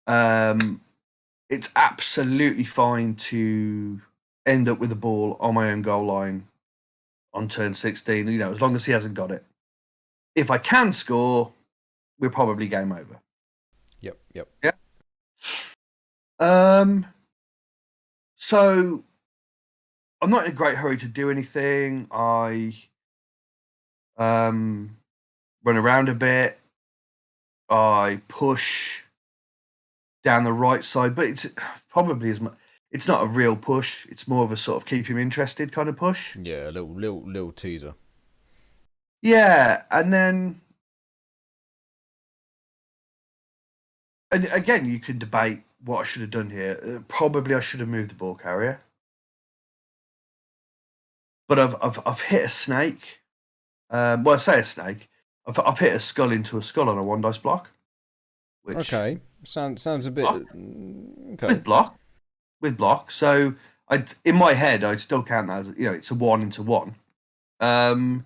It's absolutely fine to end up with the ball on my own goal line on turn 16. As long as he hasn't got it. If I can score, we're probably game over. Yep, yep. Yeah. So I'm not in a great hurry to do anything. I run around a bit. I push down the right side, but it's probably as much. It's not a real push. It's more of a sort of keep him interested kind of push. Yeah, a little teaser. Yeah, and then And again, you could debate what I should have done here. Probably I should have moved the ball carrier, but I've hit a snake. Well, I say a snake. I've hit a skull into a skull on a one dice block, which Okay, sounds a bit block, okay. with block with block. So I, in my head, I'd still count that as, it's a 1 into 1. Um,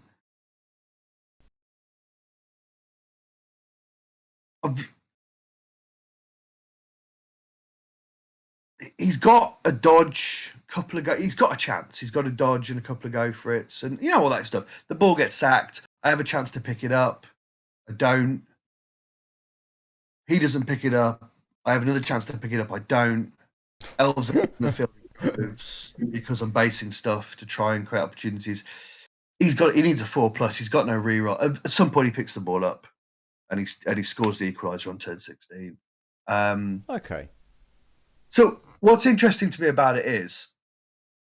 I've, he's got a dodge, couple of go. He's got a chance. He's got a dodge and a couple of go for it, and all that stuff. The ball gets sacked. I have a chance to pick it up. I don't. He doesn't pick it up. I have another chance to pick it up. I don't. Elves are going to fill moves because I'm basing stuff to try and create opportunities. He needs a 4+. He's got no reroll. At some point, he picks the ball up, and he scores the equaliser on turn 16. Okay. So what's interesting to me about it is,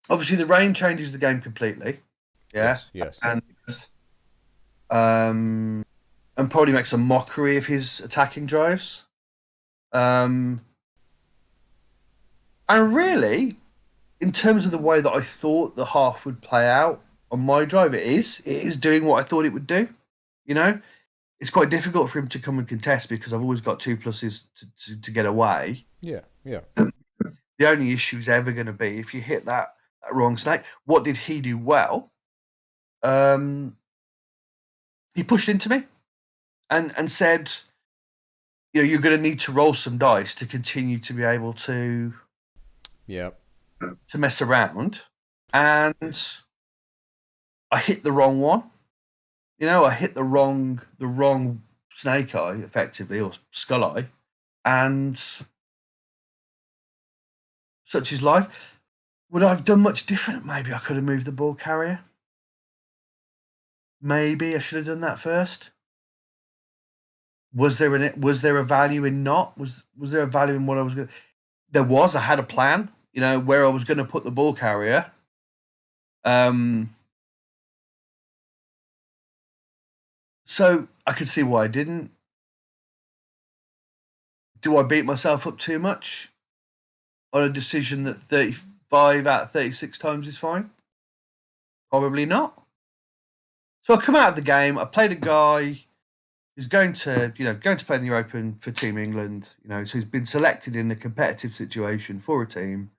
obviously, the rain changes the game completely. Yeah. Yes. And probably makes a mockery of his attacking drives. And really, in terms of the way that I thought the half would play out on my drive, it is doing what I thought it would do. It's quite difficult for him to come and contest because I've always got 2+s to get away. Yeah. The only issue is ever going to be if you hit that wrong snake. What did he do well? He pushed into me and said, you're going to need to roll some dice to continue to be able to mess around. And I hit the wrong one. I hit the wrong snake eye, effectively, or skull eye, and such is life. Would I have done much different? Maybe I could have moved the ball carrier. Maybe I should have done that first. Was there a value in not? Was there a value in what I was going? There was. I had a plan. Where I was going to put the ball carrier. So I could see why I didn't. Do I beat myself up too much on a decision that 35 out of 36 times is fine? Probably not. So I come out of the game. I played a guy who's going to play in the Open for Team England. So he's been selected in a competitive situation for a team.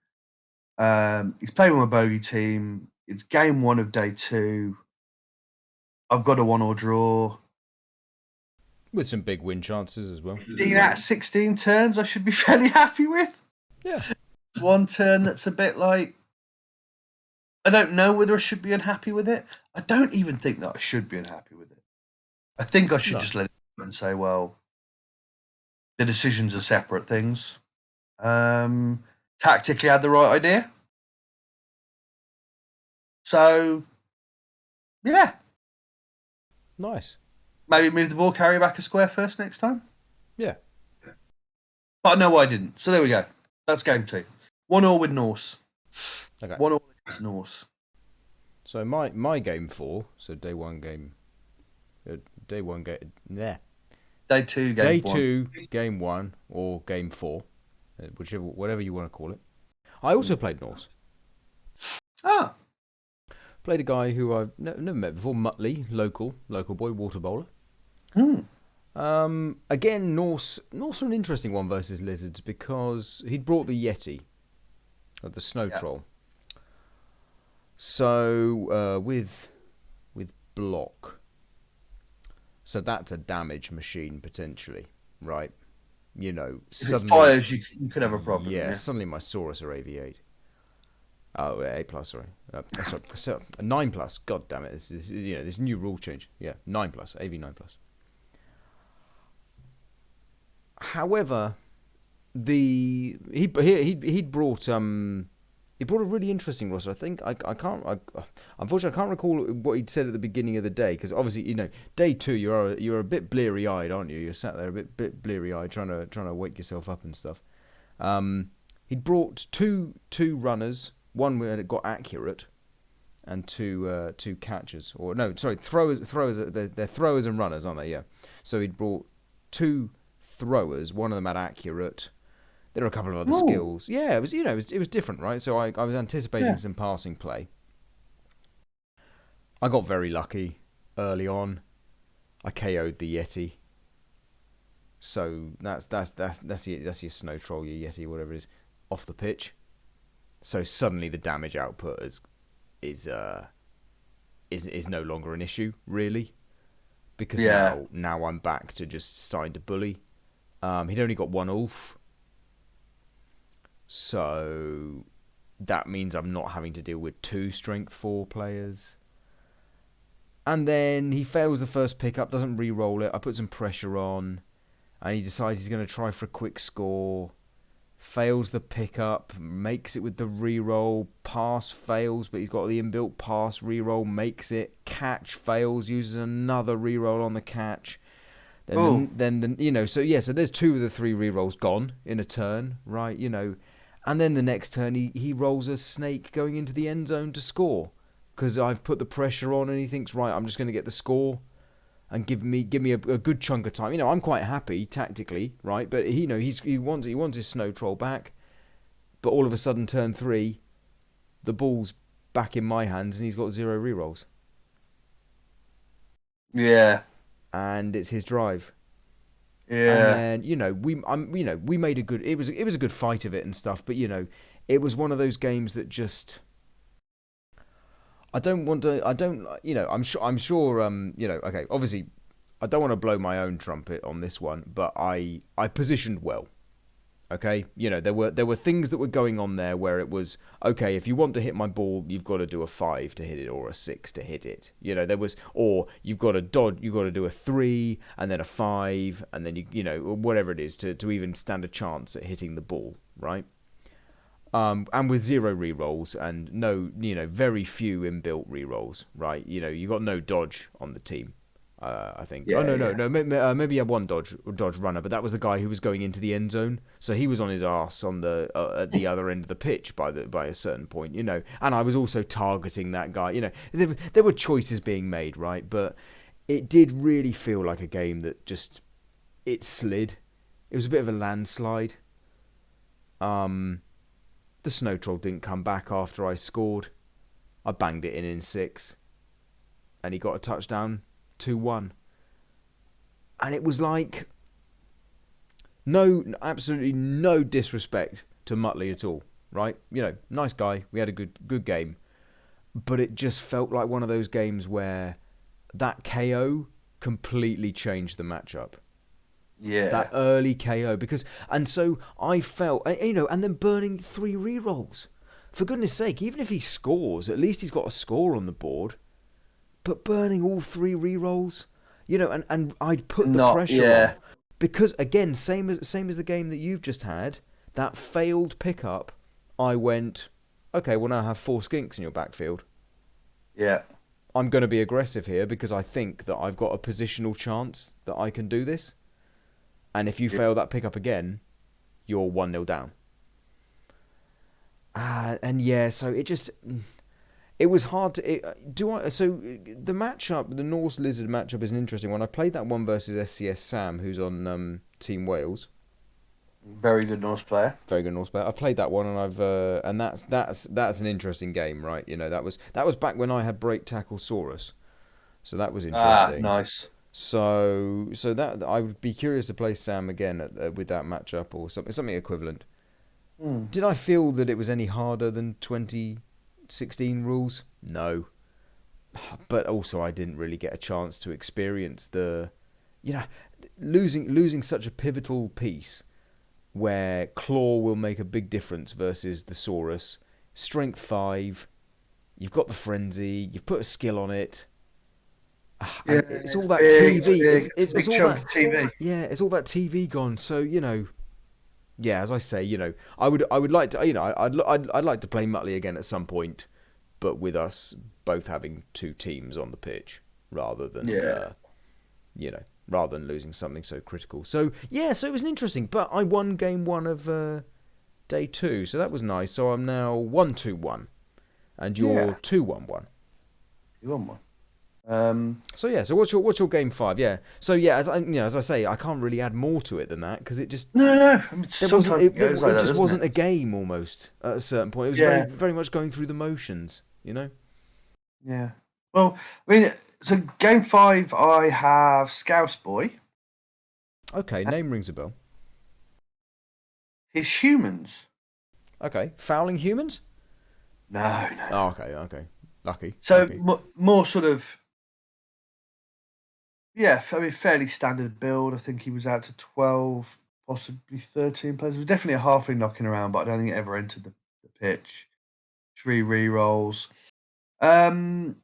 He's playing with my bogey team. It's game 1 of day 2. I've got a 1-1 draw. With some big win chances as well. 15 out of 16 turns I should be fairly happy with. Yeah. One turn that's a bit like, I don't know whether I should be unhappy with it. I don't even think that I should be unhappy with it. I think I should just let it go and say, well, the decisions are separate things. Tactically, I had the right idea. So, yeah. Nice. Maybe move the ball carrier back a square first next time. Yeah. But no, I didn't. So there we go. That's game 2. 1-1 with Norse. Okay. 1-1 against Norse. So my game 4. So day 1 game. Day 1 game. Yeah. Day 2 game 1. Day 2 game 1 or game 4, whatever you want to call it. I also played Norse. Ah. Played a guy who I've never met before, Muttley, local boy, water bowler. Again, Norse are an interesting one versus lizards because he'd brought the Yeti, the snow troll. So with block, so that's a damage machine potentially, right? If it fires, you could have a problem. Yeah, suddenly my Saurus are AV8. Oh, A+, sorry. Sorry, 9+. God damn it! This new rule change. Yeah, 9+, AV 9+. However, he'd brought he brought a really interesting roster. I think unfortunately I can't recall what he'd said at the beginning of the day because obviously day 2 you're a bit bleary eyed, aren't you? You're sat there a bit bleary eyed trying to wake yourself up and stuff. He'd brought two runners. One where it got accurate, and two catchers. Throwers. They're throwers and runners, aren't they? Yeah. So he'd brought 2 throwers. One of them had accurate. There were a couple of other Ooh. skills. Yeah, it was it was different, right? So I was anticipating Yeah. some passing play. I got very lucky early on. I KO'd the Yeti. So that's your snow troll, your Yeti, whatever it is, off the pitch. So suddenly the damage output is no longer an issue, really, because Yeah. now I'm back to just starting to bully. He'd only got one Ulf, so that means I'm not having to deal with two strength 4 players. And then he fails the first pickup, doesn't re-roll it. I put some pressure on, and he decides he's going to try for a quick score. Fails the pickup, makes it with the re-roll. Pass fails, but he's got the inbuilt pass. Re-roll makes it. Catch fails, uses another re-roll on the catch. Then so there's 2 of the 3 re-rolls gone in a turn, right? And then the next turn he rolls a snake going into the end zone to score. Because I've put the pressure on and he thinks, right, I'm just going to get the score and give me a good chunk of time. I'm quite happy tactically, right? But he wants his snow troll back. But all of a sudden, turn 3, the ball's back in my hands and he's got 0 rerolls. Yeah. And it's his drive. Yeah. And then we made a good. It was a good fight of it and stuff. But it was one of those games that just. I don't want to. I don't. I'm sure. Okay. Obviously, I don't want to blow my own trumpet on this one, but I positioned well. Okay. There were things that were going on there where it was okay. If you want to hit my ball, you've got to do a 5 to hit it or a 6 to hit it. There was, or you've got to dodge. You've got to do a 3 and then a 5 and then whatever it is to even stand a chance at hitting the ball, right? And with 0 rerolls and no, very few inbuilt rerolls, right? You got no dodge on the team, I think. Yeah, no. Maybe you had one dodge runner, but that was the guy who was going into the end zone, so he was on his arse on the at the other end of the pitch by a certain point, And I was also targeting that guy. There were choices being made, right? But it did really feel like a game that just it slid. It was a bit of a landslide. The snow troll didn't come back after I scored. I banged it in 6. And he got a touchdown, 2-1. And it was like... absolutely no disrespect to Muttley at all, right? Nice guy. We had a good game. But it just felt like one of those games where that KO completely changed the matchup. Yeah. That early KO and so I felt, and then burning 3 rerolls. For goodness sake, even if he scores, at least he's got a score on the board. But burning all 3 rerolls, and I'd put the pressure on because again, same as the game that you've just had, that failed pickup. I went, okay, well now I have 4 skinks in your backfield. Yeah. I'm going to be aggressive here because I think that I've got a positional chance that I can do this. And if you fail that pickup again, you're 1-0 down. So it was hard to. So the matchup, the Norse Lizard matchup, is an interesting one. I played that one versus SCS Sam, who's on Team Wales. Very good Norse player. Very good Norse player. I played that one, and that's an interesting game, right? That was back when I had Break Tackle Saurus, so that was interesting. Nice. So that I would be curious to play Sam again with that matchup or something equivalent. Did I feel that it was any harder than 2016 rules? No, but also I didn't really get a chance to experience losing such a pivotal piece where Claw will make a big difference versus the Saurus. Strength 5, you've got the Frenzy, you've put a skill on it. Yeah, it's all that TV. It's all that TV. Yeah, it's all that TV gone. So as I say, I would like to, I'd like to play Muttley again at some point, but with us both having 2 teams on the pitch rather than rather than losing something so critical. So so it was interesting. But I won game 1 of day 2, so that was nice. So I'm now 1-2-1, and you're 2-1-1. 2-1-1. So yeah, so what's your game five? Yeah. So yeah, as I say, I can't really add more to it than that because it just No. I mean, there wasn't sometimes it goes like it that, just doesn't wasn't it? a game almost at a certain point. It was Yeah, very much going through the motions, you know. yeah. Well, I mean, so game five, I have Scouse Boy. Okay, name rings a bell. His humans. Okay, fouling humans. No. Oh, okay. Lucky, So lucky. more sort of, yeah. I mean, fairly standard build. I think he was out to 12, possibly 13 players. It was definitely a halfling knocking around, but I don't think it ever entered the pitch. 3 re-rolls. Um,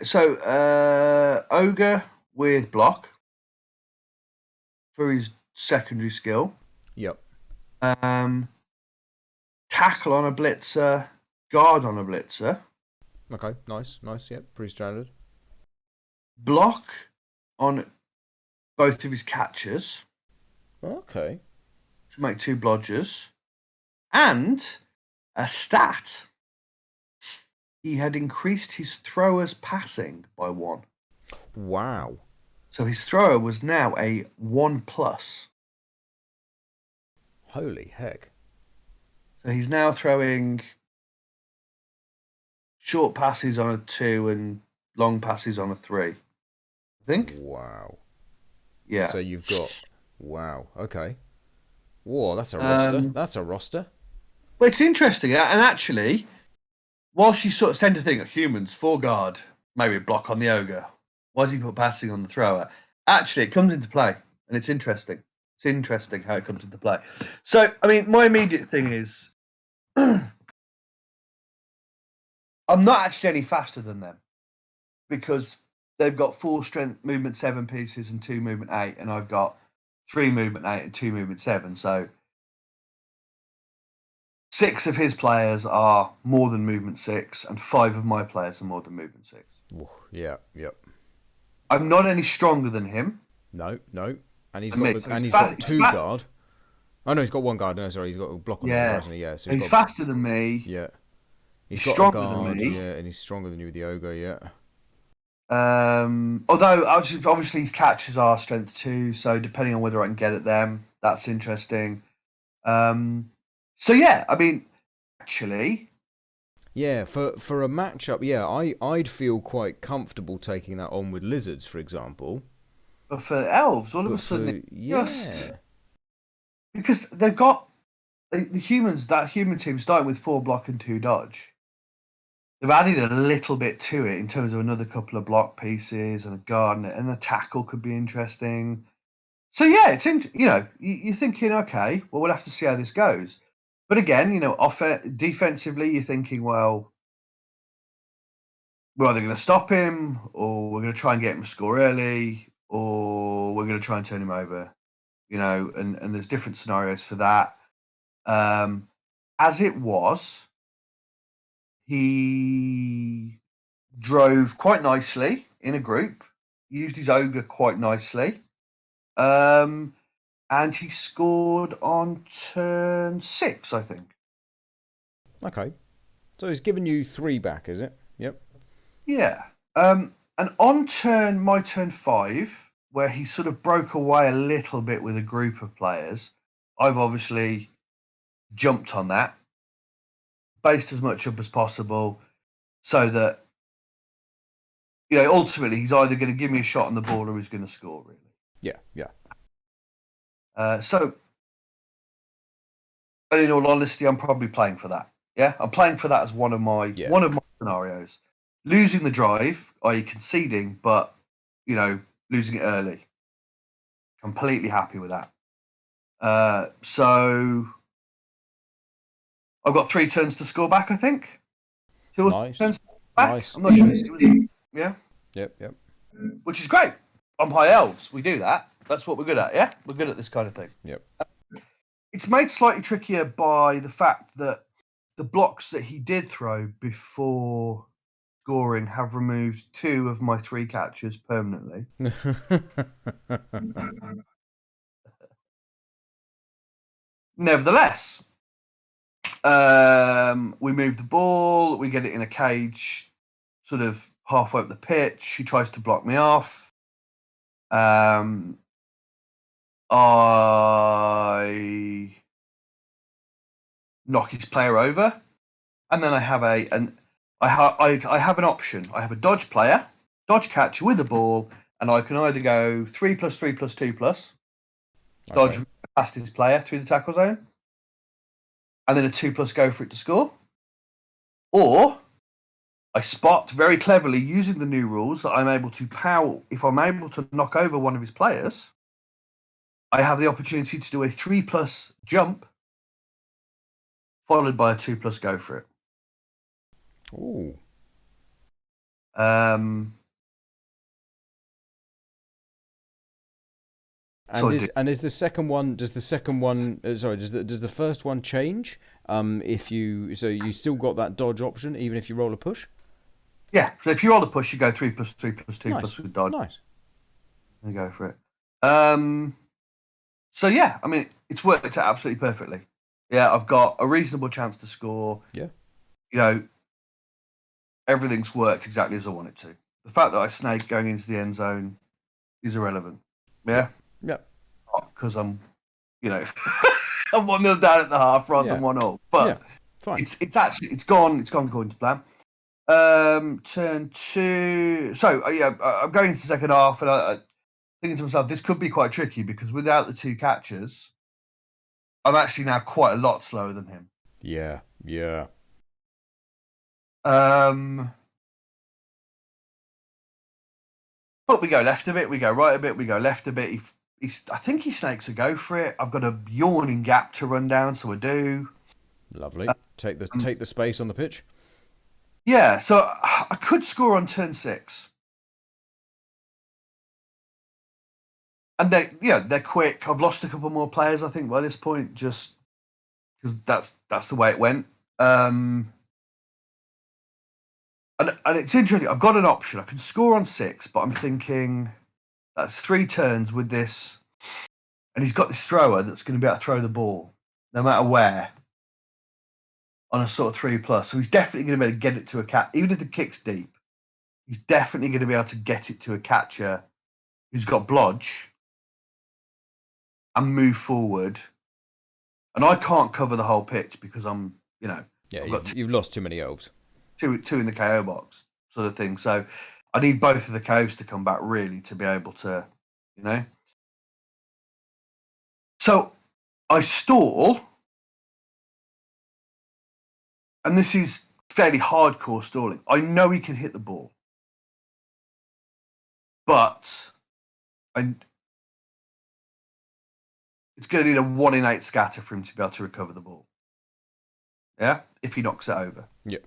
So ogre with block for his secondary skill. Yep. Um, tackle on a blitzer, guard on a blitzer, Okay, nice. Yep, pretty standard. block on both of his catchers Okay. to make 2 blodgers, and a stat. He had increased his thrower's passing by 1. Wow. So his thrower was now a 1 plus. Holy heck. So he's now throwing short passes on a 2 and long passes on a 3. I think. Wow. Yeah. So you've got wow. Okay. Whoa, that's a roster. Um, That's a roster. well, it's interesting, and actually, whilst you sort of tend to think of humans, 4 guard, maybe a block on the ogre. Why does he put passing on the thrower? Actually, it comes into play, and it's interesting. It's interesting how it comes into play. So, I mean, my immediate thing is, I'm not actually any faster than them because they've got 4 strength movement 7 pieces and 2 movement 8, and I've got 3 movement 8 and 2 movement 7. So 6 of his players are more than movement 6, and 5 of my players are more than movement 6. Yeah. Yep. I'm not any stronger than him. No. And he's And got me. the So and he's he's got fast. He's 2 fast. guard. Oh no, he's got 1 guard. No, sorry, he's got a block on the ogre, Yeah. hasn't he? Yeah. So He's faster than me. yeah. He's He's got a stronger than guard. me. Yeah, and he's stronger than you with the ogre. Yeah. Although obviously his catches are strength 2, so depending on whether I can get at them, that's interesting. So yeah, I mean, actually, Yeah, for a matchup, yeah, I'd feel quite comfortable taking that on with lizards, for example. but for elves, all of a But sudden, for it's just yeah, because they've got the humans. That human team starting with 4 block and 2 dodge. They've added a little bit to it in terms of another couple of block pieces and a guard, and the tackle could be interesting. So yeah, you're thinking, okay, well we'll have to see how this goes. But again, defensively, you're thinking, well, we're either going to stop him, or we're going to try and get him to score early, or we're going to try and turn him over. And there's different scenarios for that. As it was, he drove quite nicely in a group, used his ogre quite nicely, and he scored on turn 6, I think. okay. So he's given you 3 back, is it? Yep. Yeah. And on my turn 5, where he sort of broke away a little bit with a group of players, I've obviously jumped on that, based as much up as possible, so that ultimately he's either going to give me a shot on the ball or he's going to score. Really. Yeah. So, and in all honesty, I'm probably playing for that. Yeah, I'm playing for that as one of my Yeah. scenarios. Losing the drive, i.e., conceding, but losing it early. Completely happy with that. So I've got 3 turns to score back, I think. 2 or 3 Nice. turns back. Nice. I'm not sure. Yeah, Yep. which is great. I'm high elves. We do that. That's what we're good at. Yeah, we're good at this kind of thing. Yep. It's made slightly trickier by the fact that the blocks that he did throw before scoring have removed 2 of my 3 catches permanently. Nevertheless, we move the ball, we get it in a cage sort of halfway up the pitch. He tries to block me off. I knock his player over, and then I have I have an option. I have a dodge player, dodge catcher with the ball, and I can either go 3+3+2+, dodge Okay. past his player through the tackle zone, and then a 2+ go for it to score, or I spot very cleverly using the new rules that I'm able to power. If I'm able to knock over one of his players, I have the opportunity to do a 3+ jump followed by a 2+ go for it. Ooh. Um, so I do. And is the second one? Does the second one? Sorry. Does the first one change? If you you still got that dodge option even if you roll a push. Yeah. So if you roll a push, you go 3+3+2+ Nice. with dodge Nice. and go for it. So yeah, I mean, it's worked out absolutely perfectly. Yeah, I've got a reasonable chance to score. Yeah. You know, everything's worked exactly as I want it to. The fact that I snake going into the end zone is irrelevant. Yeah. Yeah, Yeah. because I'm, you know, I'm 1-0 down at the half rather Yeah. than 1-0. Yeah. But Fine. it's gone according to plan. Turn two. So yeah, I'm going into the second half, and I thinking to myself, this could be quite tricky because without the two catchers, I'm actually now quite a lot slower than him. Yeah. Yeah. Um, but we go left a bit, we go right a bit, we go left a bit. I think he snakes a go for it. I've got a yawning gap to run down, so I do. Lovely. Take the space on the pitch. Yeah, so I could score on turn 6. And they're quick. I've lost a couple more players, I think, by this point, just because that's the way it went. And it's interesting. I've got an option. I can score on 6, but I'm thinking that's 3 turns with this, and he's got this thrower that's going to be able to throw the ball no matter where on a sort of 3+. So he's definitely going to be able to get it to a cat, even if the kick's deep. He's definitely going to be able to get it to a catcher who's got blodge and move forward. And I can't cover the whole pitch because Yeah. I've got You've lost too many elves. two in the KO box sort of thing. So I need both of the KOs to come back really to be able to, you know. So I stall, and this is fairly hardcore stalling. I know he can hit the ball, but I, it's going to need a 1 in 8 scatter for him to be able to recover the ball. Yeah, if he knocks it over. Yeah.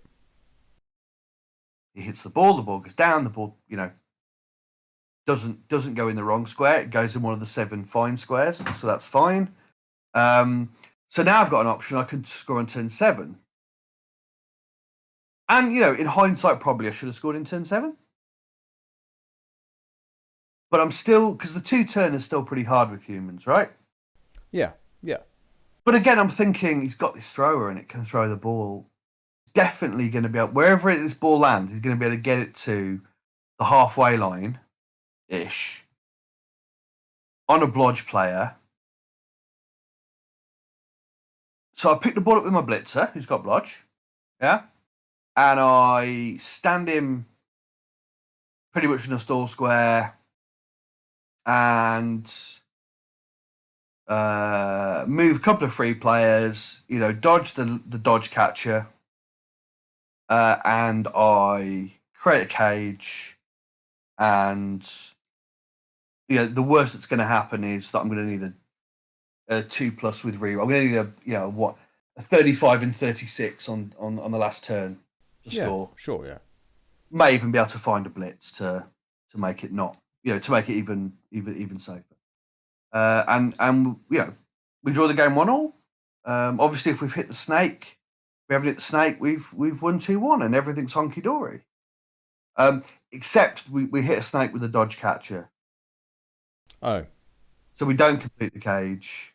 He hits the ball goes down, the ball, doesn't go in the wrong square. It goes in one of the 7 fine squares, so that's fine. So now I've got an option. I can score on turn 7. And, in hindsight, probably I should have scored in turn 7. But I'm still, because the 2-turn is still pretty hard with humans, right? Yeah. Yeah. But again, I'm thinking he's got this thrower and it can throw the ball. Definitely going to be able, wherever this ball lands, he's going to be able to get it to the halfway line ish on a blodge player. So I pick the ball up with my blitzer, who's got blodge, yeah, and I stand him pretty much in a stall square and move a couple of free players, dodge the dodge catcher, and I create a cage. And the worst that's going to happen is that I'm going to need a 2+ with reroll. I'm going to need a 35 and 36 on the last turn to Yeah. score. Sure. Yeah. May even be able to find a blitz to make it not, to make it even safer. And we draw the game 1-1. Obviously, if we've hit the snake, we haven't hit the snake. We've won 2-1, and everything's honky dory. Except we hit a snake with a dodge catcher, Oh. so we don't complete the cage.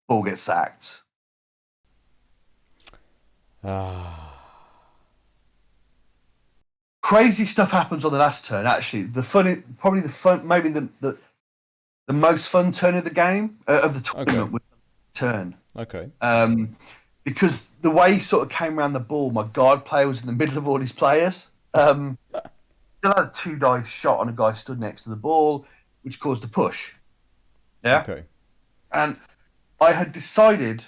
Ball gets sacked. Ah. crazy stuff happens on the last turn. Actually, maybe the most fun turn of the game of the Okay. tournament was the turn. Okay. Because the way he sort of came around the ball, my guard player was in the middle of all his players. Still had a 2 dice shot on a guy stood next to the ball, which caused a push. Yeah, Okay. and I had decided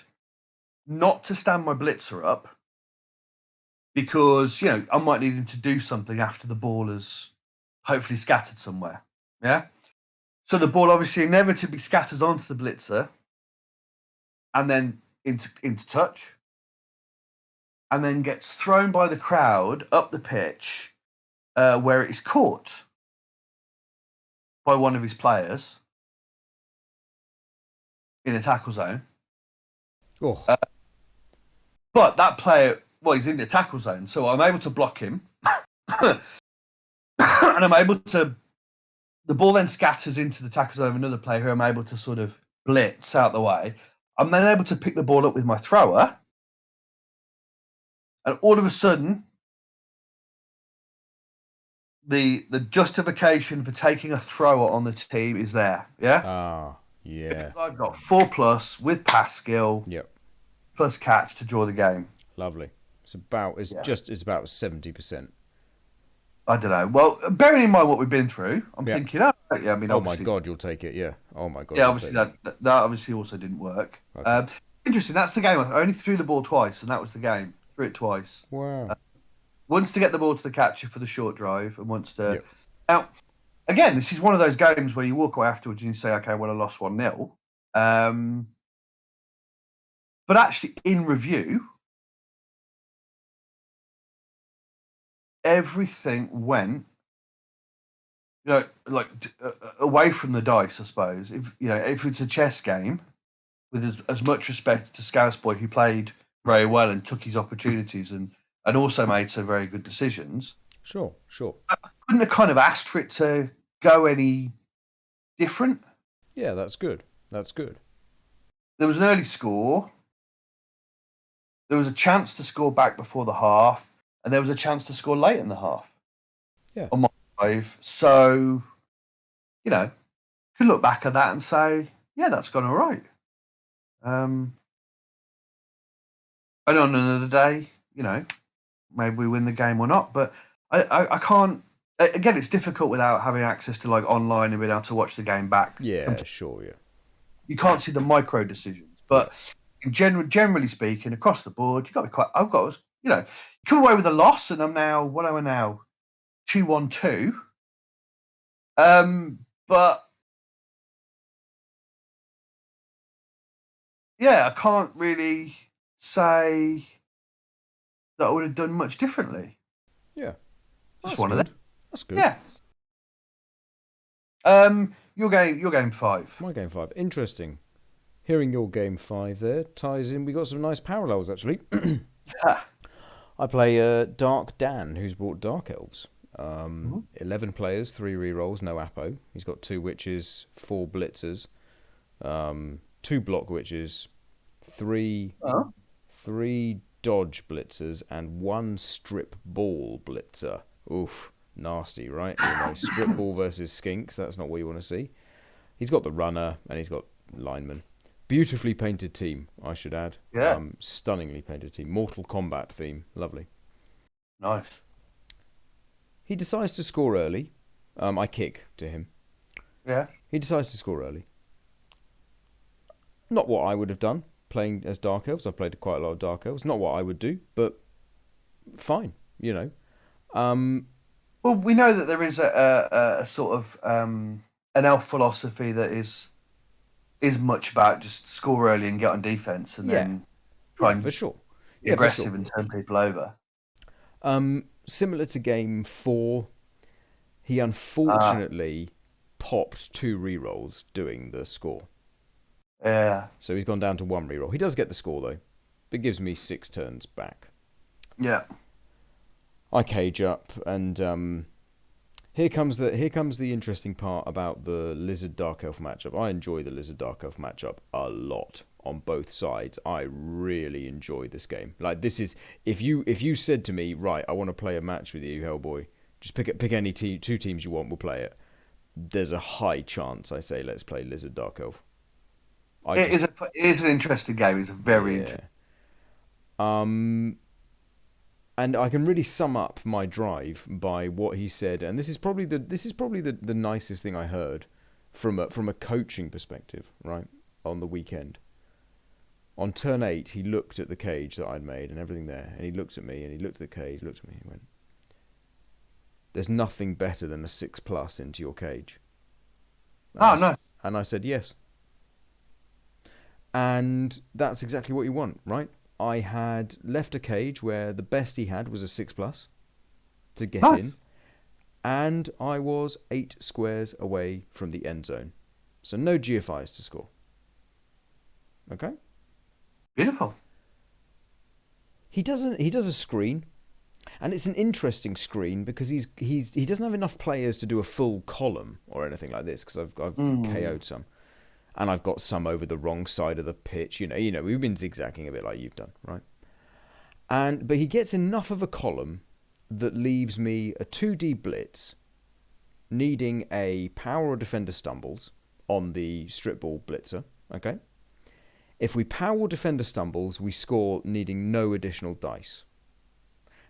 not to stand my blitzer up because I might need him to do something after the ball has hopefully scattered somewhere. Yeah, so the ball obviously inevitably scatters onto the blitzer and then into touch, and then gets thrown by the crowd up the pitch, where it is caught by one of his players in a tackle zone. Oh. But that player, well, he's in the tackle zone, so I'm able to block him, and I'm able to. The ball then scatters into the tackle zone of another player who I'm able to sort of blitz out the way. I'm then able to pick the ball up with my thrower, and all of a sudden, the justification for taking a thrower on the team is there. Yeah, Yeah. because I've got 4+ with pass skill Yep. plus catch to draw the game. Lovely. It's Yes. about 70%. I don't know. Well, bearing in mind what we've been through, I'm Yeah. thinking, yeah, I mean, Oh my obviously, God, you'll take it. Yeah. Oh my God, yeah, you'll obviously take it. that obviously also didn't work. Okay. Interesting. That's the game. I only threw the ball twice, and that was the game. Threw it twice. Wow. Once to get the ball to the catcher for the short drive, and once to. Yep. Now, again, this is one of those games where you walk away afterwards and you say, "Okay, well, I lost 1-0." But actually, in review, everything went, like away from the dice, I suppose. If it's a chess game, with as much respect to Scouseboy, who played very well and took his opportunities and also made some very good decisions. Sure. Sure. I couldn't have kind of asked for it to go any different. Yeah, that's good. That's good. There was an early score. There was a chance to score back before the half, and there was a chance to score late in the half. Yeah. On my drive, so could look back at that and say, yeah, that's gone all right. And on another day, maybe we win the game or not. But I can't. Again, it's difficult without having access to like online and being able to watch the game back. Yeah, sure, yeah. You can't see the micro decisions, but generally speaking, across the board, you got to be quite. Come away with a loss, and I'm now. What am I now? 2-1-2. But yeah, I can't really say that I would have done much differently. Yeah. Just That's one of them. good. That's good. Yeah. Your game 5. My game 5. Interesting. Hearing your game 5 there ties in. We got some nice parallels, actually. I play Dark Dan, who's brought Dark Elves. 11 players, 3 rerolls, no Apo. He's got 2 witches, 4 blitzers, 2 block witches, 3 dodge blitzers, and 1 strip ball blitzer. Oof, nasty, right? Strip ball versus skinks, that's not what you want to see. He's got the runner, and he's got lineman. Beautifully painted team, I should add. Yeah. Stunningly painted team. Mortal Kombat theme. Lovely. Nice. He decides to score early. I kick to him. Yeah. He decides to score early. Not what I would have done, playing as Dark Elves. I've played quite a lot of Dark Elves. Not what I would do, but fine, Well, we know that there is a sort of an elf philosophy that is much about just score early and get on defense, and then try and for sure. be aggressive and turn people over. Similar to game 4, he unfortunately popped 2 rerolls doing the score. Yeah. So he's gone down to 1 reroll. He does get the score though. It gives me 6 turns back. Yeah. I cage up, and here comes the interesting part about the Lizard Dark Elf matchup. I enjoy the Lizard Dark Elf matchup a lot on both sides. I really enjoy this game. Like, this is if you said to me, right, I want to play a match with you, Hellboy, Just pick any two teams you want. We'll play it. There's a high chance I say let's play Lizard Dark Elf. It is an interesting game. It's very interesting. And I can really sum up my drive by what he said, and this is probably the nicest thing I heard from a coaching perspective, right? On the weekend. On turn 8, he looked at the cage that I'd made and everything there, and he looked at me, and he looked at the cage, looked at me, and he went, "There's nothing better than a 6+ into your cage." No. And I said yes. And that's exactly what you want, right? I had left a cage where the best he had was a 6+ to get in, and I was 8 squares away from the end zone. So no GFIs to score. Okay? Beautiful. He does a screen, and it's an interesting screen because he doesn't have enough players to do a full column or anything like this, because I've KO'd some. And I've got some over the wrong side of the pitch. You know, we've been zigzagging a bit like you've done, right? But he gets enough of a column that leaves me a 2D blitz, needing a power or defender stumbles on the strip ball blitzer. Okay. If we power or defender stumbles, we score needing no additional dice.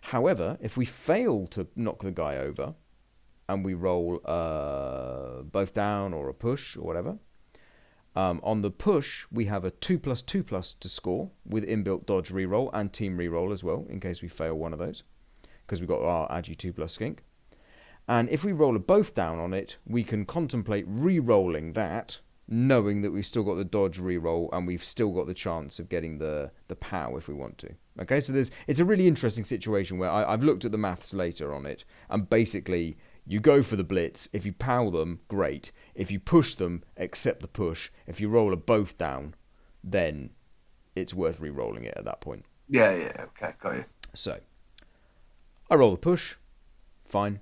However, if we fail to knock the guy over, and we roll both down or a push or whatever. On the push, we have a 2+2+ to score with inbuilt dodge reroll and team reroll as well, in case we fail one of those, because we've got our Agi 2+ skink. And if we roll a both down on it, we can contemplate re-rolling that, knowing that we've still got the dodge reroll and we've still got the chance of getting the POW if we want to. Okay, so it's a really interesting situation where I've looked at the maths later on it, and basically you go for the blitz. If you POW them, great. If you push them, accept the push. If you roll a both down, then it's worth re-rolling it at that point. Yeah, okay, got you. So, I roll the push, fine.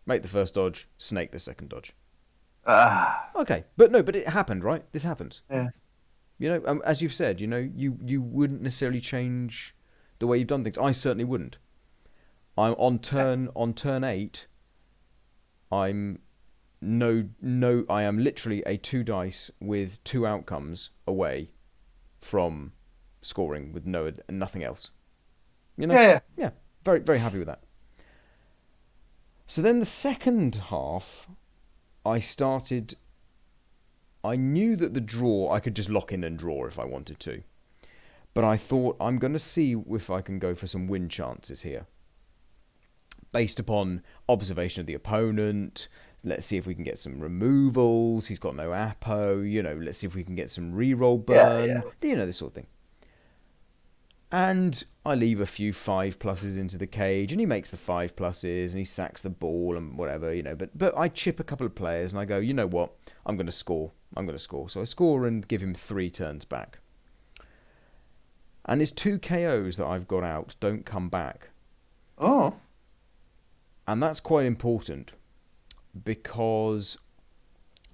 Make the first dodge, snake the second dodge. Okay, but it happened, right? This happens. Yeah. You know, as you've said, you know, you wouldn't necessarily change the way you've done things. I certainly wouldn't. I'm on turn 8. I am literally a 2 dice with 2 outcomes away from scoring with nothing else. You know? Yeah. Very, very happy with that. So then the second half, I knew that the draw, I could just lock in and draw if I wanted to. But I thought, I'm going to see if I can go for some win chances here. Based upon observation of the opponent, let's see if we can get some removals. He's got no Apo, you know, let's see if we can get some reroll burn. You know, this sort of thing. And I leave a few 5+ into the cage, and he makes the 5+, and he sacks the ball and whatever, you know. But I chip a couple of players, and I go, you know what? I'm going to score. So I score and give him 3 turns back. And his 2 KOs that I've got out don't come back. Oh. And that's quite important, because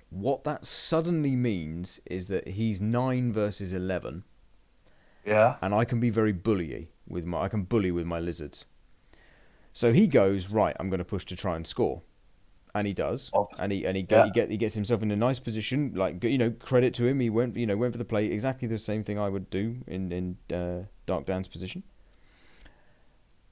what that suddenly means is that he's 9 versus 11. Yeah. And I can be very bully with my lizards. So he goes, right, I'm going to push to try and score. And he does. And he gets himself in a nice position, like, you know, credit to him. He went for the play, exactly the same thing I would do in Dark Dan's position.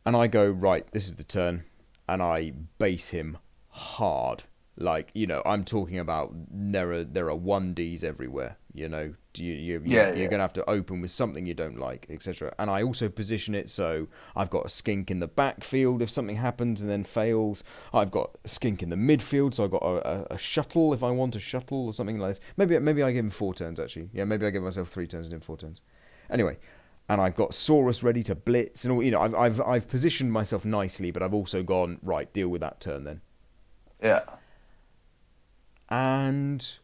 And I go, right, this is the turn. And I base him hard. Like, you know, I'm talking about there are 1Ds everywhere, you know. You're going to have to open with something you don't like, etc. And I also position it so I've got a skink in the backfield if something happens and then fails. I've got a skink in the midfield, so I've got a shuttle if I want a shuttle or something like this. Maybe I give him 4 turns, actually. Yeah, maybe I give myself 3 turns and then 4 turns. Anyway, and I've got Saurus ready to blitz and all. You know, I've positioned myself nicely, but I've also gone, right, deal with that turn then. Yeah. And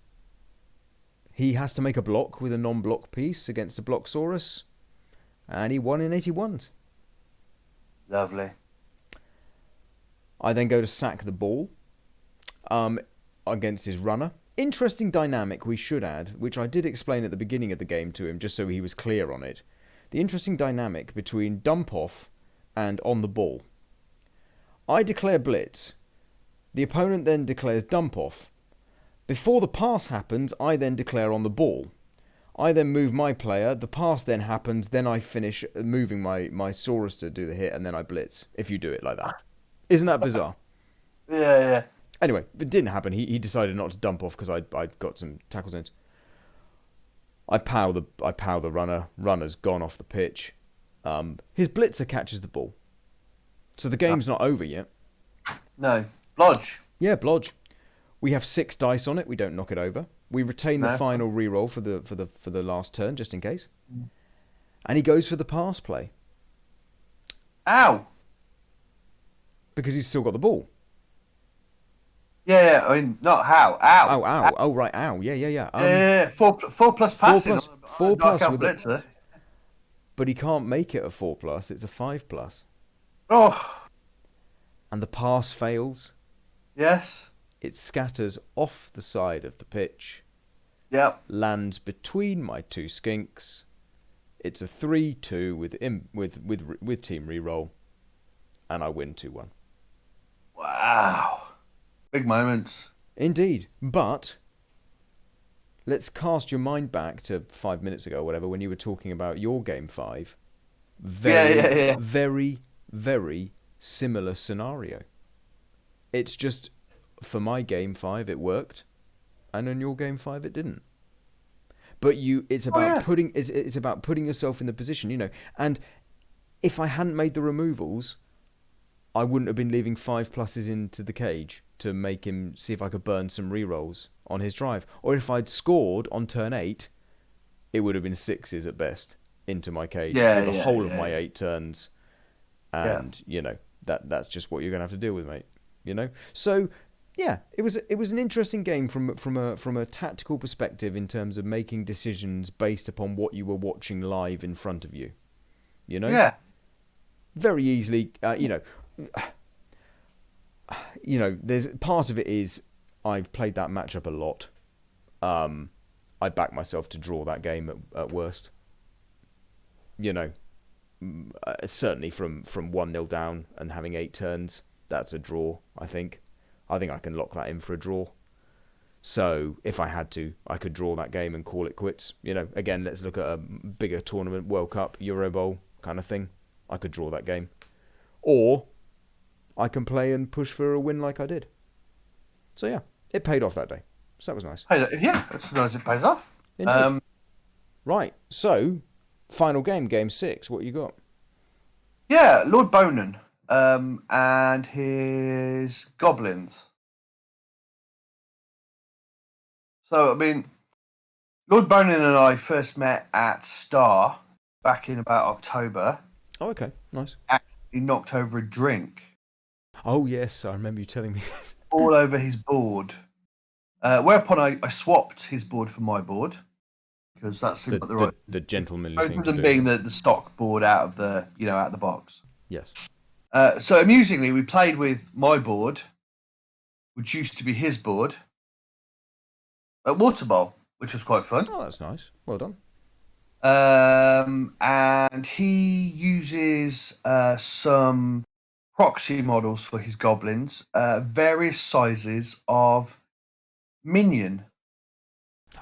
he has to make a block with a non-block piece against a block Saurus. And he won in 81s. Lovely. I then go to sack the ball against his runner. Interesting dynamic, we should add, which I did explain at the beginning of the game to him, just so he was clear on it. The interesting dynamic between dump off and on the ball. I declare blitz. The opponent then declares dump off. Before the pass happens, I then declare on the ball. I then move my player, the pass then happens, then I finish moving my Saurus to do the hit, and then I blitz, if you do it like that. Isn't that bizarre? Yeah, yeah. Anyway, it didn't happen. He decided not to dump off because I got some tackle zones. I pow the runner. Runner's gone off the pitch. His blitzer catches the ball. So the game's not over yet. No. Lodge. Yeah, Blodge. We have 6 dice on it. We don't knock it over. We retain the final reroll for the last turn, just in case. And he goes for the pass play. Ow! Because he's still got the ball. Yeah, I mean, not how. Ow. Oh, ow. Oh, right, ow. Yeah. Yeah, 4+ passing. 4+ with blitzer. But he can't make it a 4+. It's a 5+. Oh. And the pass fails. Yes. It scatters off the side of the pitch. Yep. Lands between my 2 skinks. It's a 3-2 with team reroll, and I win 2-1. Wow. Big moments. Indeed. But let's cast your mind back to 5 minutes ago, or whatever, when you were talking about your game 5. Very, very similar scenario. It's just, for my game 5 it worked, and in your game 5 it didn't. But it's about it's about putting yourself in the position, you know. And if I hadn't made the removals, I wouldn't have been leaving 5+ into the cage to make him see if I could burn some rerolls on his drive. Or if I'd scored on turn 8, it would have been 6s at best into my cage for the whole of my 8 turns. And you know, that's just what you're gonna have to deal with, mate. You know? So yeah, it was an interesting game from a tactical perspective in terms of making decisions based upon what you were watching live in front of you. You know? Yeah. Very easily, there's part of it is I've played that matchup a lot. I back myself to draw that game at worst. You know, certainly from 1-0 down and having 8 turns, that's a draw, I think. I think I can lock that in for a draw. So if I had to, I could draw that game and call it quits. You know, again, let's look at a bigger tournament, World Cup, Waterbowl kind of thing. I could draw that game. Or I can play and push for a win like I did. So yeah, it paid off that day. So that was nice. Yeah, that's nice. It pays off. Right, so final game 6. What you got? Yeah, Lord Bonan and his goblins. So, I mean, Lord Bonan and I first met at Star back in about October. Oh, okay, nice. He knocked over a drink. Oh, yes, I remember you telling me this. All over his board. Whereupon I swapped his board for my board. Because that seemed like the right... The gentlemanly both thing of to them do. being the stock board out of the box. Yes. So amusingly, we played with my board, which used to be his board, at Waterbowl, which was quite fun. Oh, that's nice. Well done. And he uses some proxy models for his goblins, various sizes of minion.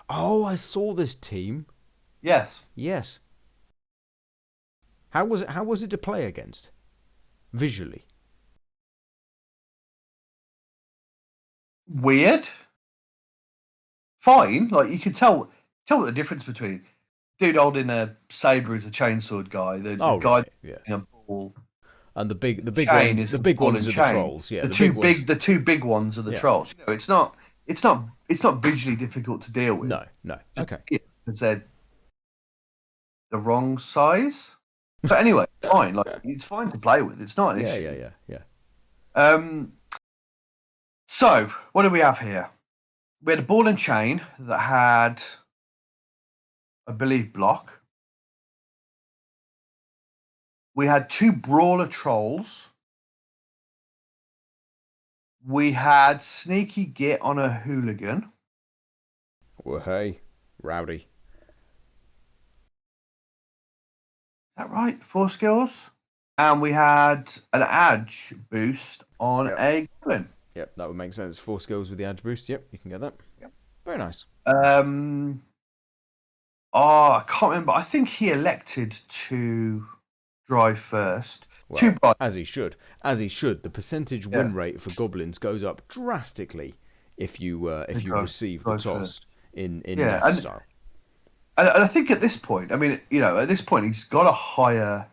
Oh, I saw this team. Yes. How was it to play against? Visually. Weird. Fine. Like you could tell what the difference between dude holding a saber is a chainsword guy. The guy right, a ball. And the big chain ones, is the big ball ones and are the chain. trolls. Yeah, the two big ones are the trolls. You know, it's not visually difficult to deal with. No. Okay. Because they're the wrong size. But anyway, it's fine. Like it's fine to play with. It's not an issue. Yeah. So what do we have here? We had a ball and chain that had, I believe, block. We had 2 brawler trolls. We had sneaky git on a hooligan. Well, hey, rowdy. Is that right? 4 skills. And we had an edge boost on a goblin. Yep, that would make sense. 4 skills with the edge boost. Yep, you can get that. Yep. Very nice. I can't remember. I think he elected to drive first. Two Well, bright. as he should. As he should. The percentage Yeah, win rate for goblins goes up drastically he if you receive the drives toss first. in Yeah, Neff style. and I think at this point, I mean, at this point, he's got a higher.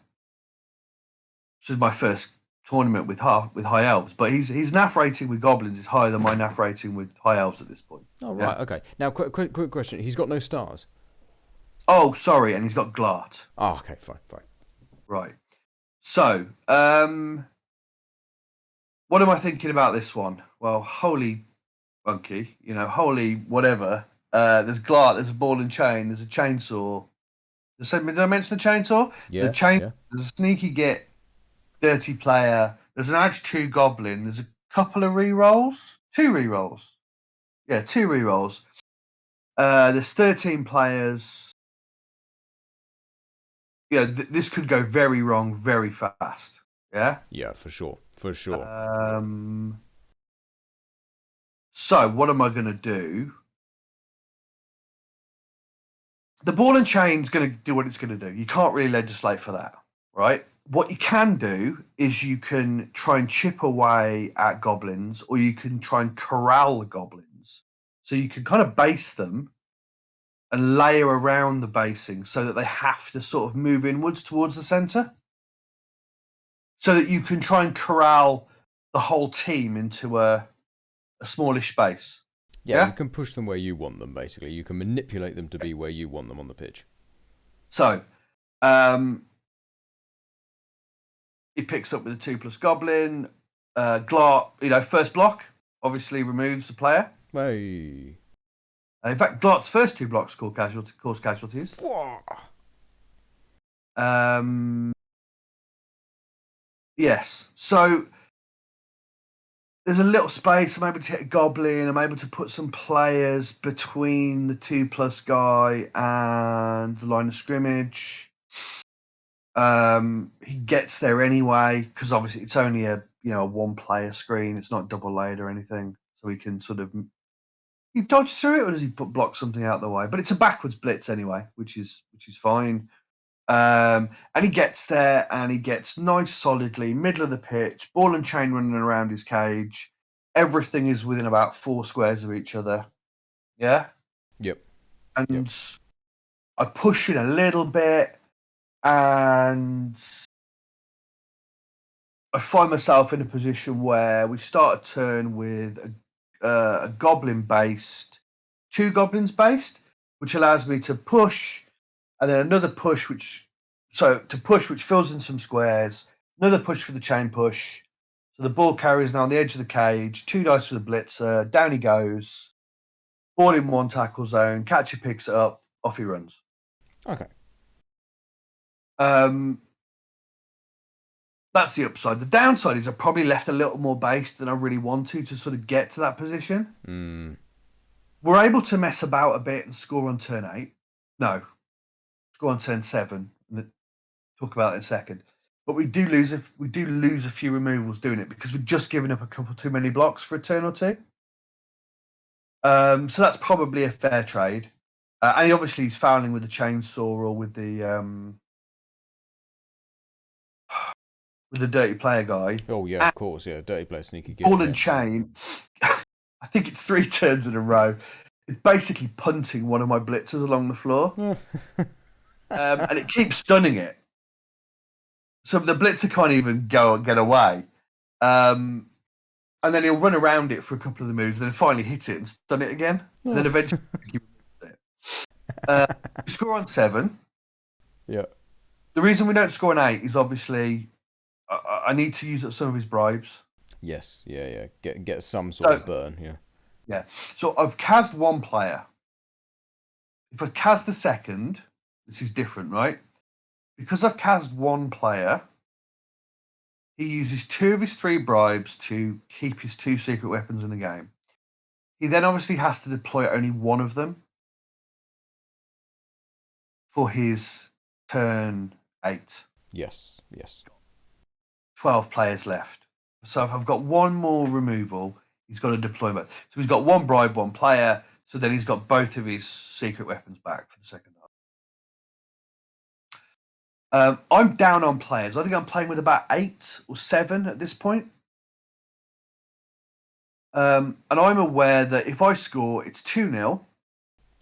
This is my first tournament with high elves, but his NAF rating with goblins is higher than my NAF rating with high elves at this point. Oh Yeah. right, okay. Now, quick question. He's got no stars. Oh, sorry, and he's got Glart. Oh, okay, fine. Right. So, what am I thinking about this one? Well, holy monkey, holy whatever. There's Glart, there's a ball and chain, there's a chainsaw. Did I mention the chainsaw? Yeah, yeah. There's a sneaky git, dirty player. There's an edge 2 goblin. There's a couple of rerolls. 2 rerolls. Yeah, 2 rerolls. There's 13 players. This could go very wrong very fast. Yeah? Yeah, for sure. For sure. So, what am I going to do? The ball and chain's going to do what it's going to do. You can't really legislate for that, right? What you can do is you can try and chip away at goblins, or you can try and corral the goblins. So you can kind of base them and layer around the basing so that they have to sort of move inwards towards the center, so that you can try and corral the whole team into a smallish space. Yeah, you Yeah. can push them where you want them. Basically, you can manipulate them to be where you want them on the pitch. So, he picks up with a 2+ goblin. Glart, first block obviously removes the player. Hey. In fact, Glart's first 2 blocks cause casualties. Yes. So there's a little space. I'm able to hit a goblin. I'm able to put some players between the 2+ guy and the line of scrimmage. He gets there anyway because obviously it's only a 1-player screen. It's not double layered or anything, so he can sort of. He dodge through it, or does he block something out of the way? But it's a backwards blitz anyway, which is fine. And he gets there, and he gets nice, solidly middle of the pitch, ball and chain running around his cage. Everything is within about 4 squares of each other. Yeah, Yep. and I push it a little bit, and I find myself in a position where we start a turn with a goblin based, 2 goblins based, which allows me to push, and then another push, which fills in some squares, another push for the chain push. So the ball carrier is now on the edge of the cage, 2 dice for the blitzer, down he goes, ball in 1 tackle zone, catcher picks it up, off he runs. Okay. That's the upside. The downside is I probably left a little more based than I really want to sort of get to that position. We're able to mess about a bit and score on turn 8. No, score on turn 7. Talk about it in a second. But we do lose a few removals doing it because we've just given up a couple too many blocks for a turn or 2. So that's probably a fair trade. And he obviously is fouling with the chainsaw or with the dirty player guy. Oh yeah, of course. Yeah, dirty player, sneaky git. Ball and chain. I think it's 3 turns in a row. It's basically punting one of my blitzers along the floor, and it keeps stunning it. So the blitzer can't even get away. And then he'll run around it for a couple of the moves, and then finally hit it and stun it again. And then eventually he removes it. We score on 7. Yeah. The reason we don't score on 8 is obviously I need to use up some of his bribes. Yes. Yeah. Get some sort of burn. Yeah. Yeah. So I've cast 1 player. If I cast the second, this is different, right? Because I've cast 1 player, he uses 2 of his 3 bribes to keep his 2 secret weapons in the game. He then obviously has to deploy only 1 of them for his turn 8. Yes. 12 players left. So if I've got 1 more removal, He's got to deploy both. So he's got one bribe, one player. So then he's got both of his secret weapons back for the second half. I'm down on players. I think I'm playing with about 8 or 7 at this point. And I'm aware that if I score, it's 2-0.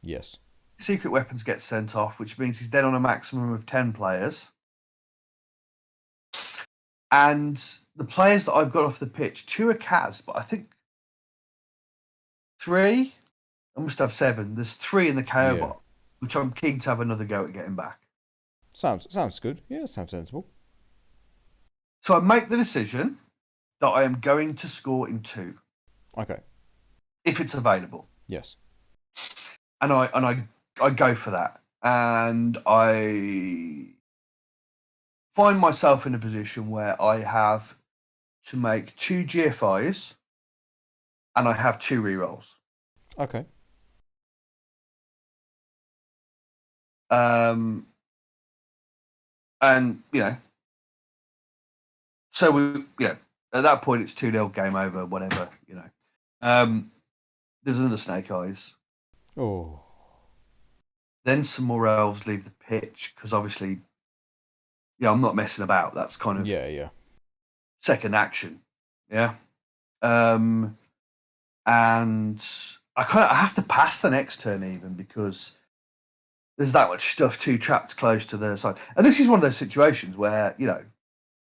Yes. Secret weapons get sent off, which means he's then on a maximum of 10 players. And the players that I've got off the pitch, 2 are Kaz, but I think 3, I must have 7. There's 3 in the KO Yeah. bot, which I'm keen to have another go at getting back. Sounds good. Yeah, sounds sensible. So I make the decision that I am going to score in 2. Okay. If it's available. Yes. And I go for that. And I find myself in a position where I have to make 2 GFIs and I have 2 rerolls. Okay. And so at that point it's 2-0, game over, whatever, there's another snake eyes. Oh. Then some more elves leave the pitch because obviously, I'm not messing about. That's kind of Yeah. second action, yeah. And I have to pass the next turn even because there's that much stuff too trapped close to the side. And this is one of those situations where it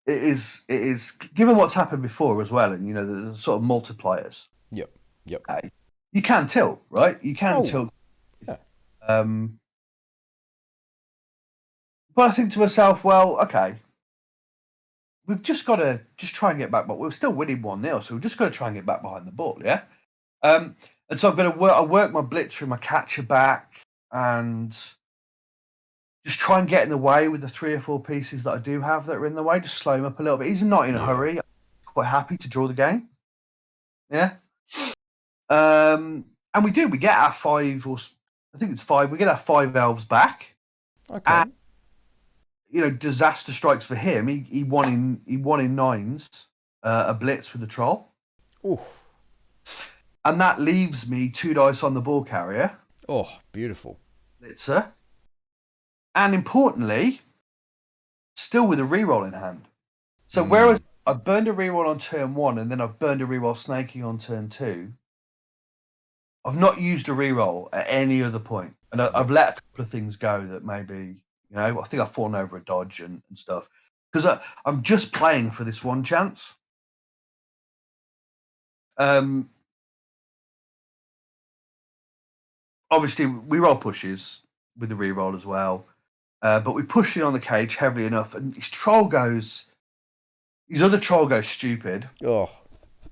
is given what's happened before as well, and the sort of multipliers. Yep. You can tilt, right? You can tilt. Yeah. But I think to myself, well, okay, we've just got to try and get back, but we're still winning 1-0, so we've just got to try and get back behind the ball, yeah. And so I've got to work my blitzer and my catcher back, and just try and get in the way with the 3 or 4 pieces that I do have that are in the way. Just slow him up a little bit. He's not in a hurry. I'm quite happy to draw the game. Yeah. And we get our 5, or I think it's 5. We get our 5 elves back. Okay. And, disaster strikes for him. He won in 9s a blitz with the troll. Ooh. And that leaves me 2 dice on the ball carrier. Oh, beautiful. Blitzer. And importantly, still with a reroll in hand. So whereas I burned a reroll on turn 1 and then I've burned a reroll snaking on turn 2, I've not used a reroll at any other point. And I've let a couple of things go that maybe, I think I've fallen over a dodge and stuff. Because I'm just playing for this one chance. Obviously, we roll pushes with the reroll as well. But we push in on the cage heavily enough. And his other troll goes stupid. Oh,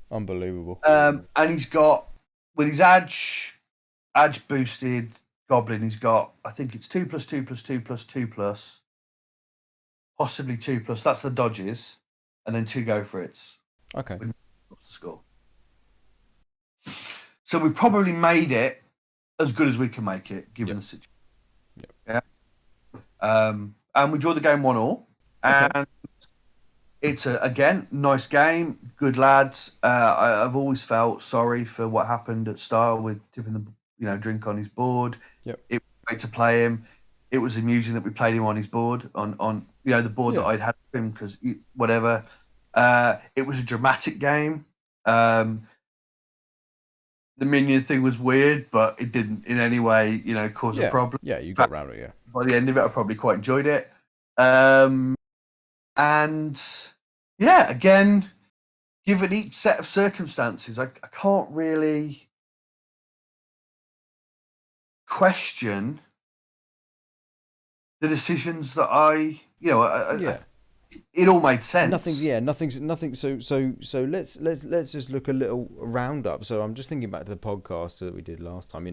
unbelievable. And he's got, with his edge boosted goblin, he's got, I think it's 2+2+2+2+, possibly 2+. That's the dodges, and then 2 go for it. Okay. What's the score? So we probably made it as good as we can make it, given the situation. Yeah. And we draw the game 1-1, and it's again nice game, good lads. I've always felt sorry for what happened at Style with tipping the drink on his board. Yep. It was great to play him. It was amusing that we played him on his board on the board that I'd had for him because whatever. It was a dramatic game. The minion thing was weird, but it didn't in any way cause a problem. Yeah, you got around it. Yeah. By the end of it, I probably quite enjoyed it. And again, given each set of circumstances, I can't really question the decisions that it all made sense. Nothing. So let's just look a little roundup. So I'm just thinking back to the podcast that we did last time.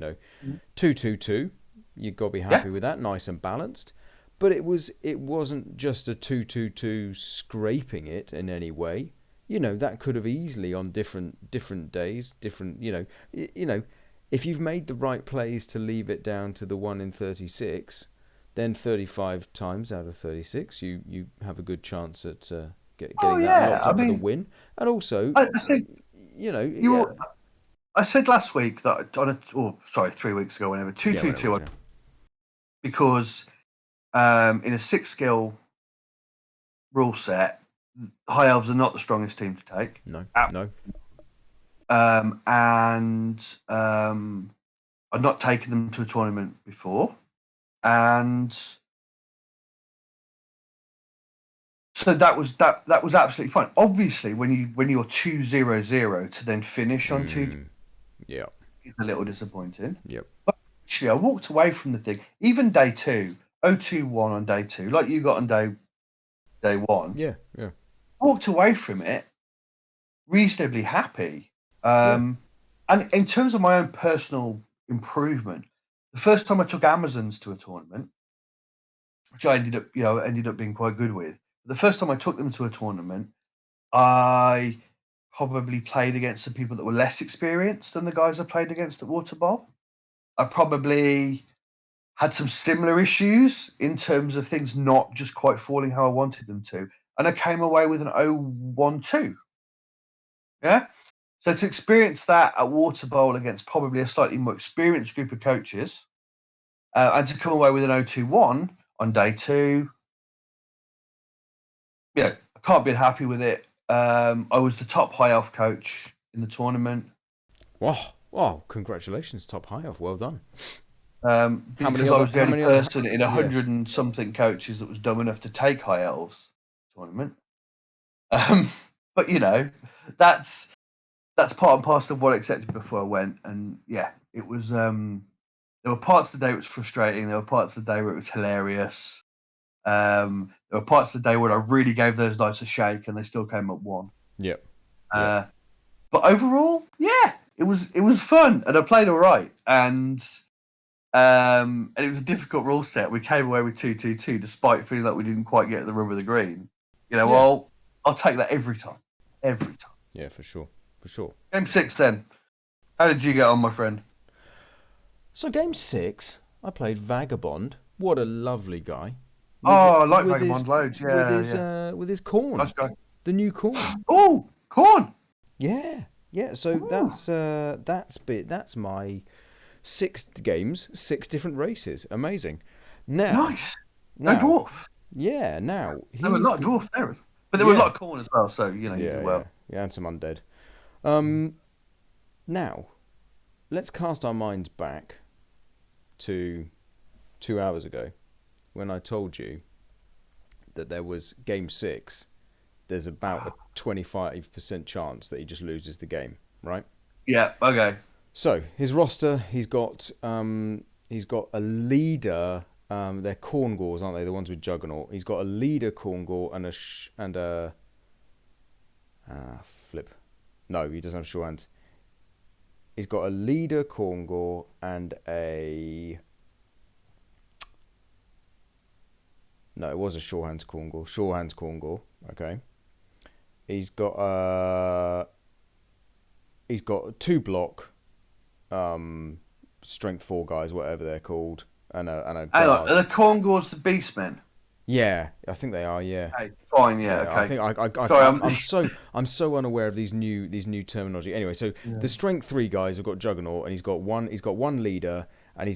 2-2-2. You've got to be happy with that, nice and balanced. But it wasn't just a 2-2-2 scraping it in any way. That could have easily on different days, if you've made the right plays to leave it down to the 1 in 36, then 35 times out of 36, you have a good chance at getting that locked up for the win. And also, I think I said last week that or sorry, 3 weeks ago, whenever two Yeah, two whatever it two, was, yeah. because in a 6 skill rule set, high elves are not the strongest team to take. No, Uh, no. and I'd not taken them to a tournament before, and so that was absolutely fine. Obviously, when you're 2-0-0 to then finish on two Yeah, is a little disappointing. yep. But actually, I walked away from the thing. Even day two, 0-2-1 on day two, like you got on day one. Yeah, yeah, Walked away from it reasonably happy. yeah. And in terms of my own personal improvement, the first time I took Amazons to a tournament, which I ended up being quite good with. The first time I took them to a tournament, I probably played against some people that were less experienced than the guys I played against at Waterbowl. I probably had some similar issues in terms of things not just quite falling how I wanted them to. And I came away with an 0-1-2. Yeah. So to experience that at Waterbowl against probably a slightly more experienced group of coaches, and to come away with an 0-2-1 on day two, I can't be happy with it. I was the top high elf coach in the tournament. Wow, wow! Congratulations, top high off. Well done. How many Because I other? was the How only many other? person in a Yeah. hundred and something coaches that was dumb enough to take high elves tournament. But that's part and parcel of what I accepted before I went. And yeah, it was. There were parts of the day which was frustrating. There were parts of the day where it was hilarious. There were parts of the day where I really gave those dice a shake, and they still came up one. Yep. Yep. Uh, but overall, yeah, it was fun, and I played all right. And it was a difficult rule set. We came away with 2-2-2, despite feeling like we didn't quite get the rub of the green. Yeah. Well, I'll take that every time. Every time. Yeah, for sure. For sure. Game 6 then. How did you get on, my friend? So game 6, I played Vagabond. What a lovely guy. Oh, With I like with his Vagabond loads. Yeah, yeah. with his corn, Nice guy. the new corn. Oh, corn. Yeah, yeah. So Ooh, that's my 6 games, 6 different races. Amazing. Now, nice. No now, dwarf. yeah. Now There were a he's lot of dwarf there. But there were a yeah, lot of corn as well, so, you yeah, did yeah, well. yeah, and some undead. Um, Now let's cast our minds back to 2 hours ago when I told you that there was game 6. There's about a 25% chance that he just loses the game, right? Yeah, okay. So his roster, he's got a leader. They're Corngors, aren't they? The ones with Juggernaut. He's got a leader Corngor and a flip. No, he doesn't have sure hands. He's got a leader Corngor and a. No, it was a sure hands Corngor. Sure hands Corngor. Okay. He's got 2 block, strength 4 guys, whatever they're called, and a Hang on, guard. are the Corngors the Beastmen? Yeah, I think they are. Yeah, Okay, fine, yeah, yeah. I okay. think Sorry, I'm so unaware of these new terminology. Anyway, so Yeah. the strength 3 guys have got Juggernaut, and he's got one leader, and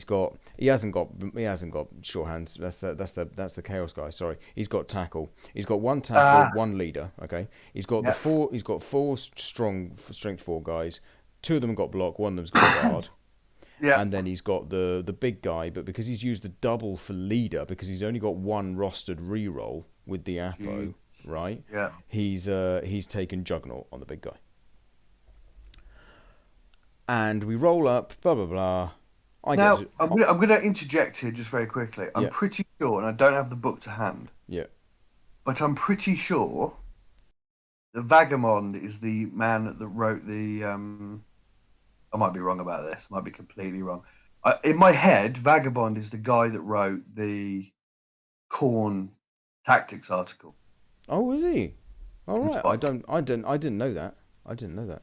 he hasn't got short hands. That's the chaos guy. Sorry, he's got tackle. He's got one tackle, one leader. Okay, he's got Yeah. He's got 4 strong strength 4 guys. 2 of them have got block. One of them's got guard. Yeah. And then he's got the big guy, but because he's used the double for leader, because he's only got one rostered reroll with the Apo, right? Yeah. He's taken Juggernaut on the big guy. And we roll up, blah blah blah. Now, I'm going to interject here just very quickly. I'm Yeah. pretty sure, and I don't have the book to hand, Yeah. but I'm pretty sure that Vagabond is the man that wrote the. I might be wrong about this. I might be completely wrong. In my head, Vagabond is the guy that wrote the Corn Tactics article. Oh, was he? All right. I Spike. didn't know that. I didn't know that.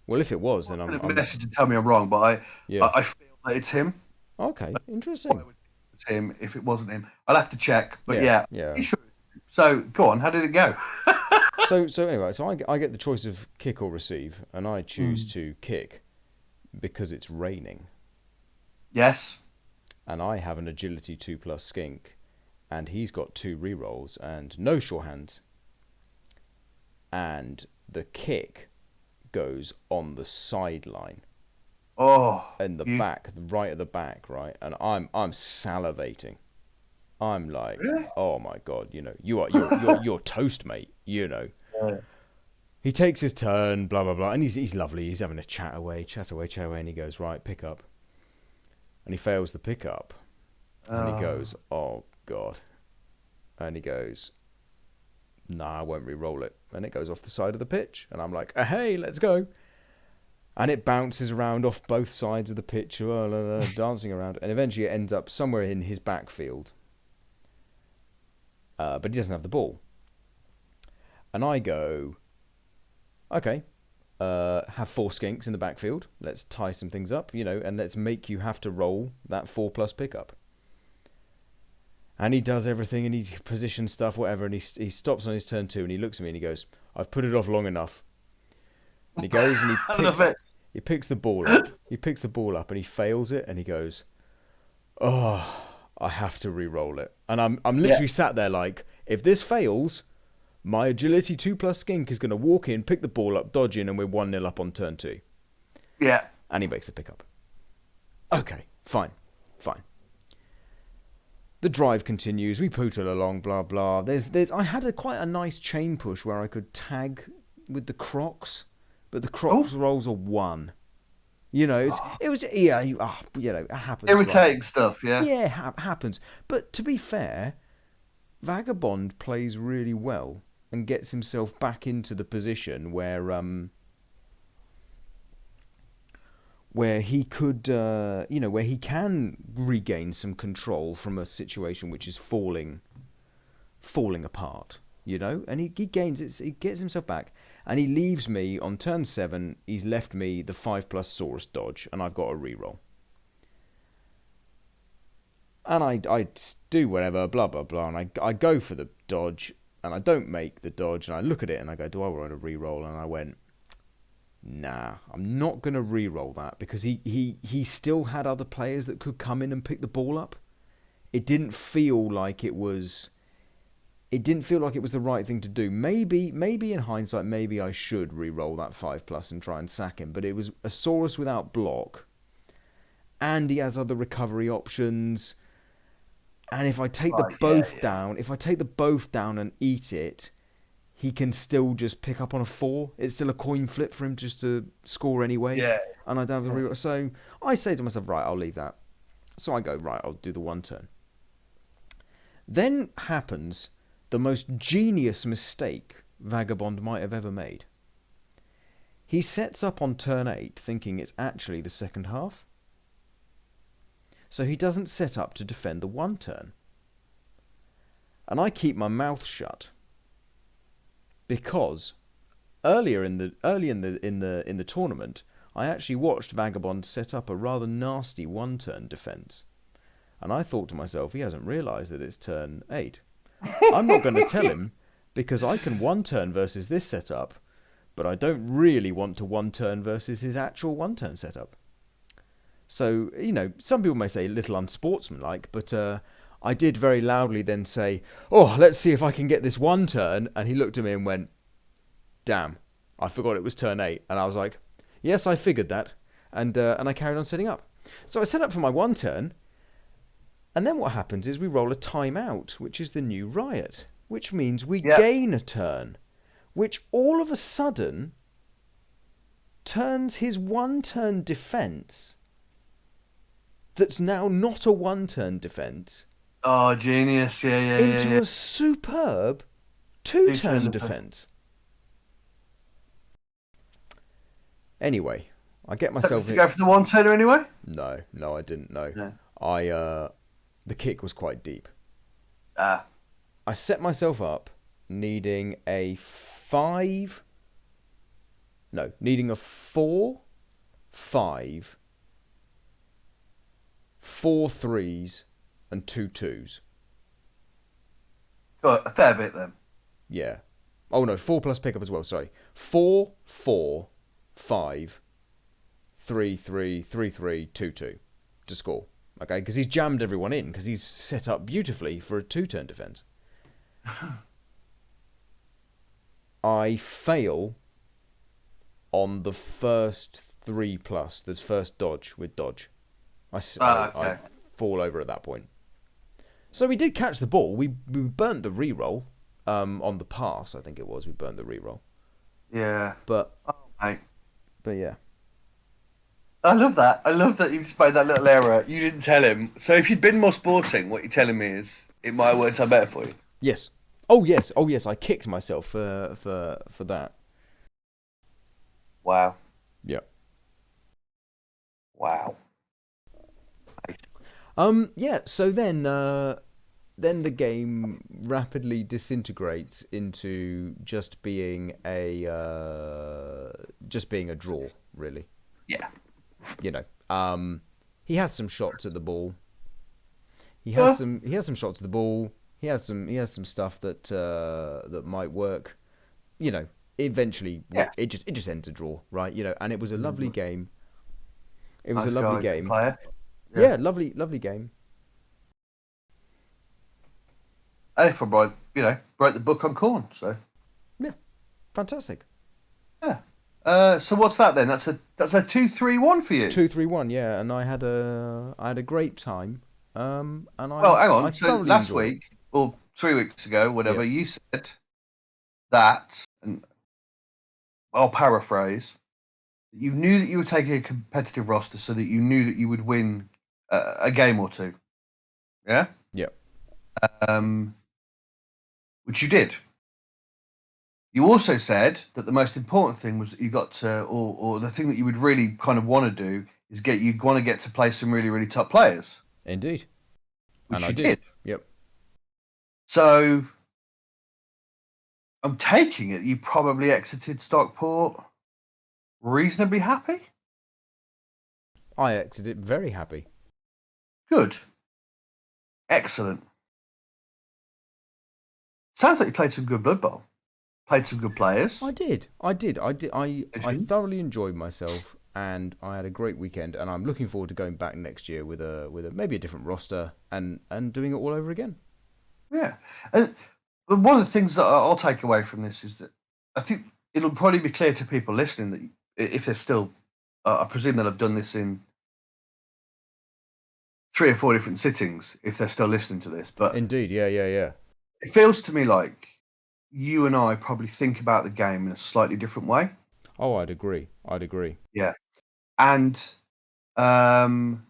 Well, if it was, then I'm I'm going to message and tell me I'm wrong, but yeah. I feel that it's him. Okay, Why interesting. would it's him if it wasn't him? I'll have to check, but Yeah, yeah. yeah. Sure. So go on. How did it go? So anyway, so I get the choice of kick or receive, and I choose Mm. to kick because it's raining, Yes. and I have an agility 2+ skink, and he's got 2 rerolls and no sure hands, and the kick goes on the sideline Oh, in the you back, right at the back, right, and I'm salivating. I'm like, really? oh my god, you're toast, mate. Yeah. He takes his turn, blah blah blah, and he's lovely. He's having a chat away, and he goes, right, pick up, and he fails the pickup, and he Oh, goes, oh god, and he goes, nah, I won't re-roll it, and it goes off the side of the pitch, and I'm like, hey, let's go, and it bounces around off both sides of the pitch, dancing around, and eventually it ends up somewhere in his backfield, but he doesn't have the ball, and I go, okay, have 4 skinks in the backfield. Let's tie some things up, and let's make you have to roll that 4+ pickup. And he does everything, and he positions stuff, whatever, and he stops on his turn 2, and he looks at me and he goes, I've put it off long enough. And he goes and I love it. he picks the ball up. He picks the ball up and he fails it, and he goes, oh, I have to re-roll it. And I'm Yeah, literally sat there like, if this fails, my agility 2+ skink is going to walk in, pick the ball up, dodge in, and we're 1-0 up on turn 2. yeah. And he makes a pickup. Okay, fine. The drive continues. We pootle along, blah blah. I had quite a nice chain push where I could tag with the Crocs, but the Crocs Oh, rolls are 1. It was yeah. It happens, right? irritating stuff. Yeah. Yeah, happens. But to be fair, Vagabond plays really well and gets himself back into the position where he could, where he can regain some control from a situation which is falling apart, and he gains it, he gets himself back, and he leaves me on turn 7. He's left me the 5+ Saurus dodge, and I've got a reroll. And I do whatever, blah blah blah, and I go for the dodge, and I don't make the dodge, and I look at it and I go, do I want a reroll? And I went, nah, I'm not going to re-roll that, because he still had other players that could come in and pick the ball up. It didn't feel like it was the right thing to do. Maybe in hindsight, maybe I should re-roll that 5+ and try and sack him, but it was a Saurus without block, and he has other recovery options. And if I take Right. Yeah. Yeah. if I take the both down and eat it, he can still just pick up on a 4. It's still a coin flip for him just to score anyway. Yeah. And I don't have the reroll. So I say to myself, right, I'll leave that. So I go, right, I'll do the 1 turn. Then happens the most genius mistake Vagabond might have ever made. He sets up on turn 8 thinking it's actually the second half. So he doesn't set up to defend the 1 turn. And I keep my mouth shut, because early in the tournament, I actually watched Vagabond set up a rather nasty 1-turn defense, and I thought to myself, he hasn't realised that it's turn 8. I'm not going to tell him, because I can 1-turn versus this setup, but I don't really want to 1-turn versus his actual 1-turn setup. So, some people may say a little unsportsmanlike, but I did very loudly then say, oh, let's see if I can get this 1 turn. And he looked at me and went, damn, I forgot it was turn 8. And I was like, yes, I figured that. And I carried on setting up. So I set up for my 1 turn. And then what happens is we roll a timeout, which is the new riot, which means we Yeah. gain a turn, which all of a sudden turns his 1-turn defense, that's now not a 1-turn defense, Oh, genius. Yeah. Yeah. Yeah. into Yeah. a superb 2 turn two-turn defense. defense. Anyway, I get Did myself you go for the 1-turner anyway? No, I didn't know. No. The kick was quite deep. Ah. I set myself up needing a 4, 5, 4 3s, and 2 2s. Got a fair bit then. Yeah. Oh no, 4 plus pickup as well. Sorry, 4, 4, 5, 3, 3, 3, 3, 2, 2 to score. Okay, because he's jammed everyone in because he's set up beautifully for a 2-turn defense. I fail on the first 3 plus, the first dodge with dodge. I Okay. fall over at that point. So we did catch the ball. We burnt the re-roll on the pass, I think it was. We burnt the re-roll. Yeah. But Oh, mate. but yeah. I love that. I love that you just made that little error. You didn't tell him. So if you'd been more sporting, what you're telling me is it might have worked out better for you. Yes. Oh yes. Oh yes. I kicked myself for that. Wow. Yeah. Wow. Yeah. So then the game rapidly disintegrates into just being a draw, really. Yeah. You know. He has some shots at the ball. Well, He has some shots at the ball. He has some stuff that might work. You know, eventually yeah. it just ends a draw, right? You know, and it was a lovely game. It was a Nice lovely guy, good game. player. Yeah. Yeah, lovely game. And if I wrote the book on corn. So Yeah, fantastic. yeah. So what's that then? That's a 2-3-1 for you. 2-3-1, yeah, and I had a great time. And Well, hang I on. So thoroughly last enjoyed it. week or 3 weeks ago, Yeah, whatever, you said that, and I'll paraphrase. You knew that you were taking a competitive roster so that you knew that you would win a game or two. Yeah. yeah, Um, which you did. You also said that the most important thing was that you got to, or the thing that you would really kind of want to do is you want to get to play some really, really top players, indeed, and which I you did. did. Yep, So I'm taking it you probably exited Stockport reasonably happy. I exited very happy. Good. Excellent. Sounds like you played some good Blood Bowl. Played some good players. I did. I did. I did. I Vision. thoroughly enjoyed myself, and I had a great weekend. And I'm looking forward to going back next year with a maybe a different roster and doing it all over again. Yeah. And one of the things that I'll take away from this is that I think it'll probably be clear to people listening that if they're still, I presume that I've done this in 3 or 4 different sittings if they're still listening to this, but Indeed. Yeah. Yeah. Yeah. it feels to me like you and I probably think about the game in a slightly different way. Oh, I'd agree. I'd agree. Yeah. And um,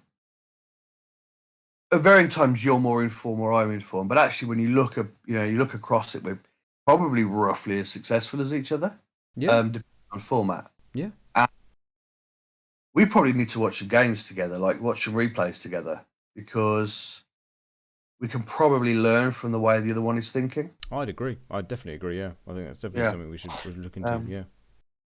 at varying times you're more informed or I'm informed, but actually when you look across it, we're probably roughly as successful as each other, Yeah. depending on format. Yeah. And we probably need to watch some games together, like watch some replays together, because we can probably learn from the way the other one is thinking. I'd agree. I'd definitely agree. Yeah. I think that's definitely Yeah. something we should look into. Um, Yeah.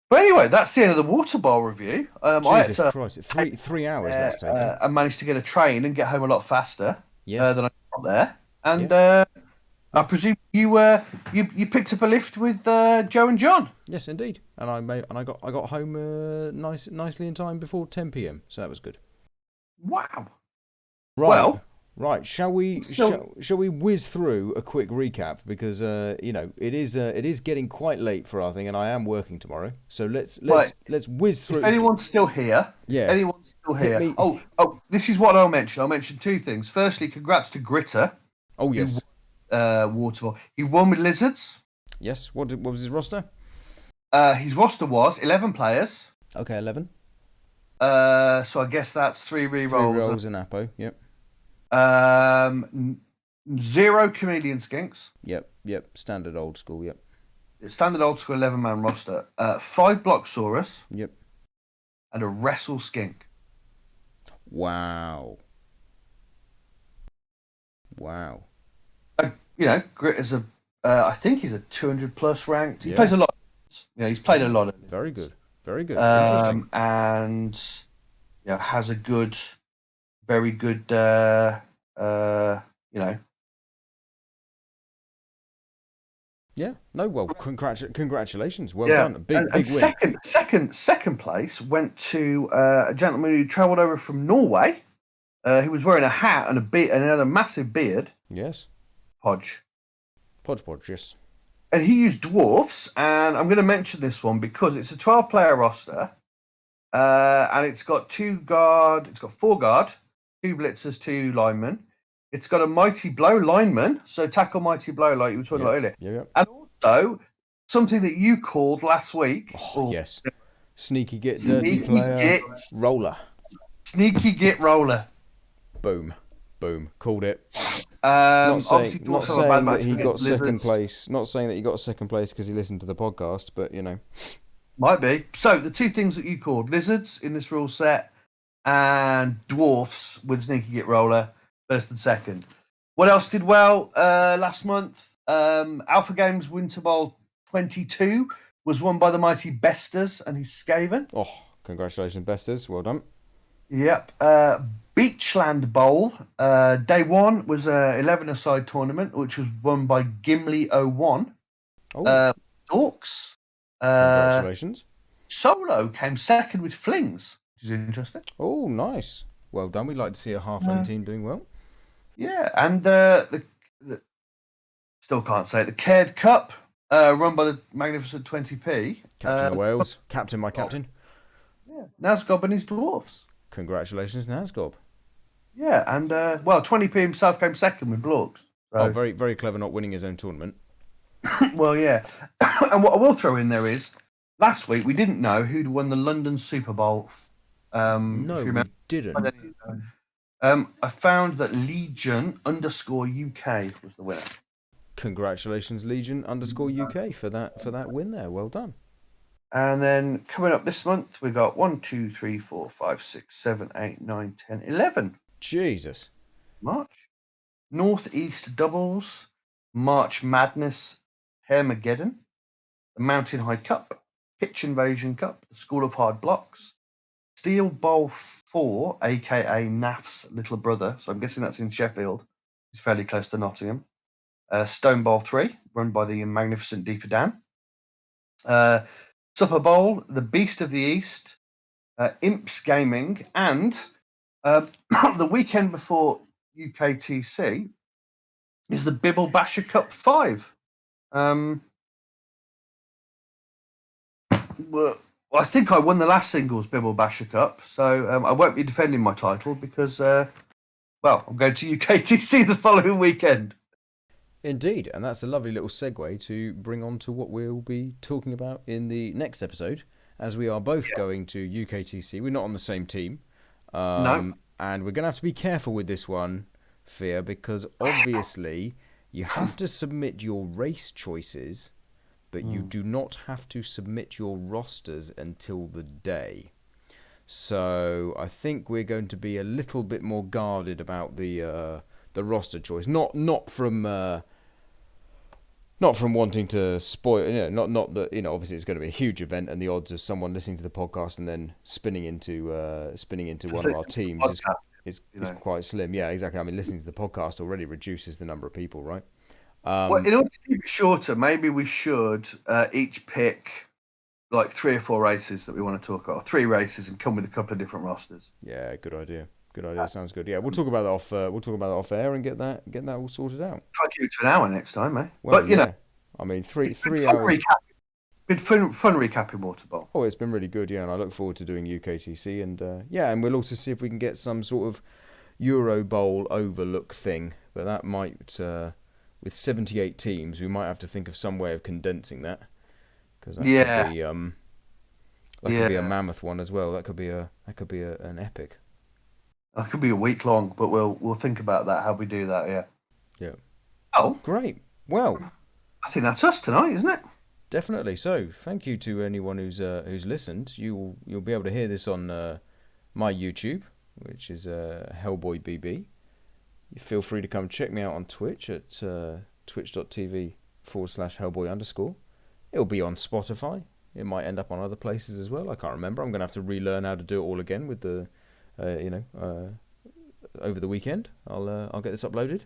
but anyway, that's the end of the water bowl review. I had Jesus to Christ! 3 hours that's taken. and managed to get a train and get home a lot faster Yes. than I got there. And Yeah. I presume you picked up a lift with Joe and John. Yes, indeed. And I got home nicely in time before 10 p.m. So that was good. Wow. Right. Well, Right. still, Shall we whiz through a quick recap because you know it is getting quite late for our thing, and I am working tomorrow. So right. let's whiz If through. anyone's still here, Yeah. Hit me. this is what I'll mention. I'll mention two things. Firstly, congrats to Gritter, Oh who yes. Waterbowl. He won with Lizards. Yes. What was his roster? His roster was 11 players. Okay, 11. So I guess that's 3 Three re-rolls. rolls and Apo. Yep. 0 chameleon skinks. Yep. Standard old school. Yep. Standard old school 11-man roster. 5 Blocksaurus Yep. and a Wrestle skink. Wow. Grit is I think he's a 200 plus ranked. He Yeah. plays a lot. He's played a lot of. Very good. Very good. Interesting. And has a good, very good. Yeah. No. Well, congratulations. Well Yeah, done. Big and win. second place went to a gentleman who travelled over from Norway. He was wearing a hat and and he had a massive beard. Yes. Podge. Podge. Yes. And he used dwarfs, and I'm going to mention this one because it's a 12-player roster, and it's got it's got 4 guard, 2 blitzers, 2 linemen. It's got a mighty blow lineman, so tackle mighty blow like you were talking about earlier, Yeah. and also something that you called last week. Oh, yes. Sneaky git dirty player roller. Sneaky git roller. Boom. Called it. Not saying that he got second place. Not saying that he got second place because he listened to the podcast, but might be. So the 2 things that you called lizards in this rule set and dwarfs with sneaky git roller, first and second. What else did well last month? Alpha Games Winter Bowl 22 was won by the mighty Besters and his Skaven. Oh, congratulations, Besters. Well done. Yep. Beachland Bowl. Day 1 was a 11-a-side tournament, which was won by Gimli 01. Oh. Dorks. Congratulations. Solo came second with Flings, which is interesting. Oh, nice. Well done. We'd like to see a halfling team doing well. Yeah, and the still can't say it. The Caird Cup, run by the magnificent 20p. Captain of Wales. Captain, my captain. Yeah, Nazgob and his dwarfs. Congratulations, Nazgob. Yeah, and 20p himself came second with Blorks. So. Oh, very, very clever not winning his own tournament. Well, yeah. And what I will throw in there is, last week we didn't know who'd won the London Super Bowl. No, we didn't. I found that Legion_UK was the winner. Congratulations, Legion_UK for that win there. Well done. And then coming up this month, we got 1, 2, 3, 4, 5, 6, 7, 8, 9, 10, 11. Jesus. March. Northeast Doubles, March Madness, Hermageddon, the Mountain High Cup, Pitch Invasion Cup, the School of Hard Blocks, Steel Bowl 4, aka NAF's little brother, so I'm guessing that's in Sheffield. It's fairly close to Nottingham. Stone Bowl 3, run by the magnificent Deeper Dan. Supper Bowl, the Beast of the East, Imps Gaming, and the weekend before UKTC is the Bibble Basher Cup 5. Well, I think I won the last singles Bibble Basher Cup, so I won't be defending my title because, I'm going to UKTC the following weekend. Indeed, and that's a lovely little segue to bring on to what we'll be talking about in the next episode, as we are both going to UKTC. We're not on the same team. No. And we're going to have to be careful with this one, Fia, because obviously you have to submit your race choices, but you do not have to submit your rosters until the day. So I think we're going to be a little bit more guarded about the roster choice. Not from wanting to spoil, not that, obviously it's going to be a huge event, and the odds of someone listening to the podcast and then spinning into one of our teams is quite slim. Yeah, exactly. I mean, listening to the podcast already reduces the number of people, right? Well, in order to keep it shorter, maybe we should each pick like 3 or 4 races that we want to talk about, 3 races, and come with a couple of different rosters. Yeah, good idea. Good idea. Sounds good. Yeah, we'll talk about that off. We'll talk about that off air and get that all sorted out. Try to keep it to an hour next time, mate. Well, but know, I mean, three hours. Been fun recapping Waterbowl. Oh, it's been really good, yeah, and I look forward to doing UKTC, and and we'll also see if we can get some sort of Euro Bowl overlook thing. But that might, with 78 teams, we might have to think of some way of condensing that, because that could be a mammoth one as well. That could be an epic. That could be a week long, but we'll think about that, how we do that, yeah. Yeah. Oh. Great. Well, I think that's us tonight, isn't it? Definitely. So, thank you to anyone who's listened. You'll be able to hear this on my YouTube, which is HellboyBB. You feel free to come check me out on Twitch at twitch.tv/Hellboy_. It'll be on Spotify. It might end up on other places as well. I can't remember. I'm going to have to relearn how to do it all again with the over the weekend. I'll get this uploaded.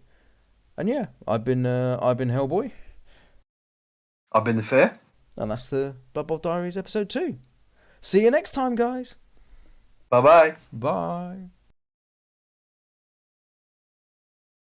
And yeah, I've been Hellboy. I've been the Fear. And that's the Blood Bowl Diaries episode 2. See you next time, guys. Bye bye. Bye.